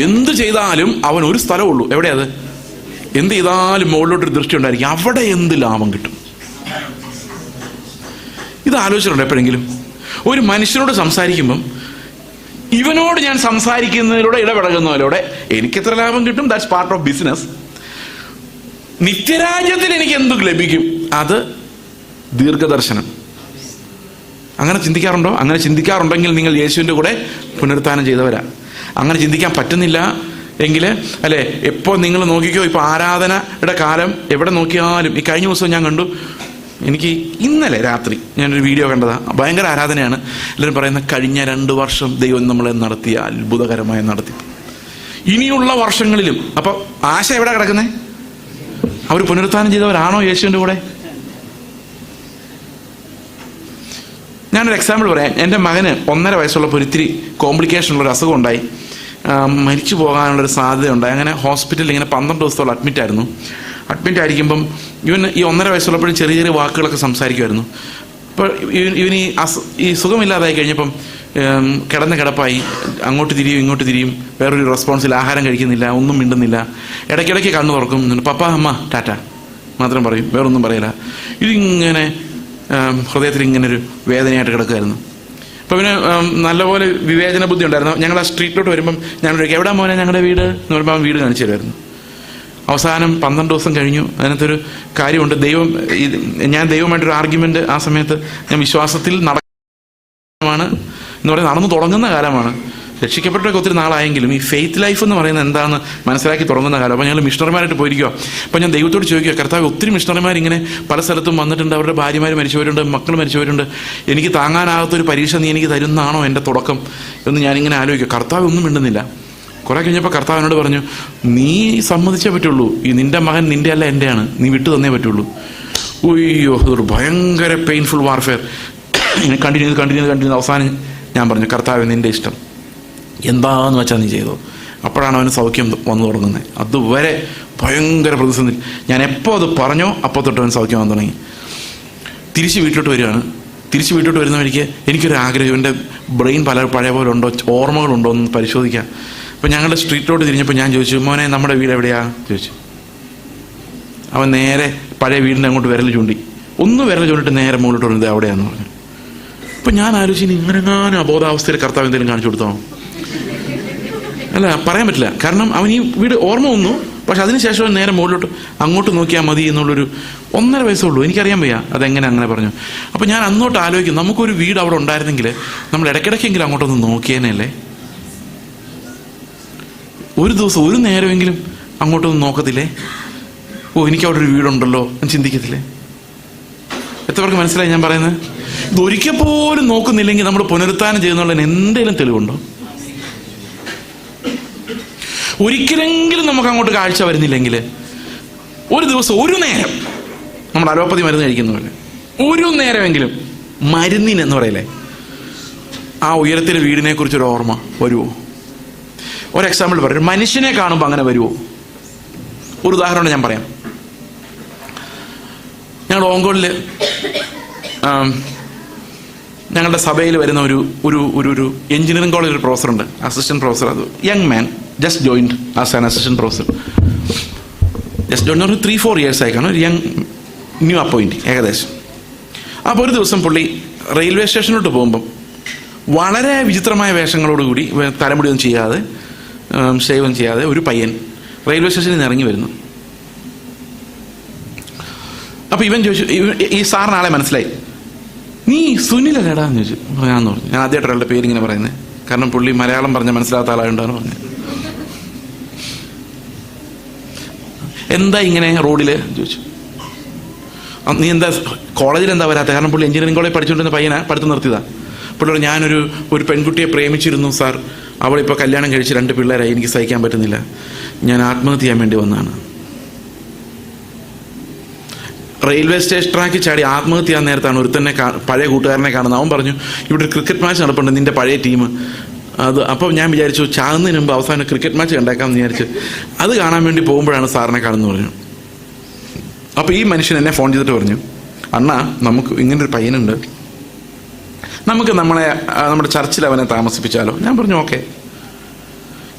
എന്ത് ചെയ്താലും അവൻ ഒരു സ്ഥലമുള്ളൂ. എവിടെയത്? എന്ത് ചെയ്താലും മുകളിലോട്ടൊരു ദൃഷ്ടി ഉണ്ടായിരിക്കും. അവിടെ എന്ത് ലാഭം കിട്ടും? ഇത് ആലോചിച്ചിട്ടുണ്ട് എപ്പോഴെങ്കിലും? ഒരു മനുഷ്യനോട് സംസാരിക്കുമ്പം ഇവനോട് ഞാൻ സംസാരിക്കുന്നതിലൂടെ ഇടപെടകുന്നതിലൂടെ എനിക്കെത്ര ലാഭം കിട്ടും? That's part of business. നിത്യരാജ്യത്തിൽ എനിക്ക് എന്തു ലഭിക്കും? അത് ദീർഘദർശനം. അങ്ങനെ ചിന്തിക്കാറുണ്ടോ? അങ്ങനെ ചിന്തിക്കാറുണ്ടെങ്കിൽ നിങ്ങൾ യേശുവിൻ്റെ കൂടെ പുനരുത്ഥാനം ചെയ്തവരാ. അങ്ങനെ ചിന്തിക്കാൻ പറ്റുന്നില്ല എങ്കിൽ, അല്ലേ, എപ്പോൾ നിങ്ങൾ നോക്കിക്കോ, ഇപ്പോൾ ആരാധനയുടെ കാലം എവിടെ നോക്കിയാലും. ഈ കഴിഞ്ഞ ദിവസം ഞാൻ കണ്ടു, എനിക്ക് ഇന്നലെ രാത്രി ഞാനൊരു വീഡിയോ കണ്ടതാണ്. ഭയങ്കര ആരാധനയാണ്. എല്ലാവരും പറയുന്ന കഴിഞ്ഞ 2 വർഷം ദൈവം നമ്മളെ നടത്തിയ അത്ഭുതകരമായി നടത്തി, ഇനിയുള്ള വർഷങ്ങളിലും. അപ്പോൾ ആശ എവിടെ കിടക്കുന്നേ? അവർ പുനരുത്ഥാനം ചെയ്തവരാണോ യേശുവിൻ്റെ കൂടെ? ഞാനൊരു എക്സാമ്പിൾ പറയാം. എൻ്റെ മകന് 1.5 വയസ്സുള്ളപ്പോൾ ഒരിത്തിരി കോംപ്ലിക്കേഷനുള്ളൊരു അസുഖം ഉണ്ടായി. മരിച്ചു പോകാനുള്ളൊരു സാധ്യത ഉണ്ടായി. അങ്ങനെ ഹോസ്പിറ്റലിൽ ഇങ്ങനെ 12 ദിവസത്തോളം അഡ്മിറ്റ് ആയിരിക്കുമ്പം ഇവൻ ഈ 1.5 വയസ്സുള്ളപ്പോഴും ചെറിയ ചെറിയ വാക്കുകളൊക്കെ സംസാരിക്കുമായിരുന്നു. അപ്പോൾ ഇവൻ ഈ സുഖമില്ലാതായി കഴിഞ്ഞപ്പം കിടന്ന കിടപ്പായി, അങ്ങോട്ട് തിരിയും ഇങ്ങോട്ട് തിരിയും, വേറൊരു റെസ്പോൺസിൽ, ആഹാരം കഴിക്കുന്നില്ല, ഒന്നും മിണ്ടുന്നില്ല. ഇടയ്ക്കിടയ്ക്ക് കണ്ണു തുറക്കും, പപ്പ അമ്മ ടാറ്റ മാത്രം പറയും, വേറൊന്നും പറയില്ല. ഇതിങ്ങനെ ഹൃദയത്തിൽ ഇങ്ങനൊരു വേദനയായിട്ട് കിടക്കുമായിരുന്നു. അപ്പോൾ പിന്നെ നല്ലപോലെ വിവേചന ബുദ്ധി ഉണ്ടായിരുന്നു. ഞങ്ങൾ ആ സ്ട്രീറ്റിലോട്ട് വരുമ്പം ഞാൻ എവിടെ മോനെ ഞങ്ങളുടെ വീട് എന്ന് പറയുമ്പോൾ അവൻ വീട് കാണിച്ചു തരുമായിരുന്നു. അവസാനം 12 ദിവസം കഴിഞ്ഞു. അതിനകത്തൊരു കാര്യമുണ്ട്. ഞാൻ ദൈവമായിട്ടൊരു ആർഗ്യുമെന്റ് ആ സമയത്ത് ഞാൻ വിശ്വാസത്തിൽ നടക്കാണ് എന്ന് പറയുന്നത്, നടന്നു തുടങ്ങുന്ന കാലമാണ്. രക്ഷിക്കപ്പെട്ടൊക്കെ ഒത്തിരി നാളായെങ്കിലും ഈ ഫെയ്ത്ത് ലൈഫ് എന്ന് പറയുന്നത് എന്താണെന്ന് മനസ്സിലാക്കി തുടങ്ങുന്ന കാലം. അപ്പോൾ ഞങ്ങൾ മിഷണറിമാരായിട്ട് പോയിരിക്കുക. അപ്പോൾ ഞാൻ ദൈവത്തോട് ചോദിക്കുക, കർത്താവ്, ഒത്തിരി മിഷണറിമാർ ഇങ്ങനെ പല സ്ഥലത്തും വന്നിട്ടുണ്ട്, അവരുടെ ഭാര്യമാർ മരിച്ചവരുണ്ട്, മക്കൾ മരിച്ചവരുണ്ട്. എനിക്ക് താങ്ങാനാകാത്തൊരു പരീക്ഷ നീ എനിക്ക് തരുന്നതാണോ എൻ്റെ തുടക്കം എന്ന് ഞാനിങ്ങനെ ആലോചിക്കുക. കർത്താവ് ഒന്നും മിണ്ടുന്നില്ല. കുറെ കഴിഞ്ഞപ്പോൾ കർത്താവിനോട് പറഞ്ഞു, നീ സമ്മതിച്ചേ പറ്റുള്ളൂ, ഈ നിന്റെ മകൻ നിന്റെ അല്ല എൻ്റെയാണ്, നീ വിട്ടു തന്നേ പറ്റുള്ളൂ. ഉയ്യോ, അതൊരു ഭയങ്കര പെയിൻഫുൾ വാർഫെയർ. കണ്ടിന്യൂ അവസാനം ഞാൻ പറഞ്ഞു, കർത്താവ് നിന്റെ ഇഷ്ടം എന്താന്ന് വെച്ചാൽ നീ ചെയ്തോ. അപ്പോഴാണ് അവന് സൗഖ്യം വന്നു തുടങ്ങുന്നത്. അതുവരെ ഭയങ്കര പ്രതിസന്ധി. ഞാൻ എപ്പോൾ അത് പറഞ്ഞോ അപ്പോൾ തൊട്ട് അവൻ സൗഖ്യം വന്നു തുടങ്ങി. തിരിച്ച് വീട്ടിലോട്ട് വരികയാണ്. തിരിച്ച് വീട്ടിലോട്ട് വരുന്ന വഴിക്ക് എനിക്കൊരു ആഗ്രഹം, എൻ്റെ ബ്രെയിൻ പഴയ പോലെ ഉണ്ടോ, ഓർമ്മകളുണ്ടോ എന്ന് പരിശോധിക്കാം. അപ്പോൾ ഞങ്ങളുടെ സ്ട്രീറ്റിലോട്ട് തിരിഞ്ഞപ്പോൾ ഞാൻ ചോദിച്ചു, മോനെ നമ്മുടെ വീട് എവിടെയാ ചോദിച്ചു. അവൻ നേരെ പഴയ വീടിൻ്റെ അങ്ങോട്ട് വിരൽ ചൂണ്ടി, വിരൽ ചൂണ്ടിട്ട് നേരെ മുകളിലോട്ട് വരുന്നത് അവിടെയാന്ന് പറഞ്ഞു. അപ്പം ഞാൻ ആലോചിച്ചു, ഇങ്ങനെങ്ങാനും അബോധാവസ്ഥയിൽ കർത്താവ് എന്തെങ്കിലും കാണിച്ചു കൊടുത്തോ? അല്ല, പറയാൻ പറ്റില്ല. കാരണം അവൻ ഈ വീട് ഓർമ്മ വന്നു, പക്ഷെ അതിനുശേഷം അവൻ നേരെ മുകളിലോട്ട് അങ്ങോട്ട് നോക്കിയാൽ മതി എന്നുള്ളൊരു 1.5 വയസ്സുള്ളൂ. എനിക്കറിയാൻ വയ്യ അതെങ്ങനെ അങ്ങനെ പറഞ്ഞു. അപ്പം ഞാൻ അന്നോട്ട് ആലോചിക്കും, നമുക്കൊരു വീട് അവിടെ ഉണ്ടായിരുന്നെങ്കിൽ നമ്മൾ ഇടയ്ക്കിടയ്ക്കെങ്കിലും അങ്ങോട്ടൊന്ന് നോക്കിയേനല്ലേ. ഒരു ദിവസം ഒരു നേരമെങ്കിലും അങ്ങോട്ടൊന്നും നോക്കത്തില്ലേ? എനിക്ക് അവിടെ ഒരു വീടുണ്ടല്ലോ എന്ന് ചിന്തിക്കത്തില്ലേ? എത്ര പേർക്ക് മനസ്സിലായി ഞാൻ പറയുന്നത്? ഇതൊരിക്കൽ പോലും നോക്കുന്നില്ലെങ്കിൽ നമ്മൾ പുനരുത്ഥാനം ചെയ്യുന്നുള്ളതിന് എന്തെങ്കിലും തെളിവുണ്ടോ? ഒരിക്കലെങ്കിലും നമുക്ക് അങ്ങോട്ട് കാഴ്ച വരുന്നില്ലെങ്കിൽ, ഒരു ദിവസം ഒരു നേരം നമ്മൾ അലോപ്പതി മരുന്ന് കഴിക്കുന്ന പോലെ ഒരു നേരമെങ്കിലും മരുന്നിനെന്ന് പറയില്ലേ, ആ ഉയരത്തിലെ വീടിനെ കുറിച്ചൊരു ഓർമ്മ വരുമോ? ഒരു എക്സാമ്പിൾ പറയും, മനുഷ്യനെ കാണുമ്പോൾ അങ്ങനെ വരുമോ? ഒരു ഉദാഹരണം ഞാൻ പറയാം. ഞങ്ങൾ ഓങ്കോളിൽ ഞങ്ങളുടെ സഭയിൽ വരുന്ന ഒരു എഞ്ചിനീയറിംഗ് കോളേജ് ഒരു പ്രൊഫസറുണ്ട്, അസിസ്റ്റന്റ് പ്രൊഫസർ. അത് young man, just joined as an assistant professor. Just join എന്ന് പറഞ്ഞാൽ 3-4 years ആയിക്കാണ്, ഒരു യങ് ന്യൂ അപ്പോയിൻറ്റിങ് ഏകദേശം. അപ്പോൾ ഒരു ദിവസം പുള്ളി റെയിൽവേ സ്റ്റേഷനിലോട്ട് പോകുമ്പം വളരെ വിചിത്രമായ വേഷങ്ങളോടുകൂടി, തലമുടിയൊന്നും ചെയ്യാതെ, ഷേവൊന്നും ചെയ്യാതെ ഒരു പയ്യൻ റെയിൽവേ സ്റ്റേഷനിൽ നിന്ന് ഇറങ്ങി വരുന്നു. അപ്പോൾ ഇവൻ ചോദിച്ചു, ഈ സാറിന് ആളെ മനസ്സിലായി, നീ സുനിലല്ലേടാന്ന് ചോദിച്ചു. ഞാന്ന് പറഞ്ഞു. ഞാൻ ആദ്യമായിട്ട് ഒരാളുടെ പേരിങ്ങനെ പറയുന്നത്, കാരണം പുള്ളി മലയാളം പറഞ്ഞ മനസ്സിലാത്ത ആളായോണ്ടാണ് പറഞ്ഞത്. എന്താ ഇങ്ങനെ റോഡിൽ ചോദിച്ചു. നീ എന്താ കോളേജിൽ എന്താ വരാത്ത? കാരണം പുള്ളി എഞ്ചിനീയറിംഗ് കോളേജ് പഠിച്ചുകൊണ്ടിരുന്ന പയ്യനാ, പഠിത്തം നിർത്തിയതാ. പുള്ളി ഞാനൊരു പെൺകുട്ടിയെ പ്രേമിച്ചിരുന്നു സാർ, അവളിപ്പോൾ കല്യാണം കഴിച്ച് 2 പിള്ളേരായി, എനിക്ക് സഹിക്കാൻ പറ്റുന്നില്ല, ഞാൻ ആത്മഹത്യ ചെയ്യാൻ വേണ്ടി വന്നതാണ്. റെയിൽവേ സ്റ്റേഷൻ ട്രാക്കിൽ ചാടി ആത്മഹത്യ ചെയ്യാൻ നേരത്താണ് ഒരുത്തന്നെ പഴയ കൂട്ടുകാരനെ കാണുന്നത്. അവൻ പറഞ്ഞു, ഇവിടെ ഒരു ക്രിക്കറ്റ് മാച്ച് നടപ്പുണ്ട്, നിന്റെ പഴയ ടീം അത്. അപ്പോൾ ഞാൻ വിചാരിച്ചു ചാകുന്നതിന് മുമ്പ് അവസാനം ക്രിക്കറ്റ് മാച്ച് കണ്ടേക്കാമെന്ന് വിചാരിച്ചു, അത് കാണാൻ വേണ്ടി പോകുമ്പോഴാണ് സാറിനെ കാണുന്നു പറഞ്ഞു. അപ്പോൾ ഈ മനുഷ്യൻ എന്നെ ഫോൺ ചെയ്തിട്ട് പറഞ്ഞു, അണ്ണാ നമുക്ക് ഇങ്ങനൊരു പയ്യനുണ്ട്, നമുക്ക് നമ്മുടെ ചർച്ചിൽ അവനെ താമസിപ്പിച്ചാലോ? ഞാൻ പറഞ്ഞു ഓക്കെ.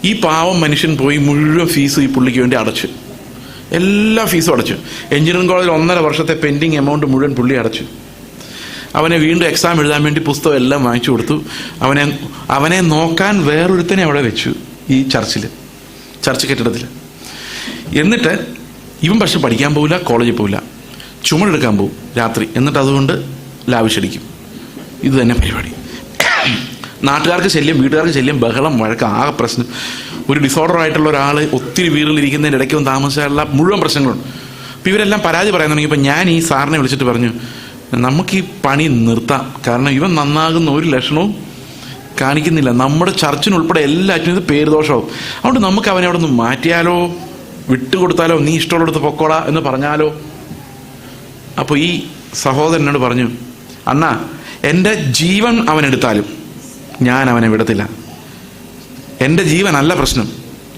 ഈ പാവം മനുഷ്യൻ പോയി മുഴുവൻ ഫീസ് ഈ പുള്ളിക്ക് വേണ്ടി അടച്ചു, എല്ലാ ഫീസും അടച്ചു. എഞ്ചിനീയറിംഗ് കോളേജിൽ 1.5 വർഷത്തെ പെൻഡിങ് എമൗണ്ട് മുഴുവൻ പുള്ളി അടച്ചു. അവനെ വീണ്ടും എക്സാം എഴുതാൻ വേണ്ടി പുസ്തകം എല്ലാം വാങ്ങിച്ചു കൊടുത്തു. അവനെ നോക്കാൻ വേറൊരുത്തനെ അവിടെ വെച്ചു ഈ ചർച്ച് കെട്ടിടത്തിൽ. എന്നിട്ട് ഇവൻ പക്ഷെ പഠിക്കാൻ പോവില്ല, കോളേജിൽ പോവില്ല, ചുമടെടുക്കാൻ പോവും രാത്രി. എന്നിട്ട് അതുകൊണ്ട് ലാവിഷടിക്കും. ഇത് തന്നെ പരിപാടി. നാട്ടുകാർക്ക് ശല്യം, വീട്ടുകാർക്ക് ശല്യം, ബഹളം, വഴക്ക്, ആകെ പ്രശ്നം. ഒരു ഡിസോർഡർ ആയിട്ടുള്ള ഒരാൾ ഒത്തിരി വീടുകളിരിക്കുന്നതിൻ്റെ ഇടയ്ക്കും താമസിച്ചാലുള്ള മുഴുവൻ പ്രശ്നങ്ങളുണ്ട്. അപ്പോൾ ഇവരെല്ലാം പരാതി പറയാൻ തുടങ്ങിയപ്പോൾ ഞാൻ ഈ സാറിനെ വിളിച്ചിട്ട് പറഞ്ഞു, നമുക്ക് ഈ പണി നിർത്താം, കാരണം ഇവൻ നന്നാകുന്ന ഒരു ലക്ഷണവും കാണിക്കുന്നില്ല, നമ്മുടെ ചർച്ചിനുൾപ്പെടെ എല്ലാറ്റിനും ഇത് പേരുദോഷമാവും. അതുകൊണ്ട് നമുക്ക് അവനെ അവിടെ നിന്ന് മാറ്റിയാലോ, വിട്ടുകൊടുത്താലോ, നീ ഇഷ്ടമുള്ളിടത്ത് പൊക്കോളാ എന്ന് പറഞ്ഞാലോ? അപ്പോൾ ഈ സഹോദരനോട് പറഞ്ഞു, അണ്ണാ എൻ്റെ ജീവൻ അവനെടുത്താലും ഞാൻ അവനെ വിടത്തില്ല. എൻ്റെ ജീവനല്ല പ്രശ്നം,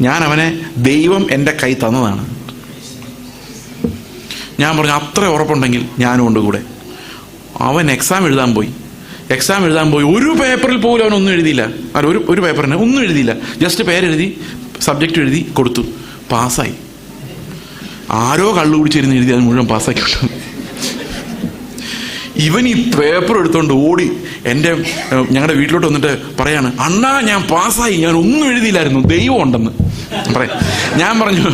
ഞാൻ അവനെ, ദൈവം എൻ്റെ കൈ തന്നതാണ്. ഞാൻ പറഞ്ഞു അത്ര ഉറപ്പുണ്ടെങ്കിൽ ഞാനും ഉണ്ട് കൂടെ. അവൻ എക്സാം എഴുതാൻ പോയി. ഒരു പേപ്പറിൽ പോലും അവനൊന്നും എഴുതിയില്ല. ഒരു പേപ്പറിന് ഒന്നും എഴുതിയില്ല, ജസ്റ്റ് പേരെഴുതി സബ്ജക്റ്റ് എഴുതി കൊടുത്തു, പാസ്സായി. ആരോ കള്ളു കുടിച്ചിരുന്ന് എഴുതി അത് മുഴുവൻ പാസ്സാക്കി വിട്ടു. ഇവൻ ഈ പേപ്പർ എടുത്തോണ്ട് ഓടി ഞങ്ങളുടെ വീട്ടിലോട്ട് വന്നിട്ട് പറയാണ്, അണ്ണാ ഞാൻ പാസ്സായി, ഞാൻ ഒന്നും എഴുതിയില്ലായിരുന്നു, ദൈവം ഉണ്ടെന്ന് പറയാം. ഞാൻ പറഞ്ഞു,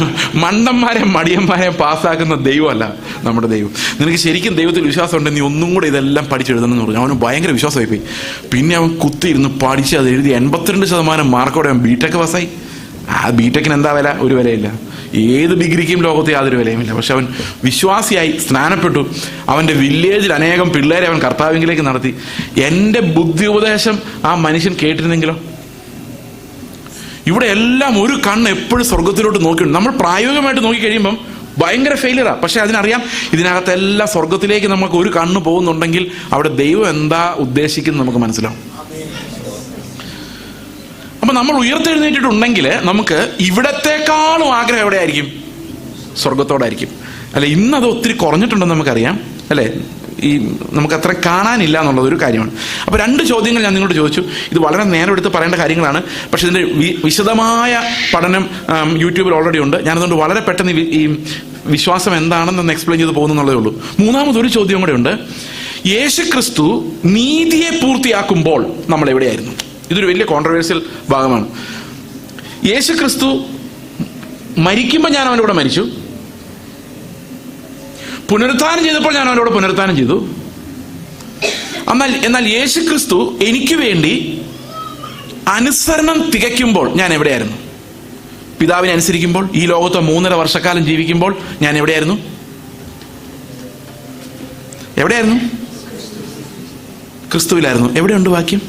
മണ്ടന്മാരെ മടിയന്മാരെ പാസ്സാക്കുന്ന ദൈവമല്ല നമ്മുടെ ദൈവം. നിനക്ക് ശരിക്കും ദൈവത്തിൽ വിശ്വാസം ഉണ്ടെങ്കിൽ നീ ഒന്നും കൂടെ ഇതെല്ലാം പഠിച്ചെഴുതണം എന്ന് പറഞ്ഞു. അവന് ഭയങ്കര വിശ്വാസമായി പോയി. പിന്നെ അവൻ കുത്തിയിരുന്ന് പഠിച്ച് അത് എഴുതി 82% മാർക്കോടെ അവൻ ബിടെക് പാസ്സായി. ആ ബിടെക്കിന് എന്താ വില? ഒരു വിലയില്ല. ഏത് ഡിഗ്രിക്കും ലോകത്ത് യാതൊരു വിലയുമില്ല. പക്ഷെ അവൻ വിശ്വാസിയായി സ്നാനപ്പെട്ടു. അവൻ്റെ വില്ലേജിൽ അനേകം പിള്ളേരെ അവൻ കർത്താവിലേക്ക് നടത്തി. എൻ്റെ ബുദ്ധി ഉപദേശം ആ മനുഷ്യൻ കേട്ടിരുന്നെങ്കിലോ? ഇവിടെ എല്ലാം ഒരു കണ്ണ് എപ്പോഴും സ്വർഗത്തിലോട്ട് നോക്കിയിട്ടുണ്ട്. നമ്മൾ പ്രായോഗികമായിട്ട് നോക്കി കഴിയുമ്പം ഭയങ്കര ഫെയിലിയറാണ്. പക്ഷെ അതിനറിയാം, ഇതിനകത്തെല്ലാം സ്വർഗത്തിലേക്ക് നമുക്ക് ഒരു കണ്ണ് പോകുന്നുണ്ടെങ്കിൽ അവിടെ ദൈവം എന്താ ഉദ്ദേശിക്കുന്നത് നമുക്ക് മനസ്സിലാവും. അപ്പൊ നമ്മൾ ഉയർത്തെഴുന്നേറ്റിട്ടുണ്ടെങ്കിൽ നമുക്ക് ഇവിടത്തെക്കാളും ആഗ്രഹം എവിടെയായിരിക്കും? സ്വർഗത്തോടായിരിക്കും. അല്ലെ, ഇന്നത് ഒത്തിരി കുറഞ്ഞിട്ടുണ്ടെന്ന് നമുക്കറിയാം, അല്ലെ? ഈ നമുക്ക് അത്ര കാണാനില്ല എന്നുള്ളത് ഒരു കാര്യമാണ്. അപ്പോൾ 2 ചോദ്യങ്ങൾ ഞാൻ നിങ്ങളോട് ചോദിച്ചു. ഇത് വളരെ നേരം എടുത്ത് പറയേണ്ട കാര്യങ്ങളാണ്, പക്ഷെ ഇതിൻ്റെ വിശദമായ പഠനം യൂട്യൂബിൽ ഓൾറെഡി ഉണ്ട്. ഞാനതുകൊണ്ട് വളരെ പെട്ടെന്ന് ഈ വിശ്വാസം എന്താണെന്ന് എക്സ്പ്ലെയിൻ ചെയ്ത് പോകുന്നുള്ളതേ ഉള്ളൂ. മൂന്നാമതൊരു ചോദ്യം കൂടെ ഉണ്ട്. യേശുക്രിസ്തു നീതിയെ പൂർത്തിയാക്കുമ്പോൾ നമ്മൾ എവിടെയായിരുന്നു? ഇതൊരു വലിയ കോൺട്രവേഴ്സ്യൽ ഭാഗമാണ്. യേശുക്രിസ്തു മരിക്കുമ്പോൾ ഞാൻ അവൻ്റെ കൂടെ മരിച്ചു, പുനരുത്ഥാനം ചെയ്തപ്പോൾ ഞാൻ അവനോട് പുനരുത്ഥാനം ചെയ്തു. എന്നാൽ യേശുക്രിസ്തു എനിക്ക് വേണ്ടി അനുസരണം തികയ്ക്കുമ്പോൾ ഞാൻ എവിടെയായിരുന്നു? പിതാവിനെ അനുസരിക്കുമ്പോൾ, ഈ ലോകത്ത് 3.5 വർഷക്കാലം ജീവിക്കുമ്പോൾ ഞാൻ എവിടെയായിരുന്നു? ക്രിസ്തുവിലായിരുന്നു. എവിടെയുണ്ട് വാക്യം?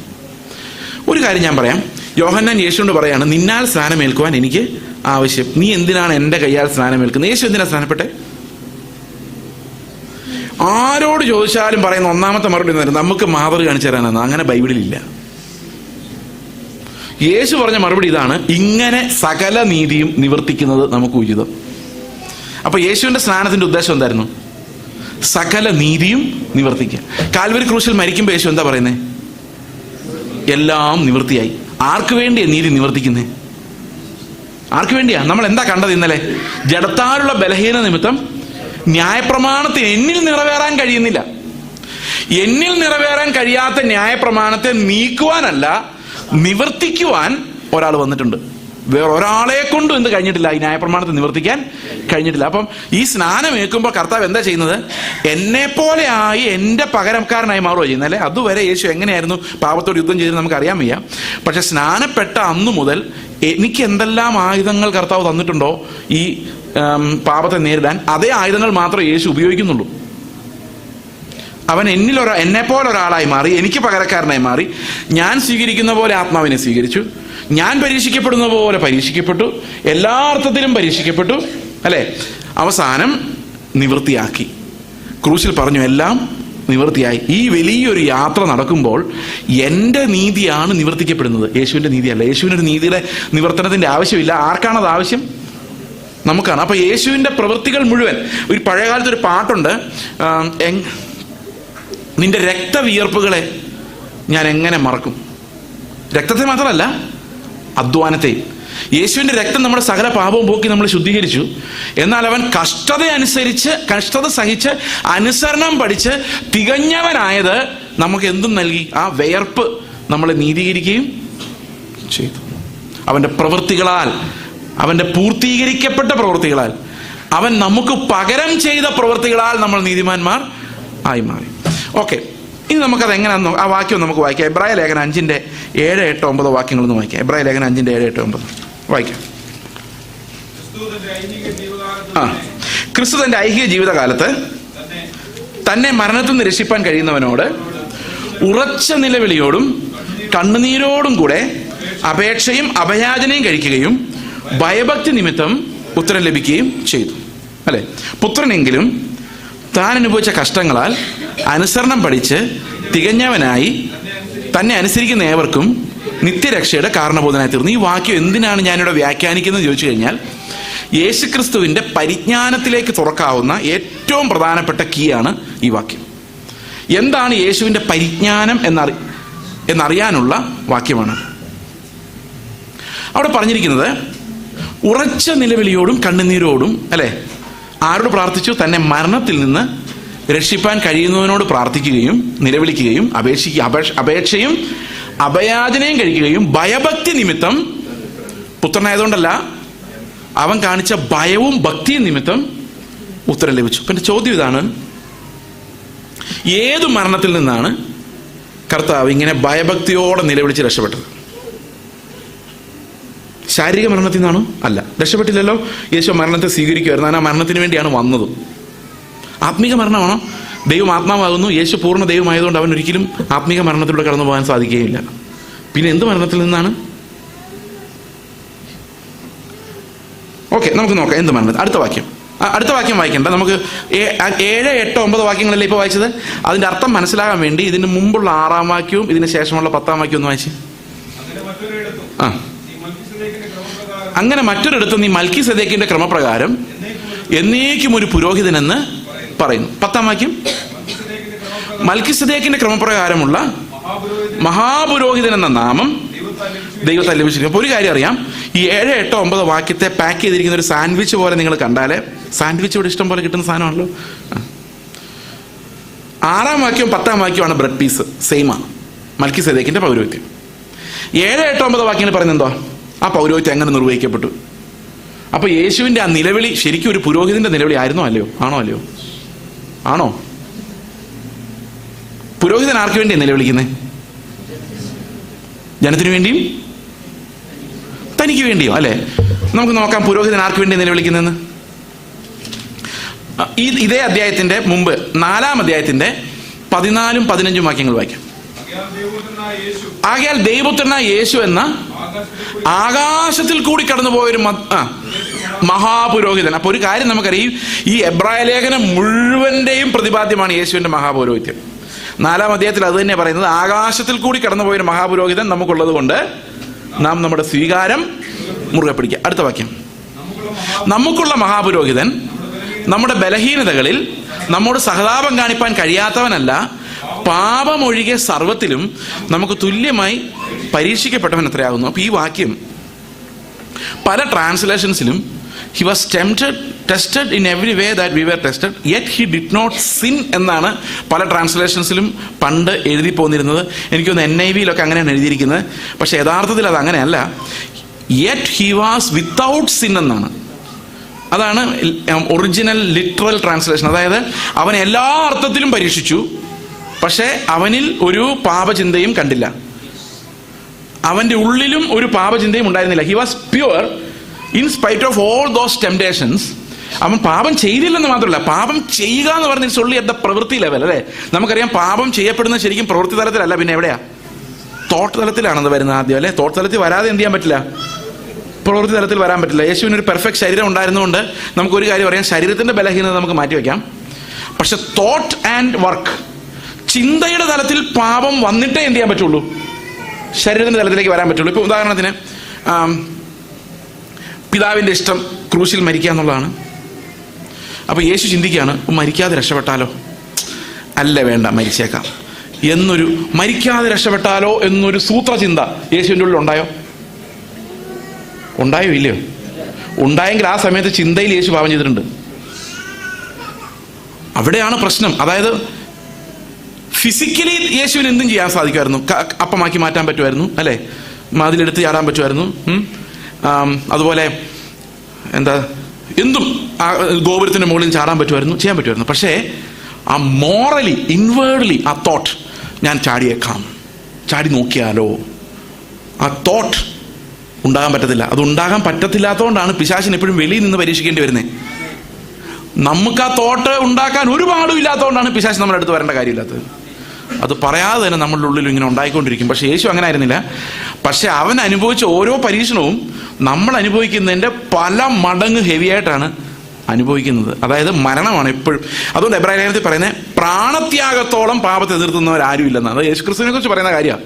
ഒരു കാര്യം ഞാൻ പറയാം. യോഹന്നാൻ യേശുവിനോട് പറയാണ്, നിന്നാൽ സ്നാനമേൽക്കുവാൻ എനിക്ക് ആവശ്യം, നീ എന്തിനാണ് എൻ്റെ കയ്യാൽ സ്നാനമേൽക്കുന്നത്? യേശു എന്തിനാ സ്നാനപ്പെട്ടെ? ആരോട് ചോദിച്ചാലും പറയുന്ന ഒന്നാമത്തെ മറുപടി എന്താ? നമുക്ക് മാതൃക കാണിച്ചു തരാനാണ്. അങ്ങനെ ബൈബിളിലില്ല. യേശു പറഞ്ഞ മറുപടി ഇതാണ്, ഇങ്ങനെ സകല നീതിയും നിവർത്തിക്കുന്നത് നമുക്ക് ഉചിതം. അപ്പൊ യേശുവിന്റെ സ്നാനത്തിന്റെ ഉദ്ദേശം എന്തായിരുന്നു? സകല നീതിയും നിവർത്തിക്കുക. കാൽവരി ക്രൂശിൽ മരിക്കുമ്പോൾ യേശു എന്താ പറയുന്നേ? എല്ലാം നിവൃത്തിയായി. ആർക്ക് വേണ്ടിയാ നീതി നിവർത്തിക്കുന്നേ? ആർക്ക് വേണ്ടിയാ? നമ്മൾ എന്താ കണ്ടത് ഇന്നലെ? ജഡത്താലുള്ള ബലഹീന നിമിത്തം ന്യായപ്രമാണത്തിന് എന്നിൽ നിറവേറാൻ കഴിയുന്നില്ല. എന്നിൽ നിറവേറാൻ കഴിയാത്ത ന്യായപ്രമാണത്തെ നീക്കുവാനല്ല, നിവർത്തിക്കുവാൻ ഒരാൾ വന്നിട്ടുണ്ട്. വേറൊരാളെ കൊണ്ടും എന്ത് കഴിഞ്ഞിട്ടില്ല? ഈ ന്യായപ്രമാണത്തെ നിവർത്തിക്കാൻ കഴിഞ്ഞിട്ടില്ല. അപ്പം ഈ സ്നാനം ഏൽക്കുമ്പോൾ കർത്താവ് എന്താ ചെയ്യുന്നത്? എന്നെ പോലെ ആയി എൻ്റെ പകരക്കാരനായി മാറുക ചെയ്യുന്നത്. അല്ലേ? അതുവരെ യേശു എങ്ങനെയായിരുന്നു പാപത്തോട് യുദ്ധം ചെയ്തത് നമുക്ക് അറിയാൻ വയ്യ. പക്ഷെ സ്നാനപ്പെട്ട അന്നു മുതൽ എനിക്ക് എന്തെല്ലാം ആയുധങ്ങൾ കർത്താവ് തന്നിട്ടുണ്ടോ ഈ പാപത്തെ നേരിടാൻ, അതേ ആയുധങ്ങൾ മാത്രമേ യേശു ഉപയോഗിക്കുന്നുള്ളൂ. അവൻ എന്നെ പോലെ ഒരാളായി മാറി, എനിക്ക് പകരക്കാരനായി മാറി. ഞാൻ സ്വീകരിക്കുന്ന പോലെ ആത്മാവിനെ സ്വീകരിച്ചു. ഞാൻ പരീക്ഷിക്കപ്പെടുന്ന പോലെ പരീക്ഷിക്കപ്പെട്ടു. എല്ലാ അർത്ഥത്തിലും പരീക്ഷിക്കപ്പെട്ടു. അല്ലേ? അവസാനം നിവൃത്തിയാക്കി. ക്രൂശിൽ പറഞ്ഞു എല്ലാം നിവൃത്തിയായി. ഈ വലിയൊരു യാത്ര നടക്കുമ്പോൾ എൻ്റെ നീതിയാണ് നിവർത്തിക്കപ്പെടുന്നത്, യേശുവിൻ്റെ നീതിയല്ല. യേശുവിനൊരു നീതിയുടെ നിവർത്തനത്തിൻ്റെ ആവശ്യമില്ല. ആർക്കാണത് ആവശ്യം? നമുക്കാണ്. അപ്പൊ യേശുവിൻ്റെ പ്രവൃത്തികൾ മുഴുവൻ, ഒരു പഴയകാലത്ത് ഒരു പാട്ടുണ്ട്, നിന്റെ രക്തവിയർപ്പുകളെ ഞാൻ എങ്ങനെ മറക്കും. രക്തത്തെ മാത്രമല്ല, അധ്വാനത്തെ. യേശുവിൻ്റെ രക്തം നമ്മുടെ സകല പാപവും പോക്കി നമ്മൾ ശുദ്ധീകരിച്ചു. എന്നാൽ അവൻ കഷ്ടത സഹിച്ച് അനുസരണം പഠിച്ച് തികഞ്ഞവനായത് നമുക്ക് എന്തും നൽകി? ആ വിയർപ്പ് നമ്മളെ നീതീകരിക്കുകയും ചെയ്തു. അവൻ്റെ പ്രവൃത്തികളാൽ, അവൻ്റെ പൂർത്തീകരിക്കപ്പെട്ട പ്രവൃത്തികളാൽ, അവൻ നമുക്ക് പകരം ചെയ്ത പ്രവൃത്തികളാൽ നമ്മൾ നീതിമാന്മാർ ആയി മാറി. ഓക്കെ, ഇനി നമുക്കത് എങ്ങനെയാണെന്ന് ആ വാക്യം നമുക്ക് വായിക്കാം. എബ്രായ ലേഖനം 5:7-8-9 വാക്യങ്ങളൊന്ന് വായിക്കാം. എബ്രായ ലേഖനം 5:7-8-9 വായിക്കാം. ക്രിസ്തു തന്റെ ഐഹിക ജീവിതകാലത്ത് തന്നെ മരണത്തിൽ നിന്ന് രക്ഷിപ്പാൻ കഴിയുന്നവനോട് ഉറച്ച നിലവിളിയോടും കണ്ണുനീരോടും കൂടെ അപേക്ഷയും അഭയാചനയും കഴിക്കുകയും ഭയഭക്തി നിമിത്തം ഉത്തരം ലഭിക്കുകയും ചെയ്തു. അല്ലെ? പുത്രനെങ്കിലും താൻ അനുഭവിച്ച കഷ്ടങ്ങളാൽ അനുസരണം പഠിച്ച് തികഞ്ഞവനായി തന്നെ അനുസരിക്കുന്ന ഏവർക്കും നിത്യരക്ഷയുടെ കാരണബോധനായി തീർന്നു. ഈ വാക്യം എന്തിനാണ് ഞാനിവിടെ വ്യാഖ്യാനിക്കുന്നത് ചോദിച്ചു കഴിഞ്ഞാൽ, യേശുക്രിസ്തുവിൻ്റെ പരിജ്ഞാനത്തിലേക്ക് തുറക്കാവുന്ന ഏറ്റവും പ്രധാനപ്പെട്ട കീയാണ് ഈ വാക്യം. എന്താണ് യേശുവിൻ്റെ പരിജ്ഞാനം എന്നറിയാനുള്ള വാക്യമാണ് അവിടെ പറഞ്ഞിരിക്കുന്നത്. ഉറച്ച നിലവിളിയോടും കണ്ണുനീരോടും, അല്ലെ, ആരോട് പ്രാർത്ഥിച്ചു? തന്നെ മരണത്തിൽ നിന്ന് രക്ഷിപ്പാൻ കഴിയുന്നവനോട് പ്രാർത്ഥിക്കുകയും നിലവിളിക്കുകയും അപേക്ഷയും അഭയാചനയും കഴിക്കുകയും ഭയഭക്തി നിമിത്തം, പുത്രനായതുകൊണ്ടല്ല, അവൻ കാണിച്ച ഭയവും ഭക്തിയും നിമിത്തം ഉത്തരം ലഭിച്ചു. പിന്നെ ചോദ്യം ഇതാണ്, ഏതു മരണത്തിൽ നിന്നാണ് കർത്താവ് ഇങ്ങനെ ഭയഭക്തിയോടെ നിലവിളിച്ച് രക്ഷപ്പെട്ടത്? ശാരീരിക മരണത്തിൽ നിന്നാണോ? അല്ല, രക്ഷപ്പെട്ടില്ലല്ലോ. യേശു മരണത്തെ സ്വീകരിക്കുമായിരുന്നു. ആ മരണത്തിന് വേണ്ടിയാണ് വന്നത്. ആത്മീക മരണമാണോ? ദൈവം ആത്മാവാകുന്നു. യേശു പൂർണ്ണ ദൈവമായതുകൊണ്ട് അവൻ ഒരിക്കലും ആത്മീക മരണത്തിലൂടെ കടന്നു പോകാൻ സാധിക്കുകയില്ല. പിന്നെ എന്ത് മരണത്തിൽ നിന്നാണ്? ഓക്കെ, നമുക്ക് നോക്കാം എന്ത് മരണത്തിൽ. അടുത്ത വാക്യം വായിക്കണ്ട. നമുക്ക് 7, 8, 9 വാക്യങ്ങളല്ലേ ഇപ്പോൾ വായിച്ചത്. അതിന്റെ അർത്ഥം മനസ്സിലാകാൻ വേണ്ടി ഇതിന് മുമ്പുള്ള 6-ാം വാക്യവും ഇതിന് ശേഷമുള്ള 10-ാം വാക്യവും ഒന്ന് വായിച്ച്. അങ്ങനെ മറ്റൊരിടത്ത് നീ മൽക്കീസദേക്കിന്റെ ക്രമപ്രകാരം എന്നേക്കും ഒരു പുരോഹിതനെന്ന് പറയുന്നു. 10-ാം വാക്യം, മൽക്കീസദേക്കിന്റെ ക്രമപ്രകാരമുള്ള മഹാപുരോഹിതൻ എന്ന നാമം ദൈവത്താൽ ലഭിച്ചിരിക്കും. അപ്പോൾ ഒരു കാര്യം അറിയാം, ഈ 7, 8, 9 വാക്യത്തെ പാക്ക് ചെയ്തിരിക്കുന്ന ഒരു സാൻഡ്വിച്ച് പോലെ നിങ്ങൾ കണ്ടാലേ, സാൻഡ്വിച്ച് ഇവിടെ ഇഷ്ടം പോലെ കിട്ടുന്ന സാധനമാണല്ലോ. 6-ാം വാക്യവും 10-ാം വാക്യമാണ് ബ്രെഡ് പീസ്, സെയിമാണ്. മൽക്കീസദേക്കിന്റെ പൗരോഹിത്യം. 7, 8, 9 വാക്യങ്ങൾ പറയുന്നത് എന്തോ? ആ പൗരോഹിത്യം എങ്ങനെ നിർവഹിക്കപ്പെട്ടു. അപ്പൊ യേശുവിന്റെ ആ നിലവിളി ശരിക്കും ഒരു പുരോഹിതന്റെ നിലവിളി ആയിരുന്നോ? അല്ലയോ? ആണോ? പുരോഹിതൻ ആർക്ക് വേണ്ടിയാണ് നിലവിളിക്കുന്നത്? ജനത്തിനു വേണ്ടിയും തനിക്ക് വേണ്ടിയോ? അല്ലെ? നമുക്ക് നോക്കാം പുരോഹിതൻ ആർക്ക് വേണ്ടി നിലവിളിക്കുന്നതെന്ന്. ഇതേ അധ്യായത്തിന്റെ മുമ്പ് 4-ാം അധ്യായത്തിന്റെ 14-ഉം 15-ഉം വാക്യങ്ങൾ വായിക്കാം. ആകയാൽ ദൈവപുത്രനായ യേശു എന്ന ആകാശത്തിൽ കൂടി കടന്നുപോയൊരു മഹാപുരോഹിതൻ. അപ്പൊ ഒരു കാര്യം നമുക്കറിയാം, ഈ എബ്രായ ലേഖനം മുഴുവന്റെയും പ്രതിപാദ്യമാണ് യേശുവിന്റെ മഹാപൗരോഹിത്യം. 4-ാം അധ്യായത്തിൽ അത് തന്നെ പറയുന്നത്. ആകാശത്തിൽ കൂടി കടന്നുപോയൊരു മഹാപുരോഹിതൻ നമുക്കുള്ളത് കൊണ്ട് നാം നമ്മുടെ സ്വീകാരം മുറുകെ പിടിക്കുക. അടുത്ത വാക്യം, നമുക്കുള്ള മഹാപുരോഹിതൻ നമ്മുടെ ബലഹീനതകളിൽ നമ്മോട് സഹതാപം കാണിപ്പാൻ കഴിയാത്തവനല്ല, പാപമൊഴികെ സർവത്തിലും നമുക്ക് തുല്യമായി പരീക്ഷിക്കപ്പെട്ടവൻ എത്രയാകുന്നു. അപ്പൊ ഈ വാക്യം പല ട്രാൻസ്ലേഷൻസിലും he was tested in every way that we were tested yet he did not sin എന്നാണ് പല ട്രാൻസ്ലേഷൻസിലും പണ്ട് എഴുതി പോന്നിരുന്നത്. എനിക്കൊന്ന് NIV-യിലൊക്കെ അങ്ങനെയാണ് എഴുതിയിരിക്കുന്നത്. പക്ഷെ യഥാർത്ഥത്തിൽ അത് അങ്ങനെയല്ല. Yet he was without sin എന്നാണ്. അതാണ് ഒറിജിനൽ ലിറ്ററൽ ട്രാൻസ്ലേഷൻ. അതായത് അവൻ എല്ലാ അർത്ഥത്തിലും പരീക്ഷിച്ചു, പക്ഷേ അവനിൽ ഒരു പാപചിന്തയും കണ്ടില്ല. അവൻ്റെ ഉള്ളിലും ഒരു പാപചിന്തയും ഉണ്ടായിരുന്നില്ല. He was pure in spite of all those temptations. അവൻ പാപം ചെയ്തില്ലെന്ന് മാത്രമല്ല, പാപം ചെയ്യുക എന്ന് പറഞ്ഞ സൊള്ളി അറ്റ് ദ പ്രവൃത്തി ലെവൽ. അല്ലേ, നമുക്കറിയാം പാപം ചെയ്യപ്പെടുന്നത് ശരിക്കും പ്രവൃത്തി തലത്തിലല്ല, പിന്നെ എവിടെയാ? തോട്ട് തലത്തിലാണെന്ന് വരുന്നത് ആദ്യം. അല്ലേ, തോട്ട് തലത്തിൽ വരാതെ എന്ത് ചെയ്യാൻ പറ്റില്ല? പ്രവൃത്തി തലത്തിൽ വരാൻ പറ്റില്ല. യേശുവിന് ഒരു പെർഫെക്റ്റ് ശരീരം ഉണ്ടായിരുന്നുകൊണ്ട് നമുക്കൊരു കാര്യം പറയാം, ശരീരത്തിന്റെ ബലഹീനത നമുക്ക് മാറ്റിവെക്കാം. പക്ഷെ തോട്ട് ആൻഡ് വർക്ക്, ചിന്തയുടെ തലത്തിൽ പാപം വന്നിട്ടേ എന്ത് ചെയ്യാൻ പറ്റുള്ളൂ? ശരീരത്തിന്റെ തലത്തിലേക്ക് വരാൻ പറ്റുള്ളൂ. ഇപ്പൊ ഉദാഹരണത്തിന് പിതാവിന്റെ ഇഷ്ടം ക്രൂശിൽ മരിക്കുക എന്നുള്ളതാണ്. അപ്പൊ യേശു ചിന്തിക്കുകയാണ്, മരിക്കാതെ രക്ഷപ്പെട്ടാലോ? അല്ല, വേണ്ട, മരിച്ചേക്കാം എന്നൊരു, മരിക്കാതെ രക്ഷപ്പെട്ടാലോ എന്നൊരു സൂത്രചിന്ത യേശുവിൻ്റെ ഉള്ളിൽ ഉണ്ടായോ? ഉണ്ടായോ? ഇല്ലയോ? ഉണ്ടായെങ്കിൽ ആ സമയത്ത് ചിന്തയിൽ യേശു പാപം ചെയ്തിട്ടുണ്ട്. അവിടെയാണ് പ്രശ്നം. അതായത് ഫിസിക്കലി യേശുവിന് എന്തും ചെയ്യാൻ സാധിക്കുമായിരുന്നു. അപ്പമാക്കി മാറ്റാൻ പറ്റുമായിരുന്നു, അല്ലേ, മതിലെടുത്ത് ചാടാൻ പറ്റുമായിരുന്നു, അതുപോലെ എന്തും ഗോപുരത്തിന്റെ മുകളിൽ ചാടാൻ പറ്റുമായിരുന്നു, ചെയ്യാൻ പറ്റുമായിരുന്നു. പക്ഷേ ആ മോറലി ഇൻവേർഡ്ലി ആ തോട്ട്, ഞാൻ ചാടിയേക്കാം, ചാടി നോക്കിയാലോ, ആ തോട്ട് ഉണ്ടാകാൻ പറ്റത്തില്ല. അത് ഉണ്ടാകാൻ പറ്റത്തില്ലാത്തതുകൊണ്ടാണ് പിശാചിന് എപ്പോഴും വെളിയിൽ നിന്ന് പരീക്ഷിക്കേണ്ടി വരുന്നത്. നമുക്ക് ആ തോട്ട് ഉണ്ടാക്കാൻ ഒരു പാടും ഇല്ലാത്തതുകൊണ്ടാണ് പിശാച് നമ്മുടെ അടുത്ത് വരേണ്ട കാര്യമില്ലാത്തത്. അത് പറയാതെ തന്നെ നമ്മളുടെ ഉള്ളിൽ ഇങ്ങനെ ഉണ്ടായിക്കൊണ്ടിരിക്കും. പക്ഷെ യേശു അങ്ങനെ ആയിരുന്നില്ല. പക്ഷെ അവൻ അനുഭവിച്ച ഓരോ പരീക്ഷണവും നമ്മൾ അനുഭവിക്കുന്നതിൻ്റെ പല മടങ്ങ് ഹെവി ആയിട്ടാണ് അനുഭവിക്കുന്നത്. അതായത് മരണമാണ് എപ്പോഴും. അതുകൊണ്ട് എബ്രായ ലേഖനത്തിൽ പറയുന്നത് പ്രാണത്യാഗത്തോളം പാപത്തെ എതിർത്തുന്നവരാരും ഇല്ലെന്നാണ്. അത് യേശു ക്രിസ്തുവിനെ കുറിച്ച് പറയുന്ന കാര്യമാണ്.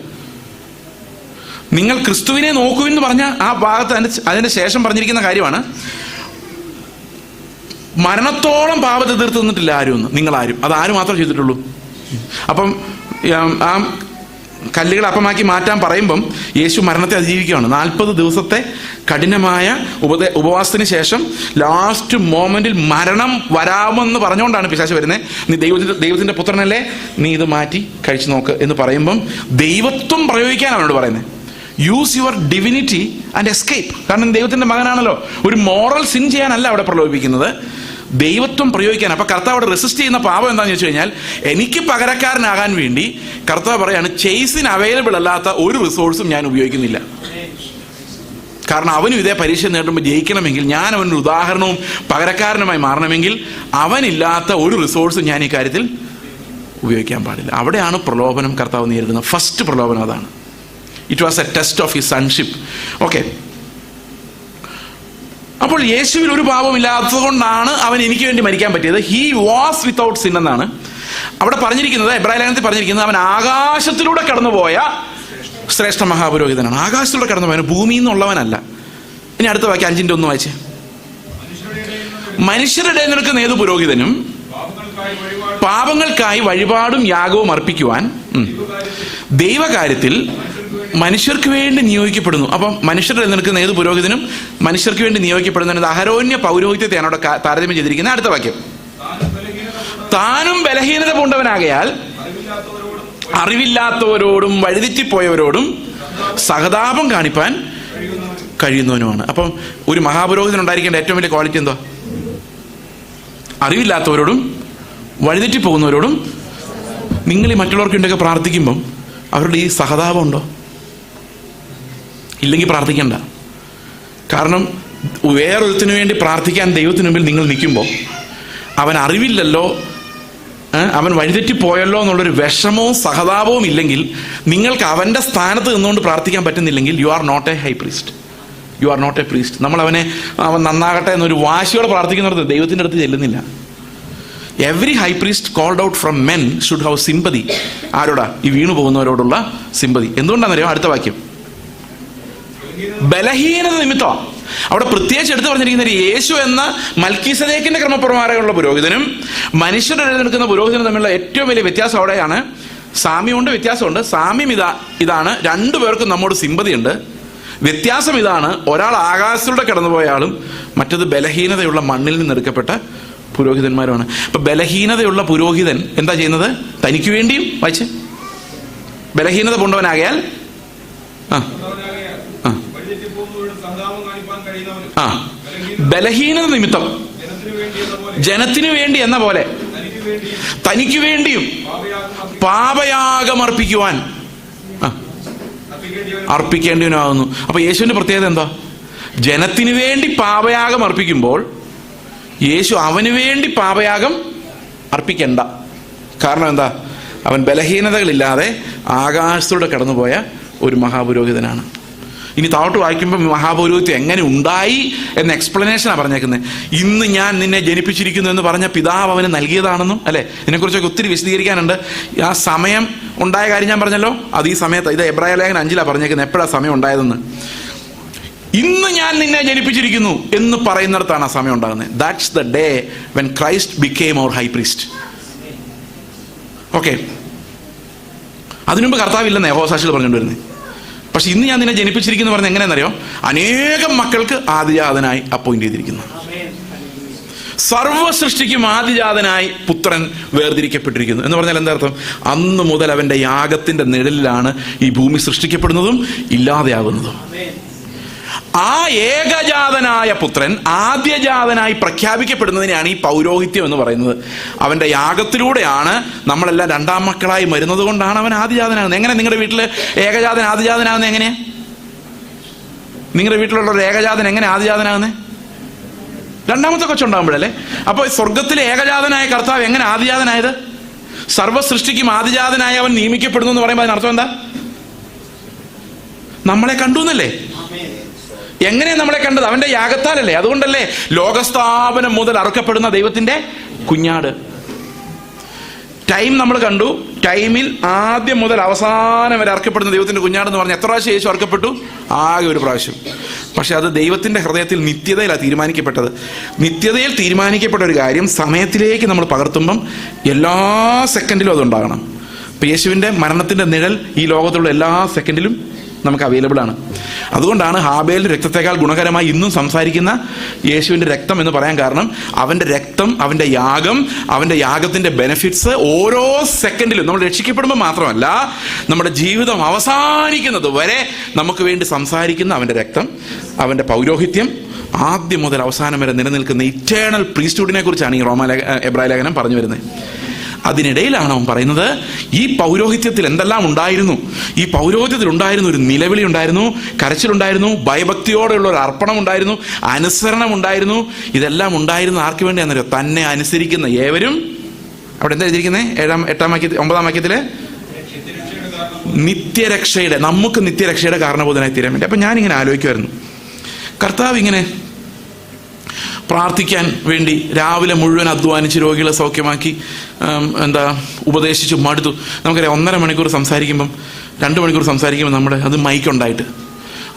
നിങ്ങൾ ക്രിസ്തുവിനെ നോക്കൂ എന്ന് പറഞ്ഞ ആ ഭാഗത്ത് അതിന്റെ ശേഷം പറഞ്ഞിരിക്കുന്ന കാര്യമാണ്, മരണത്തോളം പാപത്തെ എതിർത്ത് നിന്നിട്ടില്ല ആരും ഒന്ന്, നിങ്ങളാരും. അത് ആരും മാത്രമേ ചെയ്തിട്ടുള്ളൂ. അപ്പം ആ കല്ലുകൾ അപ്പമാക്കി മാറ്റാൻ പറയുമ്പം യേശു മരണത്തെ അതിജീവിക്കുകയാണ്. 40 ദിവസത്തെ കഠിനമായ ഉപവാസത്തിന് ശേഷം ലാസ്റ്റ് മോമെന്റിൽ മരണം വരാമെന്ന് പറഞ്ഞുകൊണ്ടാണ് പിശാച് വരുന്നത്. നീ ദൈവത്തിന്റെ പുത്രനല്ലേ, നീ ഇത് മാറ്റി കഴിച്ചു നോക്ക് എന്ന് പറയുമ്പം ദൈവത്വം പ്രയോഗിക്കാനാണ് അവനോട് പറയുന്നത്. Use your divinity and escape. കാരണം ദൈവത്തിന്റെ മകനാണല്ലോ. ഒരു മോറൽ സിൻ ചെയ്യാനല്ല അവിടെ പ്രലോഭിപ്പിക്കുന്നത്, ദൈവത്വം പ്രയോഗിക്കാൻ. അപ്പൊ കർത്താവ് അവിടെ റെസിസ്റ്റ് ചെയ്യുന്ന പാപം എന്താണെന്ന് വെച്ച് കഴിഞ്ഞാൽ, എനിക്ക് പകരക്കാരനാകാൻ വേണ്ടി കർത്താവ് പറയാണ്, ചേസിന് അവൈലബിൾ അല്ലാത്ത ഒരു റിസോഴ്സും ഞാൻ ഉപയോഗിക്കുന്നില്ല. കാരണം അവനും ഇതേ പരീക്ഷ നേടുമ്പോൾ ജയിക്കണമെങ്കിൽ, ഞാൻ അവനൊരു ഉദാഹരണവും പകരക്കാരനുമായി മാറണമെങ്കിൽ അവനില്ലാത്ത ഒരു റിസോഴ്സും ഞാൻ ഈ കാര്യത്തിൽ ഉപയോഗിക്കാൻ പാടില്ല. അവിടെയാണ് പ്രലോഭനം കർത്താവ് നേരിടുന്നത്. ഫസ്റ്റ് പ്രലോഭനം അതാണ്. It was A test of his sonship. Okay, അപ്പോൾ യേശുവിൽ ഒരു പാപമില്ലാത്തത് കൊണ്ടാണ് അവൻ എനിക്ക് വേണ്ടി മരിക്കാൻ പറ്റിയത്. ഹി വാസ് വിത്തൗട്ട് സിൻ എന്നാണ് അവിടെ പറഞ്ഞിരിക്കുന്നത്. എബ്രായ ലേഖനത്തിൽ പറഞ്ഞിരിക്കുന്നത് അവൻ ആകാശത്തിലൂടെ കടന്നുപോയ ശ്രേഷ്ഠ മഹാപുരോഹിതനാണ്. ആകാശത്തിലൂടെ കടന്നുപോയ, ഭൂമിയിൽ നിന്നുള്ളവനല്ല. ഇനി അടുത്ത വാക്യം 5:1 വായിച്ചേ. മനുഷ്യരുടെ നിൽക്കുന്ന ഏതു പുരോഹിതനും പാപങ്ങൾക്കായി വഴിപാടും യാഗവും അർപ്പിക്കുവാൻ ദൈവകാര്യത്തിൽ മനുഷ്യർക്ക് വേണ്ടി നിയോഗിക്കപ്പെടുന്നു. അപ്പം മനുഷ്യരുടെ നിൽക്കുന്ന ഏത് പുരോഹിതനും മനുഷ്യർക്ക് വേണ്ടി നിയോഗിക്കപ്പെടുന്ന അഹരോന്യ പൗരോഹിത്യത്തെയാണ് അവിടെ താരതമ്യം ചെയ്തിരിക്കുന്നത്. അടുത്ത വാക്യം, താനും ബലഹീനത പൂണ്ടവനാകയാൽ അറിവില്ലാത്തവരോടും വഴിതെറ്റിപ്പോയവരോടും സഹതാപം കാണിപ്പാൻ കഴിയുന്നവനുമാണ്. അപ്പം ഒരു മഹാപുരോഹിതൻ ഉണ്ടായിരിക്കേണ്ട ഏറ്റവും വലിയ ക്വാളിറ്റി എന്താ? അറിവില്ലാത്തവരോടും വഴിതെറ്റിപ്പോകുന്നവരോടും. നിങ്ങൾ ഈ മറ്റുള്ളവർക്ക് വേണ്ടിയൊക്കെ പ്രാർത്ഥിക്കുമ്പം അവരുടെ ഈ സഹതാപം ഉണ്ടോ? ഇല്ലെങ്കിൽ പ്രാർത്ഥിക്കണ്ട. കാരണം വേറൊരുത്തിനു വേണ്ടി പ്രാർത്ഥിക്കാൻ ദൈവത്തിന് മുമ്പിൽ നിങ്ങൾ നിൽക്കുമ്പോൾ അവൻ അറിവില്ലല്ലോ, അവൻ വഴിതെറ്റിപ്പോയല്ലോ എന്നുള്ളൊരു വിഷമവും സഹതാപവും ഇല്ലെങ്കിൽ, നിങ്ങൾക്ക് അവൻ്റെ സ്ഥാനത്ത് നിന്നുകൊണ്ട് പ്രാർത്ഥിക്കാൻ പറ്റുന്നില്ലെങ്കിൽ, you are not a high priest. You are not a priest. നമ്മൾ അവൻ നന്നാകട്ടെ എന്നൊരു വാശിയോടെ പ്രാർത്ഥിക്കുന്നിടത്ത് ദൈവത്തിൻ്റെ അടുത്ത് ചെല്ലുന്നില്ല. Every high priest called out from men should have sympathy. ആരോടാ? ഈ വീണു പോകുന്നവരോടുള്ള സിമ്പതി. എന്തുകൊണ്ടാണെന്നറിയോ? അടുത്ത വാക്യം, ബലഹീനത നിമിത്തം. അവിടെ പ്രത്യേകിച്ച് എടുത്തു പറഞ്ഞിരിക്കുന്ന യേശു എന്ന മൽക്കീസദേക്കിന്റെ ക്രമപ്രകാരമുള്ള പുരോഹിതനും മനുഷ്യരുടെ നിൽക്കുന്ന പുരോഹിതനും തമ്മിലുള്ള ഏറ്റവും വലിയ വ്യത്യാസം അവിടെയാണ്. സാമ്യമുണ്ട്, വ്യത്യാസമുണ്ട്. സാമ്യം ഇതാണ്, രണ്ടുപേർക്കും നമ്മോട് സിമ്പതി ഉണ്ട്. വ്യത്യാസം ഇതാണ്, ഒരാൾ ആകാശത്തിലൂടെ കടന്നുപോയ ആളും മറ്റത് ബലഹീനതയുള്ള മണ്ണിൽ നിന്നെടുക്കപ്പെട്ട പുരോഹിതന്മാരുമാണ്. ഇപ്പൊ ബലഹീനതയുള്ള പുരോഹിതൻ എന്താ ചെയ്യുന്നത്? തനിക്ക് വേണ്ടിയും വായിച്ച് ബലഹീനത പൂണ്ടവനാകയാൽ ബലഹീനത നിമിത്തം ജനത്തിനു വേണ്ടി എന്ന പോലെ തനിക്ക് വേണ്ടിയും പാപയാഗം അർപ്പിക്കേണ്ടവനാകുന്നു. അപ്പൊ യേശുവിന്റെ പ്രത്യേകത എന്താ? ജനത്തിനു വേണ്ടി പാപയാഗം അർപ്പിക്കുമ്പോൾ യേശു അവന് വേണ്ടി പാപയാഗം അർപ്പിക്കണ്ട. കാരണം എന്താ? അവൻ ബലഹീനതകളില്ലാതെ ആകാശത്തൂടെ കടന്നുപോയ ഒരു മഹാപുരോഹിതനാണ്. ഇനി താഴോട്ട് വായിക്കുമ്പോൾ മഹാപൗരോഹിത്യം എങ്ങനെ ഉണ്ടായി എന്ന എക്സ്പ്ലനേഷനാണ് പറഞ്ഞേക്കുന്നത്. ഇന്ന് ഞാൻ നിന്നെ ജനിപ്പിച്ചിരിക്കുന്നു എന്ന് പറഞ്ഞ പിതാവ് അവന് നൽകിയതാണെന്നും, അല്ലെ? ഇതിനെക്കുറിച്ചൊക്കെ ഒത്തിരി വിശദീകരിക്കാനുണ്ട്. ആ സമയം ഉണ്ടായ കാര്യം ഞാൻ പറഞ്ഞല്ലോ, അത് ഈ സമയത്ത്, ഇത് എബ്രായ ലേഖനം 5 പറഞ്ഞേക്കുന്നത് എപ്പോഴാണ് സമയം ഉണ്ടായതെന്ന്. ഇന്ന് ഞാൻ നിന്നെ ജനിപ്പിച്ചിരിക്കുന്നു എന്ന് പറയുന്നിടത്താണ് ആ സമയം ഉണ്ടാകുന്നത്. That's the day when Christ became our high priest. Okay, അതിനുമുമ്പ് കർത്താവില്ലെന്ന് യഹോവസാക്ഷികൾ പറഞ്ഞുകൊണ്ടിരുന്നത്. പക്ഷെ ഇന്ന് ഞാൻ നിന്നെ ജനിപ്പിച്ചിരിക്കുന്നു പറഞ്ഞത് എങ്ങനെയെന്നറിയോ? അനേകം മക്കൾക്ക് ആദിജാതനായി അപ്പോയിന്റ് ചെയ്തിരിക്കുന്നു. സർവ്വ സൃഷ്ടിക്കും ആദിജാതനായി പുത്രൻ വേർതിരിക്കപ്പെട്ടിരിക്കുന്നു എന്ന് പറഞ്ഞാൽ എന്താ അർത്ഥം? അന്ന് മുതൽ അവന്റെ യാഗത്തിന്റെ നിഴലിലാണ് ഈ ഭൂമി സൃഷ്ടിക്കപ്പെടുന്നതും ഇല്ലാതെയാകുന്നതും. ആ ഏകജാതനായ പുത്രൻ ആദ്യജാതനായി പ്രഖ്യാപിക്കപ്പെടുന്നതിനെയാണ് ഈ പൗരോഹിത്യം എന്ന് പറയുന്നത്. അവന്റെ യാഗത്തിലൂടെയാണ് നമ്മളെല്ലാം രണ്ടാം മക്കളായി വരുന്നത് കൊണ്ടാണ് അവൻ ആദിജാതനാകുന്നത്. എങ്ങനെ നിങ്ങളുടെ വീട്ടിൽ ഏകജാതൻ ആദിജാതനാകുന്നത്? എങ്ങനെയാ നിങ്ങളുടെ വീട്ടിലുള്ള ഒരു ഏകജാതൻ എങ്ങനെ ആദിജാതനാകുന്നത്? രണ്ടാമത്തെ കൊച്ചുണ്ടാകുമ്പോഴല്ലേ. അപ്പോൾ സ്വർഗത്തിലെ ഏകജാതനായ കർത്താവ് എങ്ങനെ ആദിജാതനായത്? സർവ്വ സൃഷ്ടിക്കും ആദിജാതനായി അവൻ നിയമിക്കപ്പെടുന്നു എന്ന് പറയുമ്പോൾ അതിനർത്ഥം എന്താ? നമ്മളെ കണ്ടു എന്നല്ലേ? എങ്ങനെയാണ് നമ്മളെ കണ്ടത്? അവന്റെ യാഗത്താലല്ലേ. അതുകൊണ്ടല്ലേ ലോകസ്ഥാപനം മുതൽ അറുക്കപ്പെടുന്ന ദൈവത്തിന്റെ കുഞ്ഞാട്. ടൈം നമ്മൾ കണ്ടു. ടൈമിൽ ആദ്യം മുതൽ അവസാനം വരെ അറുക്കപ്പെടുന്ന ദൈവത്തിന്റെ കുഞ്ഞാടെന്ന് പറഞ്ഞാൽ എത്ര പ്രാവശ്യം യേശു അറുക്കപ്പെട്ടു? ആകെ ഒരു പ്രാവശ്യം. പക്ഷെ അത് ദൈവത്തിന്റെ ഹൃദയത്തിൽ നിത്യതയിലാണ് തീരുമാനിക്കപ്പെട്ടത്. നിത്യതയിൽ തീരുമാനിക്കപ്പെട്ട ഒരു കാര്യം സമയത്തിലേക്ക് നമ്മൾ പകർത്തുമ്പം എല്ലാ സെക്കൻഡിലും അതുണ്ടാകണം. ഇപ്പൊ യേശുവിന്റെ മരണത്തിന്റെ നിഴൽ ഈ ലോകത്തുള്ള എല്ലാ സെക്കൻഡിലും നമുക്ക് അവൈലബിൾ ആണ്. അതുകൊണ്ടാണ് ഹാബേലിന്റെ രക്തത്തെക്കാൾ ഗുണകരമായി ഇന്നും സംസാരിക്കുന്ന യേശുവിന്റെ രക്തം എന്ന് പറയാൻ കാരണം അവന്റെ രക്തം, അവന്റെ യാഗം, അവന്റെ യാഗത്തിന്റെ ബെനിഫിറ്റ്സ് ഓരോ സെക്കൻഡിലും നമ്മൾ രക്ഷിക്കപ്പെടുമ്പോൾ മാത്രമല്ല നമ്മുടെ ജീവിതം അവസാനിക്കുന്നത് വരെ നമുക്ക് വേണ്ടി സംസാരിക്കുന്ന അവന്റെ രക്തം, അവന്റെ പൗരോഹിത്യം ആദ്യം മുതൽ അവസാനം വരെ നിലനിൽക്കുന്ന ഇറ്റേണൽ പ്രീസ്റ്റ്ഹുഡിനെ കുറിച്ചാണ് ഈ എബ്രായ ലേഖനം പറഞ്ഞു വരുന്നത്. അതിനിടയിലാണ് അവൻ പറയുന്നത് ഈ പൗരോഹിത്യത്തിൽ എന്തെല്ലാം ഉണ്ടായിരുന്നു. ഈ പൗരോഹിത്യത്തിൽ ഉണ്ടായിരുന്ന ഒരു നിലവിളി ഉണ്ടായിരുന്നു, കരച്ചിലുണ്ടായിരുന്നു, ഭയഭക്തിയോടെയുള്ള ഒരു അർപ്പണം ഉണ്ടായിരുന്നു, അനുസരണം ഉണ്ടായിരുന്നു. ഇതെല്ലാം ഉണ്ടായിരുന്ന ആർക്ക് വേണ്ടിയാണെന്നറിയോ? തന്നെ അനുസരിക്കുന്ന ഏവരും. അവിടെ എന്താ എഴുതിയിരിക്കുന്നത്? 9-ാം വാക്യത്തില് നിത്യരക്ഷയുടെ, നമുക്ക് നിത്യരക്ഷയുടെ കാരണബോധനായി തീരാൻ വേണ്ടി. അപ്പൊ ഞാനിങ്ങനെ ആലോചിക്കുമായിരുന്നു, കർത്താവ് ഇങ്ങനെ പ്രാർത്ഥിക്കാൻ വേണ്ടി രാവിലെ മുഴുവൻ അധ്വാനിച്ച് രോഗികളെ സൗഖ്യമാക്കി ഉപദേശിച്ചു മടുത്തു. നമുക്കറിയാം 1.5 മണിക്കൂർ സംസാരിക്കുമ്പം 2 മണിക്കൂർ സംസാരിക്കുമ്പോൾ നമ്മുടെ അത് മൈക്കുണ്ടായിട്ട്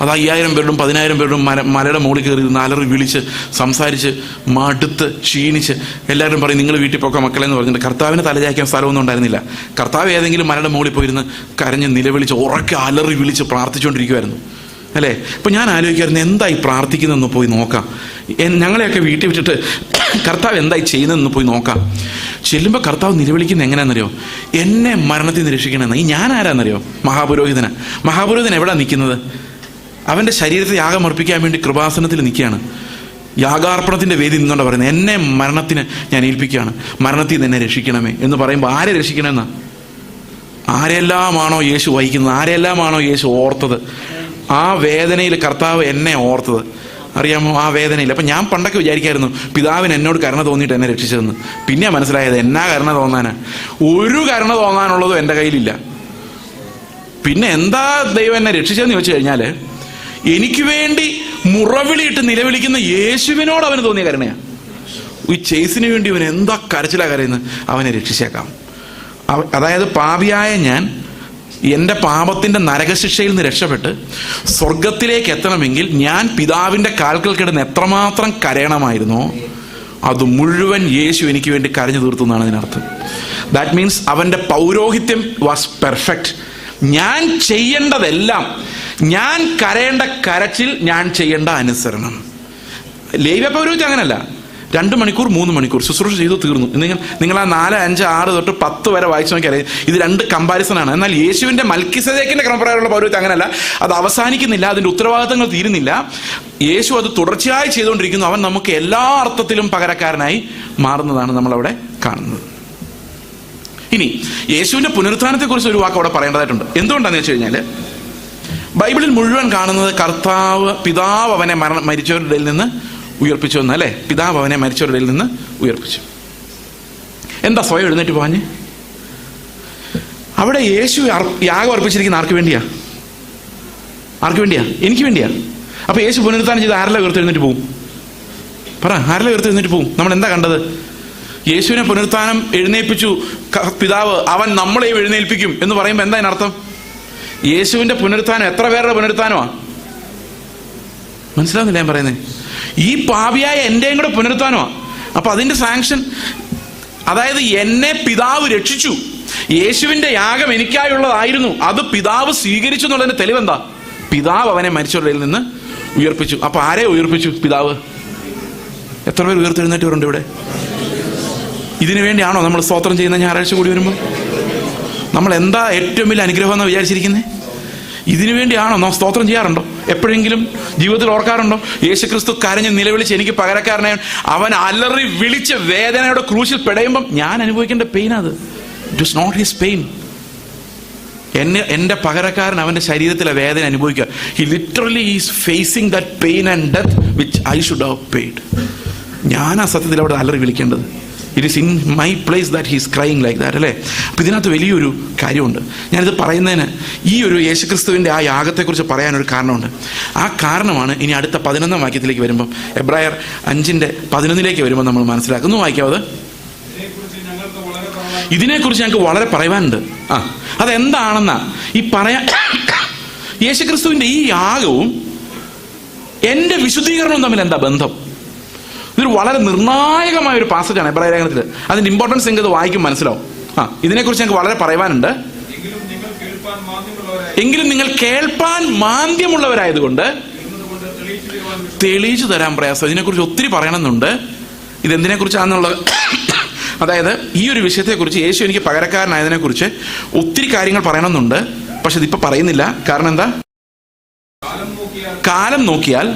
അത് 5000 പേരോടും 10,000 പേരോടും മലയുടെ മുകളിൽ കയറി അലറി വിളിച്ച് സംസാരിച്ച് മടുത്ത് ക്ഷീണിച്ച് എല്ലാവരും പറയും നിങ്ങൾ വീട്ടിൽ പോക്കാം മക്കളെ എന്ന് പറഞ്ഞിട്ട് കർത്താവിനെ തലചായ്ക്കാൻ സ്ഥലമൊന്നും ഉണ്ടായിരുന്നില്ല. കർത്താവ് ഏതെങ്കിലും മലയുടെ മുകളിൽ പോയിരുന്ന് കരഞ്ഞ് നിലവിളിച്ച് ഉറക്കെ അലറി വിളിച്ച് പ്രാർത്ഥിച്ചുകൊണ്ടിരിക്കുമായിരുന്നു, അല്ലേ? ഇപ്പം ഞാൻ ആലോചിക്കായിരുന്നു എന്തായി പ്രാർത്ഥിക്കുന്നതെന്ന് പോയി നോക്കാം. ഞങ്ങളെയൊക്കെ വീട്ടിൽ വിട്ടിട്ട് കർത്താവ് എന്തായി ചെയ്യുന്നതെന്ന് പോയി നോക്കാം. ചെല്ലുമ്പോൾ കർത്താവ് നിലവിളിക്കുന്നത് എങ്ങനെയാണെന്നറിയോ? എന്നെ മരണത്തിൽ നിന്ന് രക്ഷിക്കണമെന്ന്. ഈ ഞാൻ ആരാന്നറിയോ? മഹാപുരോഹിതൻ എവിടെയാണ് നിൽക്കുന്നത്? അവൻ്റെ ശരീരത്തെ യാഗം അർപ്പിക്കാൻ വേണ്ടി കൃപാസനത്തിൽ നിൽക്കുകയാണ്. യാഗാർപ്പണത്തിൻ്റെ വേദി നിന്നുകൊണ്ട് പറയുന്നത് എന്നെ മരണത്തിന് ഞാൻ ഏൽപ്പിക്കുകയാണ്, മരണത്തിൽ നിന്ന് എന്നെ രക്ഷിക്കണമേ എന്ന് പറയുമ്പോൾ ആരെ രക്ഷിക്കണമെന്നാ? ആരെല്ലാമാണോ യേശു വഹിക്കുന്നത്, ആരെല്ലാമാണോ യേശു ഓർത്തത്, ആ വേദനയിൽ കർത്താവ് എന്നെ ഓർത്തത് അറിയാമോ? ആ വേദനയിൽ. അപ്പം ഞാൻ പണ്ടൊക്കെ വിചാരിക്കായിരുന്നു പിതാവിന് എന്നോട് കരുണ തോന്നിയിട്ട് എന്നെ രക്ഷിച്ചതെന്ന്. പിന്നെ മനസ്സിലായത് എന്നാ കരുണ തോന്നാനാ? ഒരു കരുണ തോന്നാനുള്ളതും എൻ്റെ കയ്യിലില്ല. പിന്നെ എന്താ ദൈവം എന്നെ രക്ഷിച്ചതെന്ന് ചോദിച്ചു കഴിഞ്ഞാൽ എനിക്ക് വേണ്ടി മുറവിളിയിട്ട് നിലവിളിക്കുന്ന യേശുവിനോട് അവന് തോന്നിയ കരുണയാണ്. ഈ ചേസിന് വേണ്ടി അവൻ എന്താ കരച്ചിലാ കരയുന്നത്? അവനെ രക്ഷിച്ചേക്കാം. അതായത് പാപിയായ ഞാൻ എൻ്റെ പാപത്തിൻ്റെ നരകശിക്ഷയിൽ നിന്ന് രക്ഷപ്പെട്ട് സ്വർഗത്തിലേക്ക് എത്തണമെങ്കിൽ ഞാൻ പിതാവിൻ്റെ കാൽക്കൽ കിടന്ന് എത്രമാത്രം കരയണമായിരുന്നോ അത് മുഴുവൻ യേശു എനിക്ക് വേണ്ടി കരഞ്ഞു തീർത്തു എന്നാണ് അതിനർത്ഥം. ദാറ്റ് മീൻസ് അവൻ്റെ പൗരോഹിത്യം വാസ് പെർഫെക്റ്റ്. ഞാൻ ചെയ്യേണ്ടതെല്ലാം, ഞാൻ കരയേണ്ട കരച്ചിൽ, ഞാൻ ചെയ്യേണ്ട അനുസരണം. ലേവ്യ പൗരോഹിത്യം അങ്ങനല്ല. 2 മണിക്കൂർ 3 മണിക്കൂർ ശുശ്രൂഷ ചെയ്തു തീർന്നു. നിങ്ങൾ ആ 4, 5, 6 തൊട്ട് 10 വരെ വായിച്ചു നോക്കിയാൽ ഇത് 2 കമ്പാരിസൺ ആണ്. എന്നാൽ യേശുവിന്റെ മൽക്കിസദേക്കിന്റെ ക്രമപ്രകാരമുള്ള പൗരോഹിത്യം അങ്ങനല്ല. അത് അവസാനിക്കുന്നില്ല, അതിന്റെ ഉത്തരവാദിത്തങ്ങൾ തീരുന്നില്ല. യേശു അത് തുടർച്ചയായി ചെയ്തുകൊണ്ടിരിക്കുന്നു. അവൻ നമുക്ക് എല്ലാ അർത്ഥത്തിലും പകരക്കാരനായി മാറുന്നതാണ് നമ്മളവിടെ കാണുന്നത്. ഇനി യേശുവിന്റെ പുനരുത്ഥാനത്തെ കുറിച്ച് ഒരു വാക്ക് അവിടെ പറയേണ്ടതായിട്ടുണ്ട്. എന്തുകൊണ്ടാണെന്ന് വെച്ച് കഴിഞ്ഞാൽ ബൈബിളിൽ മുഴുവൻ കാണുന്നത് പിതാവ് അവനെ മരിച്ചവരുടെ ഇടയിൽ നിന്ന് ഉയർപ്പിച്ചു എന്ന്, അല്ലേ? പിതാവ് അവനെ മരിച്ചവരുടെ ഇടയിൽ നിന്ന് ഉയർപ്പിച്ചു. എന്താ സ്വയം എഴുന്നേറ്റ് പോഞ്ഞ്? അവിടെ യേശു യാഗം അർപ്പിച്ചിരിക്കുന്ന ആർക്ക് വേണ്ടിയാ? എനിക്ക് വേണ്ടിയാ. അപ്പൊ യേശു പുനരുത്ഥാനം ചെയ്ത് ആരെല്ലാം ഉയർത്തെഴുന്നേറ്റ് പോവും? പറ, ആരെല്ലാം ഉയർത്തെഴുന്നേറ്റ് പോവും? നമ്മൾ എന്താ കണ്ടത്? യേശുവിനെ പുനരുത്ഥാനം എഴുന്നേൽപ്പിച്ചു പിതാവ്, അവൻ നമ്മളെയും എഴുന്നേൽപ്പിക്കും എന്ന് പറയുമ്പോൾ എന്താ അതിനർത്ഥം? യേശുവിന്റെ പുനരുത്ഥാനം എത്ര പേരുടെ പുനരുത്ഥാനമാണ്? മനസ്സിലാവുന്നില്ല ഞാൻ പറയുന്നത്? ഈ പാപിയായ എന്റെയും കൂടെ പുനരുത്ഥാനമാണ്. അപ്പൊ അതിന്റെ സാങ്ഷൻ, അതായത് എന്നെ പിതാവ് രക്ഷിച്ചു, യേശുവിന്റെ യാഗം എനിക്കായുള്ളതായിരുന്നു, അത് പിതാവ് സ്വീകരിച്ചു എന്നുള്ളതിന്റെ തെളിവെന്താ? പിതാവ് അവനെ മരിച്ചവരിൽ നിന്ന് ഉയർപ്പിച്ചു. അപ്പൊ ആരെ ഉയർപ്പിച്ചു? പിതാവ്. എത്ര പേർ ഉയർത്തെഴുന്നേറ്റവരുണ്ട് ഇവിടെ? ഇതിനു വേണ്ടിയാണോ നമ്മൾ സ്തോത്രം ചെയ്യുന്ന ഞായറാഴ്ച കൂടി വരുമ്പോൾ? നമ്മൾ എന്താ ഏറ്റവും വലിയ അനുഗ്രഹം എന്ന് വിചാരിച്ചിരിക്കുന്നത്? ഇതിനു വേണ്ടിയാണോ നാം സ്തോത്രം ചെയ്യാറുണ്ടോ? എപ്പോഴെങ്കിലും ജീവിതത്തിൽ ഓർക്കാറുണ്ടോ? യേശുക്രിസ്തു കരഞ്ഞ് നിലവിളിച്ച് എനിക്ക് പകരക്കാരനായ അവൻ അലറി വിളിച്ച് വേദനയുടെ ക്രൂശിൽ പെടയുമ്പം ഞാൻ അനുഭവിക്കേണ്ട പെയിൻ അത്. It is not his pain. എന്റെ പകരക്കാരൻ അവന്റെ ശരീരത്തിലെ വേദന അനുഭവിക്കുക. He literally is facing that pain and death which I should have paid. ഞാൻ ആ സത്യത്തിൽ അവിടെ അലറി വിളിക്കേണ്ടത്. It is in my place that he's crying like that, അല്ലേ? അപ്പം ഇതിനകത്ത് വലിയൊരു കാര്യമുണ്ട്. ഞാനിത് പറയുന്നതിന് ഈ ഒരു യേശുക്രിസ്തുവിൻ്റെ ആ യാഗത്തെക്കുറിച്ച് പറയാനൊരു കാരണമുണ്ട്. ആ കാരണമാണ് ഇനി അടുത്ത 11-ാം വാക്യത്തിലേക്ക് വരുമ്പം, എബ്രായർ 5:11 വരുമ്പോൾ നമ്മൾ മനസ്സിലാക്കുന്നു. വായിക്കാവത്? ഇതിനെക്കുറിച്ച് ഞങ്ങൾക്ക് വളരെ പറയുവാനുണ്ട്. അതെന്താണെന്നാ ഈ പറയാൻ, യേശുക്രിസ്തുവിൻ്റെ ഈ യാഗവും എൻ്റെ വിശുദ്ധീകരണവും തമ്മിൽ എന്താ ബന്ധം? ഇതൊരു വളരെ നിർണായകമായ ഒരു പാസേജാണ് എബ്രായ ലേഖനത്തിൽ. അതിന്റെ ഇമ്പോർട്ടൻസ് നിങ്ങൾക്ക് വായിക്കും മനസ്സിലാവും. ഇതിനെക്കുറിച്ച് ഞങ്ങൾക്ക് വളരെ പറയുവാനുണ്ട്. എങ്കിലും നിങ്ങൾ കേൾപ്പാൻ മാന്ദ്യമുള്ളവരായതുകൊണ്ട് തെളിയിച്ചു തരാൻ പ്രയാസം. ഇതിനെക്കുറിച്ച് ഒത്തിരി പറയണമെന്നുണ്ട്. ഇതെന്തിനെ കുറിച്ചാണെന്നുള്ളത്, അതായത് ഈ ഒരു വിഷയത്തെക്കുറിച്ച്, യേശു എനിക്ക് പകരക്കാരനായതിനെ കുറിച്ച് ഒത്തിരി കാര്യങ്ങൾ പറയണമെന്നുണ്ട്. പക്ഷെ ഇതിപ്പോ പറയുന്നില്ല. കാരണം എന്താ? കാലം നോക്കിയാൽ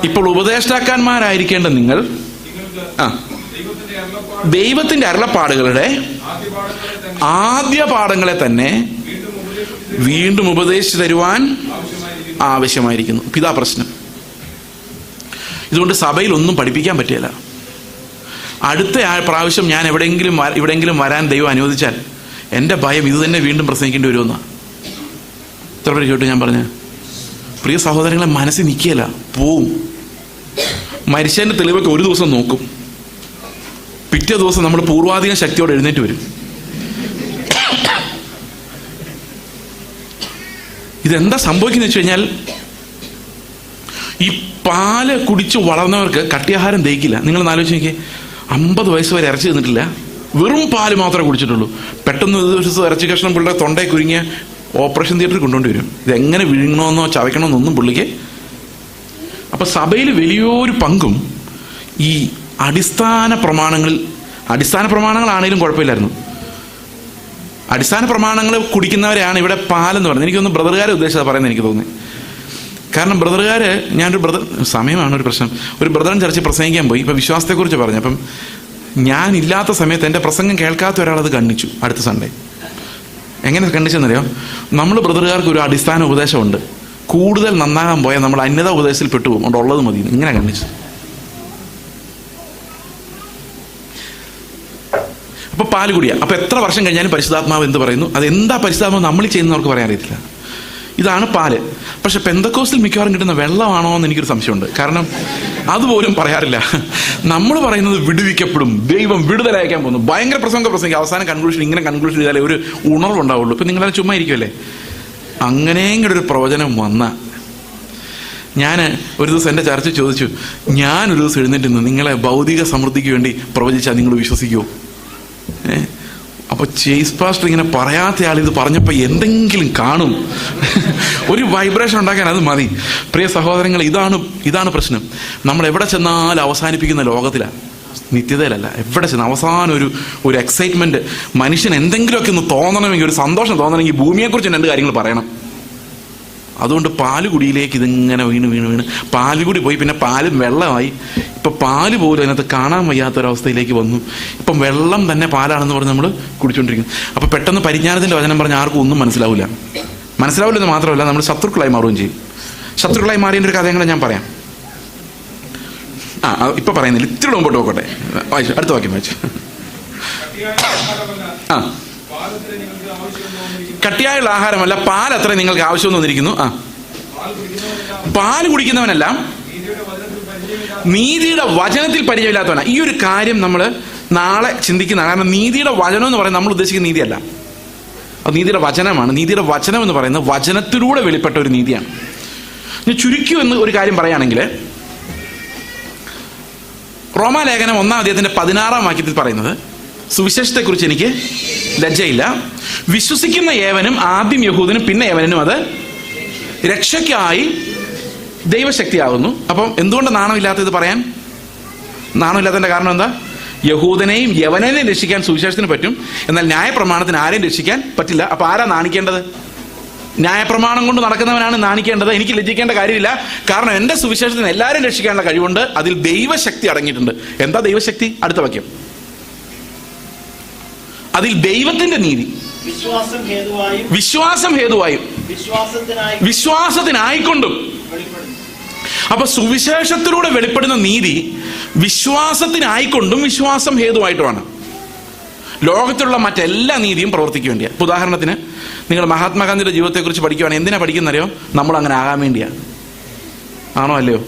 ഇപ്പോൾ ഉപദേഷ്ടാക്കന്മാരായിരിക്കേണ്ട നിങ്ങൾ ദൈവത്തിന്റെ അരുളപ്പാടുകളുടെ ആദ്യ പാഠങ്ങളെ തന്നെ വീണ്ടും ഉപദേശിച്ചു തരുവാൻ ആവശ്യമായിരിക്കുന്നു. ഇതാ പ്രശ്നം. ഇതുകൊണ്ട് സഭയിൽ ഒന്നും പഠിപ്പിക്കാൻ പറ്റില്ല. അടുത്ത പ്രാവശ്യം ഞാൻ എവിടെയെങ്കിലും വരാൻ ദൈവം അനുവദിച്ചാൽ എൻ്റെ ഭയം ഇത് തന്നെ വീണ്ടും പ്രസംഗിക്കേണ്ടി വരുമെന്നാ. എത്ര പേര് കേട്ടു ഞാൻ പറഞ്ഞ? പ്രിയ സഹോദരങ്ങളെ, മനസ്സിൽ നിൽക്കുകയല്ല, പോവും. മരിച്ചതിൻ്റെ തെളിവൊക്കെ ഒരു ദിവസം നോക്കും, പിറ്റേ ദിവസം നമ്മൾ പൂർവാധികം ശക്തിയോടെ എഴുന്നേറ്റ് വരും. ഇതെന്താ സംഭവിക്കുന്നത് വെച്ച് കഴിഞ്ഞാൽ, ഈ പാല് കുടിച്ച് വളർന്നവർക്ക് കട്ടിയാഹാരം ദഹിക്കില്ല. നിങ്ങൾ ആലോചിച്ച് നോക്കിയേ, 50 വയസ്സ് വരെ ഇറച്ചി തിന്നിട്ടില്ല, വെറും പാല് മാത്രമേ കുടിച്ചിട്ടുള്ളൂ. പെട്ടെന്ന് ഒരു ദിവസം ഇറച്ചി കഷ്ണം പുള്ളിയുടെ തൊണ്ടയിൽ കുരുങ്ങിയ ഓപ്പറേഷൻ തിയേറ്ററിൽ കൊണ്ടുകൊണ്ട് വരും. ഇതെങ്ങനെ വിഴുങ്ങണമെന്നോ ചവയ്ക്കണമെന്നൊന്നും പുള്ളിക്ക്. അപ്പൊ സഭയിൽ വലിയൊരു പങ്കും ഈ അടിസ്ഥാന പ്രമാണങ്ങളാണേലും കുഴപ്പമില്ലായിരുന്നു. അടിസ്ഥാന പ്രമാണങ്ങൾ കുടിക്കുന്നവരെയാണ് ഇവിടെ പാലെന്ന് പറയുന്നത്. എനിക്കൊന്ന് ബ്രദറുകാരെ ഉദ്ദേശിച്ചത് പറയുന്നത് എനിക്ക് തോന്നി. കാരണം ബ്രദറുകാര്, സമയമാണ് ഒരു പ്രശ്നം. ഒരു ബ്രദറൻ ചർച്ചിൽ പ്രസംഗിക്കാൻ പോയി. ഇപ്പൊ വിശ്വാസത്തെക്കുറിച്ച് പറഞ്ഞു. അപ്പം ഞാൻ ഇല്ലാത്ത സമയത്ത് എൻ്റെ പ്രസംഗം കേൾക്കാത്ത ഒരാളത് കണ്ണിച്ചു. അടുത്ത സൺഡേ എങ്ങനെ കണ്ടിച്ചെന്നറിയോ? നമ്മൾ ബ്രദറുകാർക്ക് ഒരു അടിസ്ഥാന ഉപദേശമുണ്ട്. കൂടുതൽ നന്നാകാൻ പോയാൽ നമ്മൾ അന്യത ഉപദേശത്തിൽ പെട്ടുപോകും. അതുകൊണ്ട് ഉള്ളത് മതി. ഇങ്ങനെ കണ്ണിച്ചു. അപ്പൊ പാല് കുടിയാ. അപ്പൊ എത്ര വർഷം കഴിഞ്ഞാലും പരിശുദ്ധാത്മാവ് എന്ത് പറയുന്നു? അതെന്താ പരിശുദ്ധാത്മാവ് നമ്മൾ ചെയ്യുന്നവർക്ക് പറയാൻ അറിയത്തില്ല. ഇതാണ് പാല്. പക്ഷെ പെന്തക്കോസ്റ്റിൽ മിക്കവാറും കിട്ടുന്ന വെള്ളമാണോ എന്ന് എനിക്കൊരു സംശയമുണ്ട്. കാരണം അതുപോലും പറയാറില്ല. നമ്മൾ പറയുന്നത് വിടുവിക്കപ്പെടും, ദൈവം വിടുതലയക്കാൻ പോകുന്നു, ഭയങ്കര പ്രസംഗിക്കും. അവസാനം കൺക്ലൂഷൻ ഇങ്ങനെ കൺക്ലൂഷൻ ചെയ്താലേ ഒരു ഉണർവുണ്ടാവുള്ളൂ. ഇപ്പം നിങ്ങളത് ചുമ്മാ ഇരിക്കുമല്ലേ? അങ്ങനെയെങ്കിലും ഒരു പ്രവചനം വന്ന, ഞാൻ ഒരു ദിവസം എൻ്റെ ചർച്ച ചോദിച്ചു, ഞാനൊരു ദിവസം എഴുന്നേറ്റ് നിന്ന് നിങ്ങളെ ഭൗതിക സമൃദ്ധിക്ക് വേണ്ടി പ്രവചിച്ചാൽ നിങ്ങൾ വിശ്വസിക്കുമോ? അപ്പോൾ ചേസ് പാസ്റ്റർ ഇങ്ങനെ പറയാത്ത ആൾ ഇത് പറഞ്ഞപ്പോൾ എന്തെങ്കിലും കാണും, ഒരു വൈബ്രേഷൻ ഉണ്ടാക്കാൻ അത് മതി. പ്രിയ സഹോദരങ്ങൾ, ഇതാണ് പ്രശ്നം. നമ്മൾ എവിടെ ചെന്നാലും അവസാനിപ്പിക്കുന്ന ലോകത്തിലാണ്, നിത്യതയിലല്ല. എവിടെ ചെന്ന് അവസാനം ഒരു എക്സൈറ്റ്മെന്റ്, മനുഷ്യൻ എന്തെങ്കിലുമൊക്കെ ഒന്ന് തോന്നണമെങ്കിൽ, ഒരു സന്തോഷം തോന്നണമെങ്കിൽ ഭൂമിയെക്കുറിച്ച് 2 കാര്യങ്ങൾ പറയണം. അതുകൊണ്ട് പാലുകുടിയിലേക്ക് ഇതിങ്ങനെ വീണ് പാലുകുടി പോയി, പിന്നെ പാലും വെള്ളമായി. ഇപ്പം പാല് പോലും അതിനകത്ത് കാണാൻ വയ്യാത്തൊരവസ്ഥയിലേക്ക് വന്നു. ഇപ്പം വെള്ളം തന്നെ പാലാണെന്ന് പറഞ്ഞ് നമ്മൾ കുടിച്ചുകൊണ്ടിരിക്കുന്നു. അപ്പം പെട്ടെന്ന് പരിജ്ഞാനത്തിൻ്റെ വചനം പറഞ്ഞാൽ ആർക്കും ഒന്നും മനസ്സിലാവില്ലെന്ന് മാത്രമല്ല, നമ്മൾ ശത്രുക്കളായി മാറുകയും ചെയ്യും. ശത്രുക്കളായി മാറിയതിൻ്റെ ഒരു കഥകളെ ഞാൻ പറയാം. ഇപ്പം പറയുന്നില്ല, ഇത്തിരി മുമ്പോട്ട് പോകട്ടെ. വായിച്ചു, അടുത്ത വാക്യം വായിച്ചു. കട്ടിയായുള്ള ആഹാരമല്ല, പാൽ അത്ര നിങ്ങൾക്ക് ആവശ്യം വന്നിരിക്കുന്നു. പാല് കുടിക്കുന്നവനെല്ലാം നീതിയുടെ വചനത്തിൽ പരിചയമില്ലാത്തവനാ. ഈ ഒരു കാര്യം നമ്മൾ നാളെ ചിന്തിക്കുന്ന. കാരണം നീതിയുടെ വചനം എന്ന് പറയുന്നത് നമ്മൾ ഉദ്ദേശിക്കുന്ന നീതിയല്ല, അത് നീതിയുടെ വചനമാണ്. നീതിയുടെ വചനം എന്ന് പറയുന്നത് വചനത്തിലൂടെ വെളിപ്പെട്ട ഒരു നീതിയാണ്. ഞാൻ ചുരുക്കി എന്ന് ഒരു കാര്യം പറയുകയാണെങ്കിൽ, റോമാലേഖനം 1-ാം അധ്യായത്തിന്റെ 16-ാം വാക്യത്തിൽ പറയുന്നത്, സുവിശേഷത്തെക്കുറിച്ച് എനിക്ക് ലജ്ജയില്ല, വിശ്വസിക്കുന്ന ഏവനും, ആദ്യം യഹൂദനും പിന്നെ ഏവനും, അത് രക്ഷയ്ക്കായി ദൈവശക്തിയാകുന്നു. അപ്പം എന്തുകൊണ്ട് നാണമില്ലാത്ത ഇത് പറയാൻ? നാണമില്ലാത്തതിന്റെ കാരണം എന്താ? യഹൂദനെയും യവനെയും രക്ഷിക്കാൻ സുവിശേഷത്തിന് പറ്റും, എന്നാൽ ന്യായപ്രമാണത്തിന് ആരെയും രക്ഷിക്കാൻ പറ്റില്ല. അപ്പൊ ആരാ നാണിക്കേണ്ടത്? ന്യായപ്രമാണം കൊണ്ട് നടക്കുന്നവനാണ് നാണിക്കേണ്ടത്. എനിക്ക് ലജ്ജിക്കേണ്ട കാര്യമില്ല, കാരണം എന്റെ സുവിശേഷത്തിന് എല്ലാവരും രക്ഷിക്കാനുള്ള കഴിവുണ്ട്. അതിൽ ദൈവശക്തി അടങ്ങിയിട്ടുണ്ട്. എന്താ ദൈവശക്തി? അടുത്ത വാക്യം. അതിൽ ദൈവത്തിന്റെ നീതി വിശ്വാസം ഹേതുവായും വിശ്വാസത്തിനായിക്കൊണ്ടും. അപ്പൊ സുവിശേഷത്തിലൂടെ വെളിപ്പെടുന്ന നീതി വിശ്വാസത്തിനായിക്കൊണ്ടും വിശ്വാസം ഹേതുവായിട്ടുമാണ്. ലോകത്തിലുള്ള മറ്റെല്ലാ നീതിയും പ്രവർത്തിക്ക് വേണ്ടിയാണ്. ഉദാഹരണത്തിന്, നിങ്ങൾ മഹാത്മാഗാന്ധിയുടെ ജീവിതത്തെക്കുറിച്ച് പഠിക്കുകയാണെങ്കിൽ എന്തിനാ പഠിക്കുന്നറിയോ? നമ്മൾ അങ്ങനെ ആകാൻ വേണ്ടിയാ. ആണോ അല്ലയോ?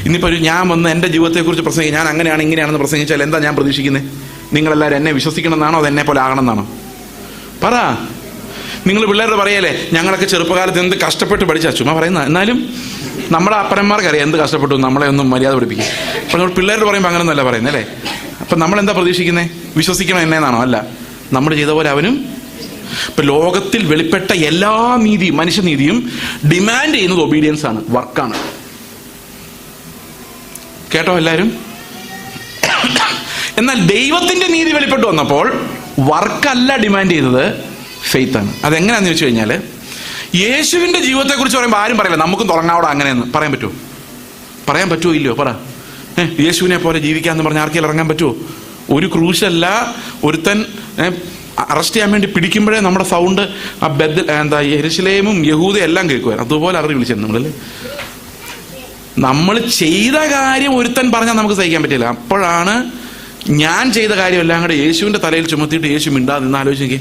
ഇന്നിപ്പോൾ ഞാൻ വന്ന് എൻ്റെ ജീവിതത്തെക്കുറിച്ച് പ്രസംഗിക്കും, ഞാൻ അങ്ങനെയാണ് ഇങ്ങനെയാണെന്ന് പ്രസംഗിച്ചാൽ എന്താ ഞാൻ പ്രതീക്ഷിക്കുന്നത്? നിങ്ങളെല്ലാവരും എന്നെ വിശ്വസിക്കണമെന്നാണോ, അത് എന്നെ പോലെ ആകണമെന്നാണോ? പറ. നിങ്ങൾ പിള്ളേരോട് പറയല്ലേ, ഞങ്ങളൊക്കെ ചെറുപ്പകാലത്ത് എന്ത് കഷ്ടപ്പെട്ട് പഠിച്ചാ? ചുമ്മാ പറയുന്ന. എന്നാലും നമ്മുടെ അപ്പനന്മാർക്കറിയാം എന്ത് കഷ്ടപ്പെട്ടു, നമ്മളെ ഒന്നും മര്യാദ പഠിപ്പിക്കും. അപ്പം നമ്മൾ പിള്ളേരോട് പറയുമ്പോൾ അങ്ങനെയൊന്നുമല്ല പറയുന്നത് അല്ലേ? അപ്പം നമ്മളെന്താ പ്രതീക്ഷിക്കുന്നത്? വിശ്വസിക്കണം എന്നേന്നാണോ? അല്ല, നമ്മൾ ചെയ്ത പോലെ അവനും. ഇപ്പൊ ലോകത്തിൽ വെളിപ്പെട്ട എല്ലാ നീതിയും, മനുഷ്യനീതിയും ഡിമാൻഡ് ചെയ്യുന്നത് ഒബീഡിയൻസ് ആണ്, വർക്കാണ്. കേട്ടോ എല്ലാവരും? എന്നാൽ ദൈവത്തിന്റെ നീതി വെളിപ്പെട്ടു വന്നപ്പോൾ വർക്കല്ല ഡിമാൻഡ് ചെയ്തത്, ഫെയ്ത്ത് ആണ്. അതെങ്ങനെയാന്ന് ചോദിച്ചു കഴിഞ്ഞാൽ, യേശുവിന്റെ ജീവിതത്തെ കുറിച്ച് പറയുമ്പോൾ ആരും പറയില്ല നമുക്കും തുടങ്ങാവിടെ അങ്ങനെയെന്ന്. പറയാൻ പറ്റുമോ? പറയാൻ പറ്റുമോ ഇല്ലയോ? പറ. യേശുവിനെ പോലെ ജീവിക്കാന്ന് പറഞ്ഞാൽ ആർക്കെങ്കിലും ഇറങ്ങാൻ പറ്റുമോ? ഒരു ക്രൂശല്ല, ഒരുത്തൻ അറസ്റ്റ് ചെയ്യാൻ വേണ്ടി പിടിക്കുമ്പോഴേ നമ്മുടെ സൗണ്ട് ആ യെരുശലേമും യഹൂദയും എല്ലാം കേൾക്കുമായിരുന്നു. അതുപോലെ അറിവ് വിളിച്ചിരുന്നു നമ്മളല്ലേ. നമ്മൾ ചെയ്ത കാര്യം ഒരുത്തൻ പറഞ്ഞാൽ നമുക്ക് സഹിക്കാൻ പറ്റില്ല. അപ്പോഴാണ് ഞാൻ ചെയ്ത കാര്യം എല്ലാം കൂടെ യേശുവിന്റെ തലയിൽ ചുമത്തിയിട്ട് യേശു മിണ്ടാതെ നിന്ന് ആലോചിക്കുക.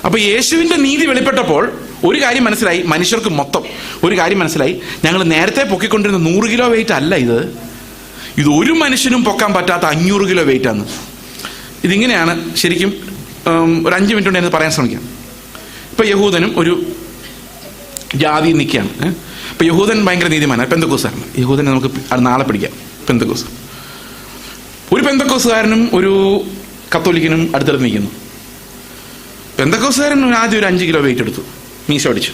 അപ്പൊ യേശുവിന്റെ നീതി വെളിപ്പെട്ടപ്പോൾ ഒരു കാര്യം മനസ്സിലായി, മനുഷ്യർക്ക് മൊത്തം ഒരു കാര്യം മനസ്സിലായി. ഞങ്ങൾ നേരത്തെ പൊക്കിക്കൊണ്ടിരുന്ന 100 കിലോ വെയിറ്റ് അല്ല ഇത് ഒരു മനുഷ്യനും പൊക്കാൻ പറ്റാത്ത 500 കിലോ വെയിറ്റ് ആണ്. ഇതിങ്ങനെയാണ് ശരിക്കും. ഒരു 5 മിനിറ്റ് കൊണ്ട് ഞാനത് പറയാൻ ശ്രമിക്കാം. ഇപ്പൊ യഹൂദനും ഒരു ജാതി നിൽക്കുകയാണ്. ഇപ്പൊ യഹൂദൻ ഭയങ്കര നീതിമാനാണ്, പെന്തക്കോസ്തുകാരൻ. യഹൂദനെ നമുക്ക് നാളെ പിടിക്കാം. പെന്തക്കോസ്ത്. ഒരു പെന്തക്കോസ്തുകാരനും ഒരു കത്തോലിക്കനും അടുത്തടുത്ത് നിൽക്കുന്നു. പെന്തക്കോസ്തുകാരൻ ആദ്യം ഒരു 5 കിലോ വെയിറ്റ് എടുത്തു, മീശ അടിച്ചു.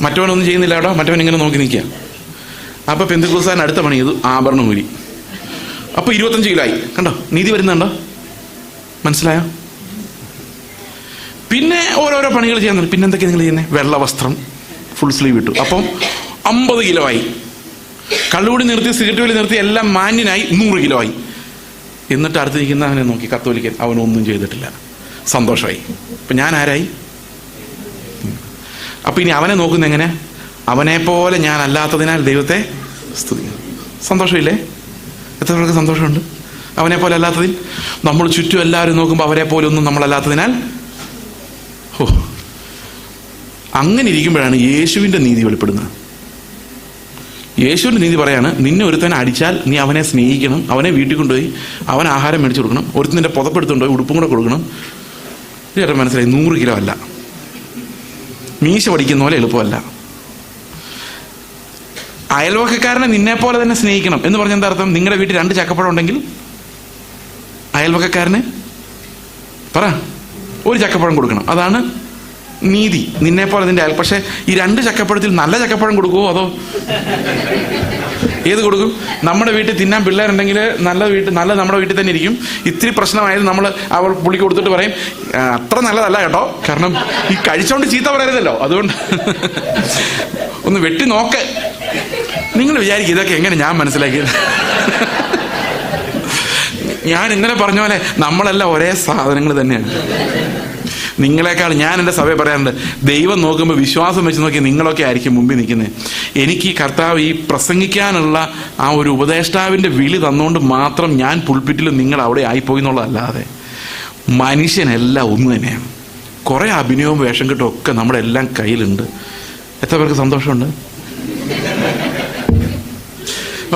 മറ്റവനൊന്നും ചെയ്യുന്നില്ല കേട്ടോ, മറ്റവൻ ഇങ്ങനെ നോക്കി നിൽക്കുക. അപ്പൊ പെന്തക്കോസ്തുകാരൻ അടുത്ത പണി ചെയ്തു, ആഭരണം ഊരി. അപ്പൊ 25 കിലോ ആയി. കണ്ടോ നീതി വരുന്നുണ്ടോ? മനസ്സിലായോ? പിന്നെ ഓരോരോ പണികൾ ചെയ്യാൻ. പിന്നെ എന്തൊക്കെയാണ് നിങ്ങൾ ചെയ്യുന്നത്? വെള്ള വസ്ത്രം, ഫുൾ സ്ലീവ് ഇട്ടു. അപ്പം 50 കിലോ ആയി. കള്ളുകൂടി നിർത്തി, സിഗരറ്റ് വലി നിർത്തി, എല്ലാം മാന്യനായി 100 കിലോ ആയി. എന്നിട്ട് അടുത്ത് നിൽക്കുന്ന അവനെ നോക്കി, കത്തോലിക്കൻ, അവനൊന്നും ചെയ്തിട്ടില്ല, സന്തോഷമായി. അപ്പൊ ഞാൻ ആരായി? അപ്പൊ ഇനി അവനെ നോക്കുന്ന എങ്ങനെ? അവനെ പോലെ ഞാൻ അല്ലാത്തതിനാൽ ദൈവത്തെ സ്തുതിക്കുന്നു. സന്തോഷമില്ലേ? എത്ര പേർക്ക് സന്തോഷമുണ്ട് അവനെ പോലെ അല്ലാത്തതിൽ? നമ്മൾ ചുറ്റും എല്ലാവരും നോക്കുമ്പോൾ അവരെ പോലെ ഒന്നും നമ്മളല്ലാത്തതിനാൽ. അങ്ങനെ ഇരിക്കുമ്പോഴാണ് യേശുവിന്റെ നീതി വെളിപ്പെടുന്നത്. യേശുവിന്റെ നീതി പറയാണ്, നിന്നെ ഒരുത്തൻ അടിച്ചാൽ നീ അവനെ സ്നേഹിക്കണം, അവനെ വീട്ടിൽ കൊണ്ടുപോയി അവൻ ആഹാരം മേടിച്ചു കൊടുക്കണം, ഒരുത്തൻ്റെ പുതപ്പെടുത്തുകൊണ്ടുപോയി ഉടുപ്പും കൂടെ കൊടുക്കണം. ചേട്ടൻ മനസ്സിലായി, 100 കിലോ അല്ല, മീശ പഠിക്കുന്ന പോലെ എളുപ്പമല്ല. അയൽവക്കക്കാരനെ നിന്നെ പോലെ തന്നെ സ്നേഹിക്കണം എന്ന് പറഞ്ഞ എന്താ അർത്ഥം? നിങ്ങളുടെ വീട്ടിൽ 2 ചക്കപ്പഴം ഉണ്ടെങ്കിൽ അയൽവക്കക്കാരന് പറ ഒരു ചക്കപ്പഴം കൊടുക്കണം. അതാണ് നീതി. നിന്നെപ്പോലെ നിന്റെ പക്ഷെ ഈ 2 ചക്കപ്പഴത്തിൽ നല്ല ചക്കപ്പഴം കൊടുക്കുമോ അതോ ഏത് കൊടുക്കും? നമ്മുടെ വീട്ടിൽ തിന്നാൻ പിള്ളേരുണ്ടെങ്കിൽ നല്ല നമ്മുടെ വീട്ടിൽ തന്നെ ഇരിക്കും. ഇത്തിരി പ്രശ്നമായത് അവൾ പുള്ളിക്ക് കൊടുത്തിട്ട് പറയും അത്ര നല്ലതല്ല കേട്ടോ, കാരണം ഈ കഴിച്ചോണ്ട് ചീത്ത പറയരുതല്ലോ, അതുകൊണ്ട് ഒന്ന് വെട്ടി നോക്ക്. നിങ്ങൾ വിചാരിക്കും ഇതൊക്കെ എങ്ങനെ ഞാൻ മനസ്സിലാക്കിയത്? ഞാൻ ഇന്നലെ പറഞ്ഞ പോലെ നമ്മളെല്ലാം ഒരേ സാധനങ്ങൾ തന്നെയാണ്. നിങ്ങളെക്കാൾ ഞാൻ എൻ്റെ സഭയെ പറയാറുണ്ട്, ദൈവം നോക്കുമ്പോൾ വിശ്വാസം വെച്ച് നോക്കി നിങ്ങളൊക്കെ ആയിരിക്കും മുമ്പിൽ നിൽക്കുന്നത്. എനിക്ക് ഈ കർത്താവ് ഈ പ്രസംഗിക്കാനുള്ള ആ ഒരു ഉപദേഷ്ടാവിൻ്റെ വിളി തന്നുകൊണ്ട് മാത്രം ഞാൻ പുൾപിറ്റിലും നിങ്ങൾ അവിടെ ആയിപ്പോയി എന്നുള്ളതല്ലാതെ മനുഷ്യനെല്ലാം ഒന്ന് തന്നെയാണ്. കുറേ അഭിനയവും വേഷം കെട്ടും ഒക്കെ നമ്മുടെ എല്ലാം കയ്യിലുണ്ട്. എത്ര പേർക്ക് സന്തോഷമുണ്ട്?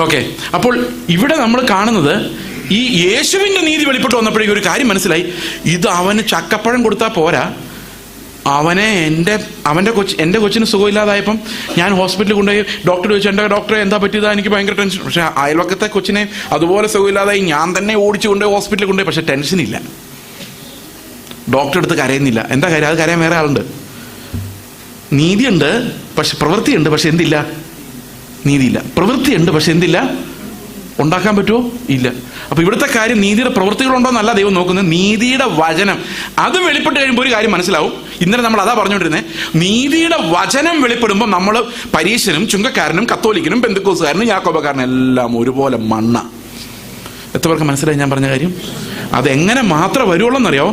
ഓക്കെ, അപ്പോൾ ഇവിടെ നമ്മൾ കാണുന്നത് ഈ യേശുവിൻ്റെ നീതി വെളിപ്പെട്ട് വന്നപ്പോഴേക്കും ഒരു കാര്യം മനസ്സിലായി. ഇത് അവന് ചക്കപ്പഴം കൊടുത്താൽ പോരാ, എൻ്റെ കൊച്ചിന് സുഖമില്ലാതായപ്പം ഞാൻ ഹോസ്പിറ്റലിൽ കൊണ്ടുപോയി ഡോക്ടർ ചോദിച്ചു, എൻ്റെ ഡോക്ടറെ എന്താ പറ്റിയതാ, എനിക്ക് ഭയങ്കര ടെൻഷൻ. പക്ഷെ അയൽവക്കത്തെ കൊച്ചിനെ അതുപോലെ സുഖമില്ലാതായി ഞാൻ തന്നെ ഓടിച്ചു കൊണ്ടുപോയി ഹോസ്പിറ്റലിൽ കൊണ്ടുപോയി. പക്ഷെ ടെൻഷനില്ല, ഡോക്ടറെ അടുത്ത് കരയുന്നില്ല. എന്താ കാര്യം? അത് കരയാൻ വേറെ ആളുണ്ട്. നീതിയുണ്ട് പക്ഷെ പ്രവൃത്തിയുണ്ട്, പക്ഷെ എന്തില്ല? നീതിയില്ല. പ്രവൃത്തിയുണ്ട് പക്ഷെ എന്തില്ല? ഉണ്ടാക്കാൻ പറ്റുമോ? ഇല്ല. അപ്പൊ ഇവിടുത്തെ കാര്യം നീതിയുടെ പ്രവൃത്തികളുണ്ടോ എന്നല്ല ദൈവം നോക്കുന്നത്, നീതിയുടെ വചനം അത് വെളിപ്പെട്ട് കഴിയുമ്പോൾ ഒരു കാര്യം മനസ്സിലാവും. ഇന്നലെ നമ്മൾ അതാ പറഞ്ഞുകൊണ്ടിരുന്നത്. നീതിയുടെ വചനം വെളിപ്പെടുമ്പോൾ നമ്മൾ പരീശനും ചുങ്കക്കാരനും കത്തോലിക്കനും പെന്തക്കോസുകാരനും യാക്കോബക്കാരനും എല്ലാം ഒരുപോലെ മണ്ണ. എത്ര പേർക്ക് മനസ്സിലായി ഞാൻ പറഞ്ഞ കാര്യം? അതെങ്ങനെ മാത്രമേ വരുവുള്ളൂ എന്നറിയോ?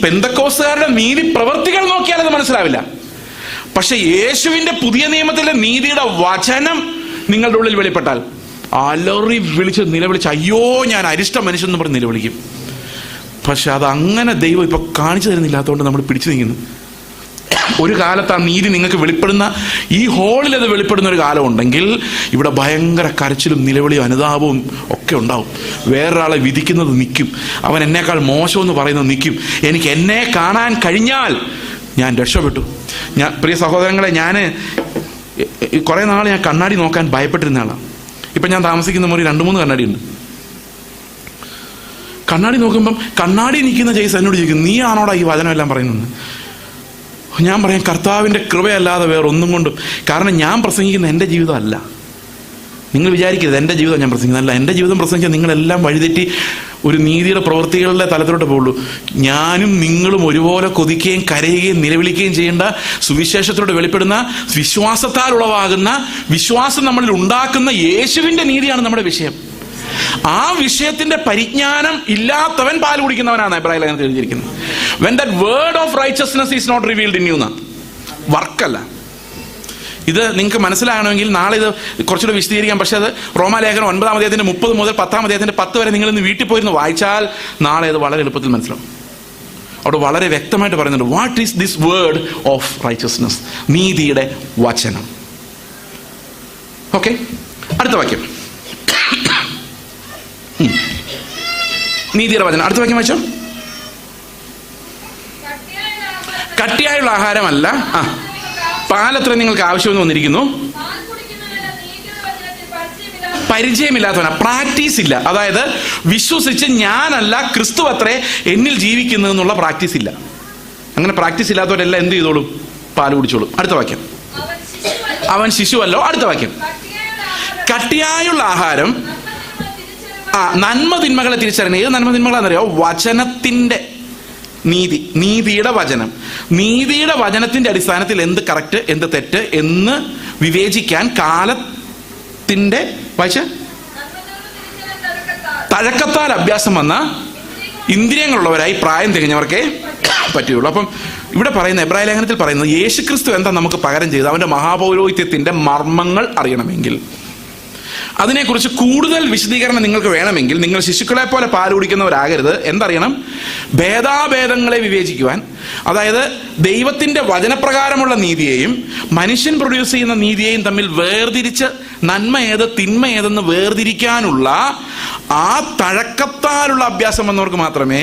പെന്തക്കോസുകാരുടെ നീതി പ്രവൃത്തികൾ നോക്കിയാൽ അത് മനസ്സിലാവില്ല. പക്ഷെ യേശുവിന്റെ പുതിയ നിയമത്തിലെ നീതിയുടെ വചനം നിങ്ങളുടെ ഉള്ളിൽ വെളിപ്പെട്ടാൽ അലറി നിലവിളിച്ച് അയ്യോ ഞാൻ അരിഷ്ട മനുഷ്യൻ എന്ന് പറഞ്ഞ് നിലവിളിക്കും. പക്ഷെ അത് അങ്ങനെ ദൈവം ഇപ്പൊ കാണിച്ചു തരുന്നില്ലാത്തതുകൊണ്ട് നമ്മൾ പിടിച്ചു നീങ്ങുന്നു. ഒരു കാലത്ത് ആ നീതി നിങ്ങൾക്ക് വെളിപ്പെടുന്ന, ഈ ഹോളിൽ അത് വെളിപ്പെടുന്ന ഒരു കാലം ഉണ്ടെങ്കിൽ ഇവിടെ ഭയങ്കര കരച്ചിലും നിലവിളിയും അനുതാപവും ഒക്കെ ഉണ്ടാവും. വേറൊരാളെ വിധിക്കുന്നത് നിൽക്കും, അവൻ എന്നേക്കാൾ മോശമെന്ന് പറയുന്നത് നിൽക്കും. എനിക്ക് എന്നെ കാണാൻ കഴിഞ്ഞാൽ ഞാൻ രക്ഷപ്പെട്ടു. പ്രിയ സഹോദരങ്ങളെ, ഞാൻ കുറെ നാൾ ഞാൻ കണ്ണാടി നോക്കാൻ ഭയപ്പെട്ടിരുന്ന ആളാണ്. ഇപ്പൊ ഞാൻ താമസിക്കുന്ന മുറി 2-3 കണ്ണാടി ഉണ്ട്. കണ്ണാടി നോക്കുമ്പം കണ്ണാടി നിൽക്കുന്ന ജയ്സ് എന്നോട് ചോദിക്കും, നീ ആണോടാ ഈ വചനമെല്ലാം പറയുന്നത്? ഞാൻ പറയാം, കർത്താവിന്റെ കൃപയല്ലാതെ വേറെ ഒന്നും കൊണ്ടും. കാരണം ഞാൻ പ്രസംഗിക്കുന്ന എൻ്റെ ജീവിതം അല്ല. നിങ്ങൾ വിചാരിക്കരുത് എൻ്റെ ജീവിതം ഞാൻ പ്രസംഗിക്കുന്നതല്ല. എൻ്റെ ജീവിതം പ്രസംഗിച്ചാൽ നിങ്ങളെല്ലാം വഴിതെറ്റി ഒരു നീതിയുടെ പ്രവൃത്തികളുടെ തലത്തിലോട്ട് പോകുള്ളൂ. ഞാനും നിങ്ങളും ഒരുപോലെ കൊതിക്കുകയും കരയുകയും നിലവിളിക്കുകയും ചെയ്യേണ്ട, സുവിശേഷത്തിലൂടെ വെളിപ്പെടുന്ന, വിശ്വാസത്താൽ ഉളവാകുന്ന, വിശ്വാസം നമ്മളിൽ ഉണ്ടാക്കുന്ന യേശുവിന്റെ നീതിയാണ് നമ്മുടെ വിഷയം. ആ വിഷയത്തിന്റെ പരിജ്ഞാനം ഇല്ലാത്തവൻ പാൽ കുടിക്കുന്നവനാണ് എബ്രായ ലേഖനത്തിൽ എഴുതിയിരിക്കുന്നത്. When that word of righteousness is not revealed in you, വർക്കല്ല. ഇത് നിങ്ങൾക്ക് മനസ്സിലാകണമെങ്കിൽ നാളെ ഇത് കുറച്ചുകൂടെ വിശദീകരിക്കാം. പക്ഷെ അത് റോമാലേഖനം 9-ാം അധ്യായത്തിന്റെ 30 മുതൽ 10-ാം അധ്യായത്തിന്റെ 10 വരെ നിങ്ങൾ ഇന്ന് വീട്ടിൽ പോയിരുന്ന് വായിച്ചാൽ നാളെ അത് വളരെ എളുപ്പത്തിൽ മനസ്സിലാവും. അവിടെ വളരെ വ്യക്തമായിട്ട് പറയുന്നുണ്ട്, what is this word of righteousness, നീതിയുടെ വചനം. ഓക്കെ, അടുത്ത വാക്യം, നീതിയുടെ വചനം. അടുത്ത വാക്യം വായിച്ചോ. കട്ടിയായുള്ള ആഹാരമല്ല, പാലത്ര നിങ്ങൾക്ക് ആവശ്യമെന്ന് വന്നിരിക്കുന്നു. പരിചയമില്ലാത്തവനാ, പ്രാക്ടീസ് ഇല്ല. അതായത് വിശ്വസിച്ച് ഞാനല്ല ക്രിസ്തു അത്രേ എന്നിൽ ജീവിക്കുന്നതെന്നുള്ള പ്രാക്ടീസ് ഇല്ല. അങ്ങനെ പ്രാക്ടീസ് ഇല്ലാത്തവരെല്ലാം എന്ത് ചെയ്തോളും? പാല് കുടിച്ചോളും. അടുത്ത വാക്യം, അവൻ ശിശുവല്ലോ. അടുത്ത വാക്യം, കട്ടിയായുള്ള ആഹാരം നന്മ തിന്മകളെ തിരിച്ചറിയണം. ഏത് നന്മ തിന്മകളാണെന്നറിയോ? വചനത്തിന്റെ നീതിയുടെ വചനം. നീതിയുടെ വചനത്തിന്റെ അടിസ്ഥാനത്തിൽ എന്ത് കറക്റ്റ് എന്ത് തെറ്റ് എന്ന് വിവേചിക്കാൻ കാലത്തിന്റെ തഴക്കത്താൽ അഭ്യാസം വന്ന ഇന്ദ്രിയങ്ങളുള്ളവരായി പ്രായം തികഞ്ഞവർക്കേ പറ്റുകയുള്ളൂ. അപ്പം ഇവിടെ പറയുന്ന എബ്രായ ലേഖനത്തിൽ പറയുന്നത്, യേശുക്രിസ്തു എന്താ നമുക്ക് പകരം ചെയ്ത് അവന്റെ മഹാപൗരോഹിത്യത്തിന്റെ മർമ്മങ്ങൾ അറിയണമെങ്കിൽ, അതിനെക്കുറിച്ച് കൂടുതൽ വിശദീകരണം നിങ്ങൾക്ക് വേണമെങ്കിൽ, നിങ്ങൾ ശിശുക്കളെ പോലെ പാൽ കുടിക്കുന്നവരാകരുത്. എന്തറിയണം? ഭേദാഭേദങ്ങളെ വിവേചിക്കുവാൻ, അതായത് ദൈവത്തിന്റെ വചനപ്രകാരമുള്ള നീതിയെയും മനുഷ്യൻ പ്രൊഡ്യൂസ് ചെയ്യുന്ന നീതിയെയും തമ്മിൽ വേർതിരിച്ച് നന്മ ഏത് തിന്മ ഏതെന്ന് വേർതിരിക്കാനുള്ള ആ തഴക്കത്താലുള്ള അഭ്യാസം വന്നവർക്ക് മാത്രമേ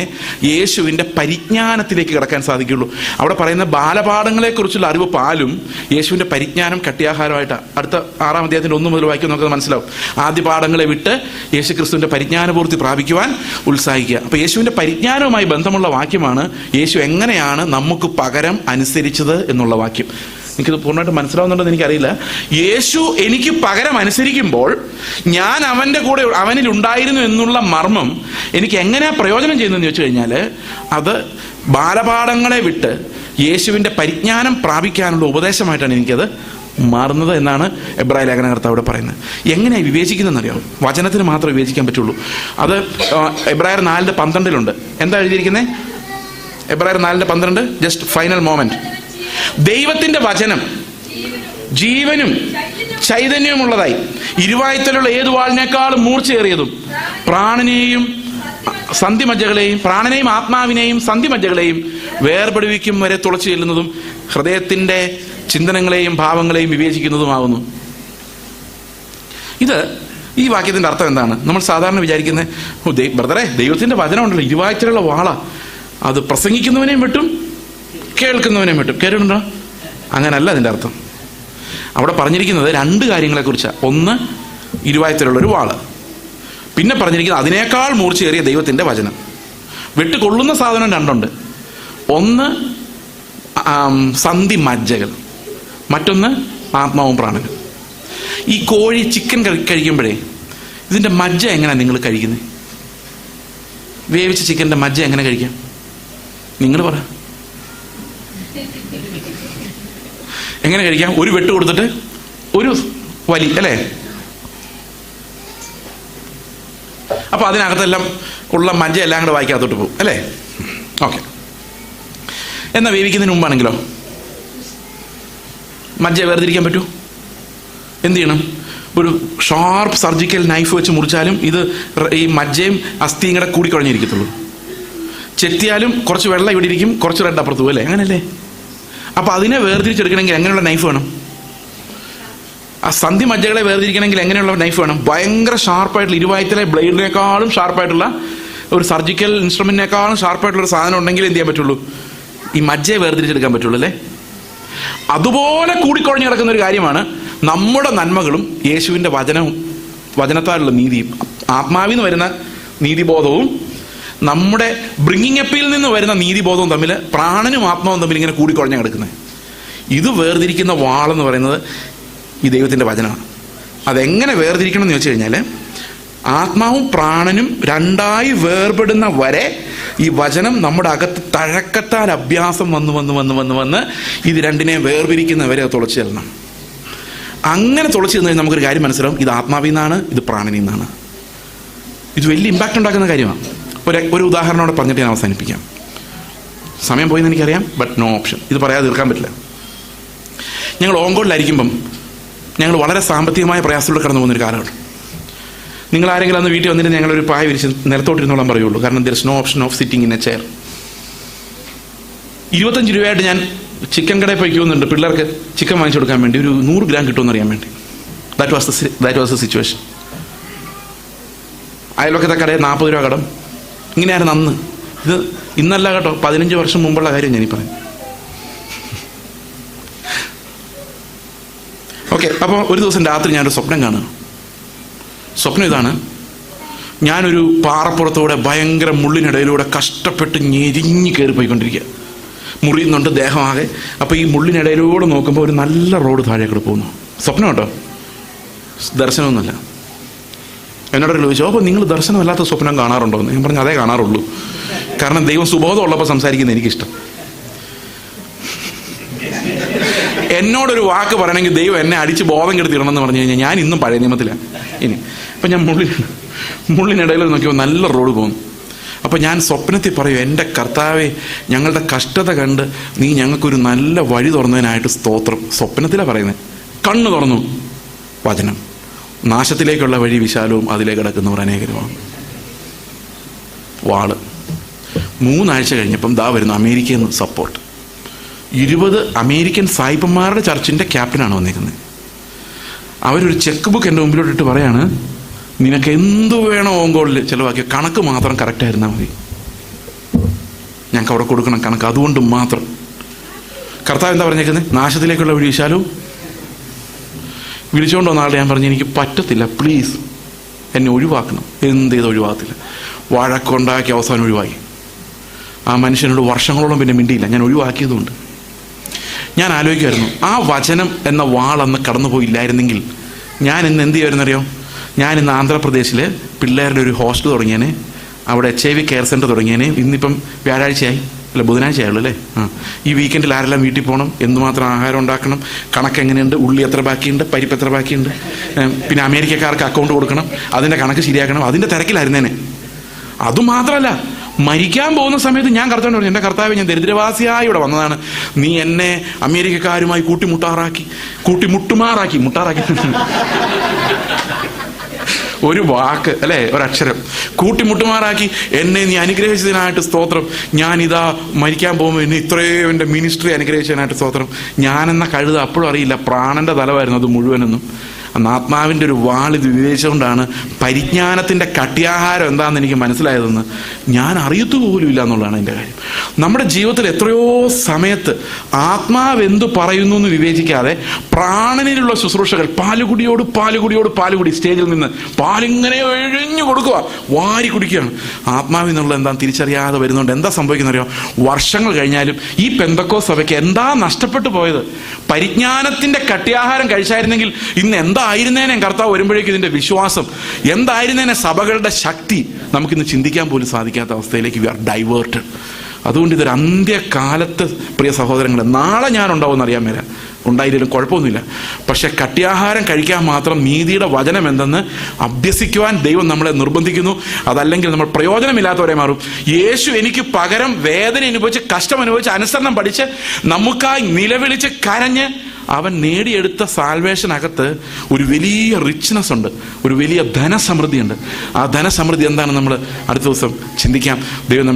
യേശുവിന്റെ പരിജ്ഞാനത്തിലേക്ക് കടക്കാൻ സാധിക്കുള്ളൂ. അവിടെ പറയുന്ന ബാലപാഠങ്ങളെ കുറിച്ചുള്ള അറിവ് പാലും യേശുവിന്റെ പരിജ്ഞാനം കട്ടിയാഹാരമായിട്ടാണ്. അടുത്ത 6-ാം അധ്യായത്തിന്റെ 1 മുതൽ വായിക്കും, നമുക്ക് മനസ്സിലാവും. ആദ്യ പാഠങ്ങളെ വിട്ട് യേശുക്രിസ്തുവിൻ്റെ പരിജ്ഞാനപൂർത്തി പ്രാപിക്കുവാൻ ഉത്സാഹിക്കുക. അപ്പോൾ യേശുവിൻ്റെ പരിജ്ഞാനവുമായി ബന്ധമുള്ള വാക്യമാണ് യേശു എങ്ങനെയാണ് നമുക്ക് പകരം അനുസരിച്ചത് എന്നുള്ള വാക്യം. എനിക്കിത് പൂർണ്ണമായിട്ട് മനസ്സിലാവുന്നുണ്ടെന്ന് എനിക്കറിയില്ല. യേശു എനിക്ക് പകരം അനുസരിക്കുമ്പോൾ ഞാൻ അവൻ്റെ കൂടെ അവനിൽ ഉണ്ടായിരുന്നു എന്നുള്ള മർമ്മം എനിക്ക് എങ്ങനെയാണ് പ്രയോജനം ചെയ്യുന്നതെന്ന് ചോദിച്ചു കഴിഞ്ഞാൽ, അത് ബാലപാഠങ്ങളെ വിട്ട് യേശുവിൻ്റെ പരിജ്ഞാനം പ്രാപിക്കാനുള്ള ഉപദേശമായിട്ടാണ് എനിക്കത് മാറുന്നത് എന്നാണ് എബ്രായ ലേഖനകർത്താവ് ഇവിടെ പറയുന്നത്. എങ്ങനെയാണ് വിവേചിക്കുന്നതെന്നറിയാം? വചനത്തിന് മാത്രമേ വിവേചിക്കാൻ പറ്റുള്ളൂ. അത് എബ്രായർ 4:12 എന്താ എഴുതിയിരിക്കുന്നത്? എബ്രായർ 4:12, ജസ്റ്റ് ഫൈനൽ മോമെന്റ്. ദൈവത്തിന്റെ വചനം ജീവനും ചൈതന്യവുമുള്ളതായി ഇരുവായ്ത്തലുള്ള ഏതു വാളിനേക്കാളും മൂർച്ചയേറിയതും പ്രാണനെയും ആത്മാവിനെയും സന്ധിമജ്ജകളെയും വേർപെടുവിക്കും വരെ തുളച്ചു ചെല്ലുന്നതും ഹൃദയത്തിന്റെ ചിന്തനങ്ങളെയും ഭാവങ്ങളെയും വിവേചിക്കുന്നതുമാകുന്നു. ഈ വാക്യത്തിന്റെ അർത്ഥം എന്താണ്? നമ്മൾ സാധാരണ വിചാരിക്കുന്നത്, ബ്രദറെ, ദൈവത്തിന്റെ വചനം ഉണ്ടല്ലോ, ഇരുവായ്ത്തലുള്ള വാള, അത് പ്രസംഗിക്കുന്നവനെയും വെട്ടും കേൾക്കുന്നവനെയും വെട്ടും. കേട്ടിട്ടുണ്ടോ? അങ്ങനല്ല അതിൻ്റെ അർത്ഥം. അവിടെ പറഞ്ഞിരിക്കുന്നത് 2 കാര്യങ്ങളെക്കുറിച്ചാണ്. ഒന്ന്, ഇരുവായ്ത്തലുള്ളൊരു വാള്. പിന്നെ പറഞ്ഞിരിക്കുന്നത് അതിനേക്കാൾ മൂർച്ചയേറിയ ദൈവത്തിൻ്റെ വചനം. വെട്ടുകൊള്ളുന്ന സാധനം 2 ഉണ്ട്. ഒന്ന് സന്ധി മജ്ജകൾ, മറ്റൊന്ന് ആത്മാവും പ്രാണനും. ഈ കോഴി, ചിക്കൻ കഴിക്കുമ്പോഴേ ഇതിൻ്റെ മജ്ജ എങ്ങനെയാണ് നിങ്ങൾ കഴിക്കുന്നത്? വേവിച്ച ചിക്കൻ്റെ മജ്ജ എങ്ങനെ കഴിക്കാം? നിങ്ങൾ പറ, എങ്ങനെ കഴിക്കാം? ഒരു വെട്ട് കൊടുത്തിട്ട് ഒരു വലി, അല്ലേ? അപ്പൊ അതിനകത്തെല്ലാം ഉള്ള മജ്ജ എല്ലാം കൂടെ വായിക്കാത്തോട്ട് പോകും, അല്ലേ? ഓക്കെ. എന്നാൽ വേവിക്കുന്നതിന് മുമ്പാണെങ്കിലോ മജ്ജ വേർതിരിക്കാൻ പറ്റൂ? എന്ത് ചെയ്യണം? ഒരു ഷാർപ്പ് സർജിക്കൽ നൈഫ് വെച്ച് മുറിച്ചാലും ഈ മജ്ജയും അസ്ഥിയും കൂടെ കൂടിക്കുഴഞ്ഞിരിക്കത്തുള്ളൂ. ചെത്തിയാലും കുറച്ച് വെള്ളം ഇവിടെ ഇരിക്കും, കുറച്ച് റെഡ് അപ്പുറത്ത് പോകും, അല്ലേ? അങ്ങനല്ലേ? അപ്പൊ അതിനെ വേർതിരിച്ചെടുക്കണമെങ്കിൽ എങ്ങനെയുള്ള നൈഫ് വേണം? ആ സന്ധി മജ്ജകളെ വേർതിരിക്കണമെങ്കിൽ എങ്ങനെയുള്ള നൈഫ് വേണം? ഭയങ്കര ഷാർപ്പായിട്ടുള്ള, ഇരുവായ്ത്തലെ ബ്ലേഡിനേക്കാളും ഷാർപ്പായിട്ടുള്ള, ഒരു സർജിക്കൽ ഇൻസ്ട്രുമെന്റിനേക്കാളും ഷാർപ്പായിട്ടുള്ള ഒരു സാധനം ഉണ്ടെങ്കിൽ എന്ത് ചെയ്യാൻ പറ്റുള്ളൂ? ഈ മജ്ജയെ വേർതിരിച്ചെടുക്കാൻ പറ്റുള്ളൂ, അല്ലേ? അതുപോലെ കൂടിക്കുഴഞ്ഞു കിടക്കുന്ന ഒരു കാര്യമാണ് നമ്മുടെ നന്മകളും യേശുവിൻ്റെ വചനത്താലുള്ള നീതിയും. ആത്മാവിൽ നിന്ന് വരുന്ന നീതിബോധവും നമ്മുടെ ബ്രിങ്ങിങ് അപ്പിൽ നിന്ന് വരുന്ന നീതിബോധവും തമ്മിൽ, പ്രാണനും ആത്മാവും തമ്മിൽ ഇങ്ങനെ കൂടിക്കുഴഞ്ഞു കിടക്കുന്നത്. ഇത് വേർതിരിക്കുന്ന വാളെന്ന് പറയുന്നത് ഈ ദൈവത്തിൻ്റെ വചനമാണ്. അതെങ്ങനെ വേർതിരിക്കണം എന്ന് ചോദിച്ചു കഴിഞ്ഞാൽ, ആത്മാവും പ്രാണനും 2ആയി വേർപെടുന്ന വരെ ഈ വചനം നമ്മുടെ അകത്ത് തഴക്കത്താൽ അഭ്യാസം വന്ന് ഇത് 2നെ വേർപിരിക്കുന്നവരെ അത് തുളച്ചു ചെല്ലണം. അങ്ങനെ തുളച്ചു ചെന്ന് നമുക്കൊരു കാര്യം മനസ്സിലാവും, ഇത് ആത്മാവിൽ നിന്നാണ്, ഇത് പ്രാണനിൽ നിന്നാണ്. ഇത് വലിയ ഇമ്പാക്റ്റ് ഉണ്ടാക്കുന്ന കാര്യമാണ്. ഒരു ഉദാഹരണത്തോടെ പറഞ്ഞിട്ട് ഞാൻ അവസാനിപ്പിക്കാം. സമയം പോയെന്ന് എനിക്കറിയാം, ബട്ട് നോ ഓപ്ഷൻ. ഇത് പറയാതെ തീർക്കാൻ പറ്റില്ല. ഞങ്ങൾ ഓങ്കോളിലായിരിക്കുമ്പം ഞങ്ങൾ വളരെ സാമ്പത്തികമായ പ്രയാസത്തിലൂടെ കടന്നു പോകുന്നൊരു കാലമാണ്. നിങ്ങൾ ആരെങ്കിലും അന്ന് വീട്ടിൽ വന്നിട്ട് ഞങ്ങളൊരു പായ വിരിച്ച് നിലത്തോട്ടിരുന്നോളാൻ പറയുള്ളൂ. കാരണം there is no option of sitting in a chair. 25 രൂപയായിട്ട് ഞാൻ ചിക്കൻ കടയിൽ പോയിക്കുന്നുണ്ട് പിള്ളേർക്ക് ചിക്കൻ വാങ്ങിച്ചു കൊടുക്കാൻ വേണ്ടി. ഒരു 100 ഗ്രാം കിട്ടുമെന്ന് അറിയാൻ വേണ്ടി. That was the situation. അയൽവക്കത്തെ കടയിൽ 40 രൂപ കടം. ഇങ്ങനെയായിരുന്നു അന്ന്. ഇത് ഇന്നല്ല കേട്ടോ, 15 വർഷം മുമ്പുള്ള കാര്യം ഞാനീ പറയും. ഓക്കെ. അപ്പോൾ ഒരു ദിവസം രാത്രി ഞാനൊരു സ്വപ്നം കാണുക. സ്വപ്നം ഇതാണ്: ഞാനൊരു പാറപ്പുറത്തൂടെ ഭയങ്കര മുള്ളിനിടയിലൂടെ കഷ്ടപ്പെട്ട് ഞെരിഞ്ഞ് കയറി പോയിക്കൊണ്ടിരിക്കുക. മുറിയുന്നുണ്ട് ദേഹമാകെ. അപ്പോൾ ഈ മുള്ളിനിടയിലൂടെ നോക്കുമ്പോൾ ഒരു നല്ല റോഡ് താഴേക്കൂടെ പോകുന്നു. സ്വപ്നം കേട്ടോ, ദർശനമൊന്നുമല്ല. എന്നോട് ചോദിച്ചു, അപ്പോൾ നിങ്ങൾ ദർശനമല്ലാത്ത സ്വപ്നം കാണാറുണ്ടോ എന്ന്. ഞാൻ പറഞ്ഞു, അതേ കാണാറുള്ളൂ. കാരണം ദൈവം സുബോധം ഉള്ളപ്പോൾ സംസാരിക്കുന്നത് എനിക്കിഷ്ടം. എന്നോടൊരു വാക്ക് പറയണമെങ്കിൽ ദൈവം എന്നെ അടിച്ച് ബോധം കെടുത്തിടണമെന്ന് പറഞ്ഞു കഴിഞ്ഞാൽ ഞാൻ ഇന്നും പഴയ നിയമത്തിലാണ്. ഇനി അപ്പം ഞാൻ മുള്ളിനിടയിൽ നോക്കിയപ്പോൾ നല്ല റോഡ് പോകുന്നു. അപ്പം ഞാൻ സ്വപ്നത്തിൽ പറയും, എൻ്റെ കർത്താവേ, ഞങ്ങളുടെ കഷ്ടത കണ്ട് നീ ഞങ്ങൾക്കൊരു നല്ല വഴി തുറന്നതിനായിട്ട് സ്തോത്രം. സ്വപ്നത്തിലാണ് പറയുന്നത്. കണ്ണ് തുറന്നു, വചനം: നാശത്തിലേക്കുള്ള വഴി വിശാലവും അതിലേക്ക് കിടക്കുന്നവർ അനേകരുമാണ്. വാള്. 3 ആഴ്ച കഴിഞ്ഞപ്പം ദാ വരുന്നു അമേരിക്കയിൽ നിന്ന് സപ്പോർട്ട്. 20 അമേരിക്കൻ സായിപ്പന്മാരുടെ ചർച്ചിൻ്റെ ക്യാപ്റ്റനാണ് വന്നിരിക്കുന്നത്. അവരൊരു ചെക്ക് ബുക്ക് എൻ്റെ മുമ്പിലോട്ടിട്ട് പറയാണ്, നിനക്ക് എന്തു വേണോ ഓങ്കോളിൽ ചിലവാക്കിയ കണക്ക് മാത്രം കറക്റ്റായിരുന്നാൽ മതി, ഞങ്ങൾക്ക് അവിടെ കൊടുക്കണം കണക്ക്, അതുകൊണ്ട് മാത്രം. കർത്താവ് എന്താ പറഞ്ഞേക്കുന്നത്? നാശത്തിലേക്കുള്ള വഴി വിശാലവും. വിളിച്ചുകൊണ്ട് വന്ന ആളുടെ ഞാൻ പറഞ്ഞു, എനിക്ക് പറ്റത്തില്ല, പ്ലീസ് എന്നെ ഒഴിവാക്കണം. എന്ത് ചെയ്ത് ഒഴിവാകത്തില്ല. വഴക്കുണ്ടാക്കി അവസാനം ഒഴിവാക്കി. ആ മനുഷ്യനോട് വർഷങ്ങളോളം പിന്നെ മിണ്ടിയില്ല, ഞാൻ ഒഴിവാക്കിയതുകൊണ്ട്. ഞാൻ ആലോചിക്കുമായിരുന്നു, ആ വചനം എന്ന വാളന്ന് കടന്നു പോയില്ലായിരുന്നെങ്കിൽ ഞാൻ ഇന്ന് എന്ത് ചെയ്യുമായിരുന്നറിയോ? ഞാൻ ഇന്ന് ആന്ധ്രാപ്രദേശിൽ പിള്ളേരുടെ ഒരു ഹോസ്റ്റൽ തുടങ്ങിയേനെ, അവിടെ HIV കെയർ സെൻ്റർ തുടങ്ങിയേനെ. ഇന്നിപ്പം വ്യാഴാഴ്ചയായി, അല്ല ബുധനാഴ്ച ആയുള്ളൂ അല്ലേ? ഈ വീക്കെൻഡിൽ ആരെല്ലാം വീട്ടിൽ പോകണം, എന്തുമാത്രം ആഹാരം ഉണ്ടാക്കണം, കണക്ക് എങ്ങനെയുണ്ട്, ഉള്ളി എത്ര ബാക്കിയുണ്ട്, പരിപ്പ് എത്ര ബാക്കിയുണ്ട്, പിന്നെ അമേരിക്കക്കാർക്ക് അക്കൗണ്ട് കൊടുക്കണം, അതിൻ്റെ കണക്ക് ശരിയാക്കണം, അതിൻ്റെ തിരക്കിലായിരുന്നേനെ. അതുമാത്രമല്ല, മരിക്കാൻ പോകുന്ന സമയത്ത് ഞാൻ കർത്താവിനോട് പറഞ്ഞു, എൻ്റെ കർത്താവ്, ഞാൻ ദരിദ്രവാസിയായി ഇവിടെ വന്നതാണ്, നീ എന്നെ അമേരിക്കക്കാരുമായി കൂട്ടിമുട്ടുമാറാക്കി ഒരു വാക്ക് അല്ലേ, ഒരക്ഷരം, കൂട്ടിമുട്ടുമാറാക്കി എന്നെ നീ അനുഗ്രഹിച്ചതിനായിട്ട് സ്തോത്രം. ഞാനിതാ മരിക്കാൻ പോകുമ്പോൾ എന്നെ ഇത്രയും എൻ്റെ മിനിസ്ട്രി അനുഗ്രഹിച്ചതിനായിട്ട് സ്തോത്രം. ഞാനെന്ന കഴുത അപ്പോഴും അറിയില്ല പ്രാണന്റെ തലമായിരുന്നു അത് മുഴുവനെന്നും. അന്ന് ആത്മാവിൻ്റെ ഒരു വാളിത് വിവേചിച്ചുകൊണ്ടാണ് പരിജ്ഞാനത്തിൻ്റെ കട്ടിയാഹാരം എന്താണെന്ന് എനിക്ക് മനസ്സിലായതെന്ന് ഞാൻ അറിയത്തുപോലും ഇല്ല എന്നുള്ളതാണ് എൻ്റെ കാര്യം. നമ്മുടെ ജീവിതത്തിൽ എത്രയോ സമയത്ത് ആത്മാവ് എന്തു പറയുന്നു എന്ന് വിവേചിക്കാതെ പ്രാണനിലുള്ള ശുശ്രൂഷകൾ, പാലുകുടി സ്റ്റേജിൽ നിന്ന് പാലിങ്ങനെ എഴിഞ്ഞു കൊടുക്കുക, വാരി കുടിക്കുകയാണ്. ആത്മാവിൽ നിന്നുള്ള എന്താ തിരിച്ചറിയാതെ വരുന്നുണ്ട്. എന്താ സംഭവിക്കുന്നറിയോ? വർഷങ്ങൾ കഴിഞ്ഞാലും ഈ പെന്തക്കോസ്ത് സഭയ്ക്ക് എന്താ നഷ്ടപ്പെട്ടു പോയത്? പരിജ്ഞാനത്തിൻ്റെ കട്ടിയാഹാരം കഴിച്ചായിരുന്നെങ്കിൽ ഇന്ന് എന്തായിരുന്നേനെ കർത്താവ് വരുമ്പോഴേക്കും ഇതിൻ്റെ വിശ്വാസം, എന്തായിരുന്നേനെ സഭകളുടെ ശക്തി, നമുക്കിന്ന് ചിന്തിക്കാൻ പോലും സാധിക്കാത്ത അവസ്ഥയിലേക്ക് വി ആർ ഡൈവേർട്ടഡ്. അതുകൊണ്ട് ഇതൊരു അന്ത്യകാലത്ത് പ്രിയ സഹോദരങ്ങളെ, നാളെ ഞാൻ ഉണ്ടാവുമെന്ന് അറിയാൻ മേല, ഉണ്ടായില്ലെങ്കിലും കുഴപ്പമൊന്നുമില്ല. പക്ഷെ കട്ടിയാഹാരം കഴിക്കാൻ മാത്രം നീതിയുടെ വചനം എന്തെന്ന് അഭ്യസിക്കുവാൻ ദൈവം നമ്മളെ നിർബന്ധിക്കുന്നു. അതല്ലെങ്കിൽ നമ്മൾ പ്രയോജനമില്ലാത്തവരെ മാറും. യേശു എനിക്ക് പകരം വേദന അനുഭവിച്ച്, കഷ്ടം അനുഭവിച്ച്, അനുസരണം പഠിച്ച്, നമുക്കായി നിലവിളിച്ച് കരഞ്ഞ് അവൻ നേടിയെടുത്ത സാൽവേഷനകത്ത് ഒരു വലിയ റിച്ച്നെസ് ഉണ്ട്, ഒരു വലിയ ധനസമൃദ്ധിയുണ്ട്. ആ ധനസമൃദ്ധി എന്താണ് നമ്മൾ അടുത്ത ദിവസം ചിന്തിക്കാം. ദൈവം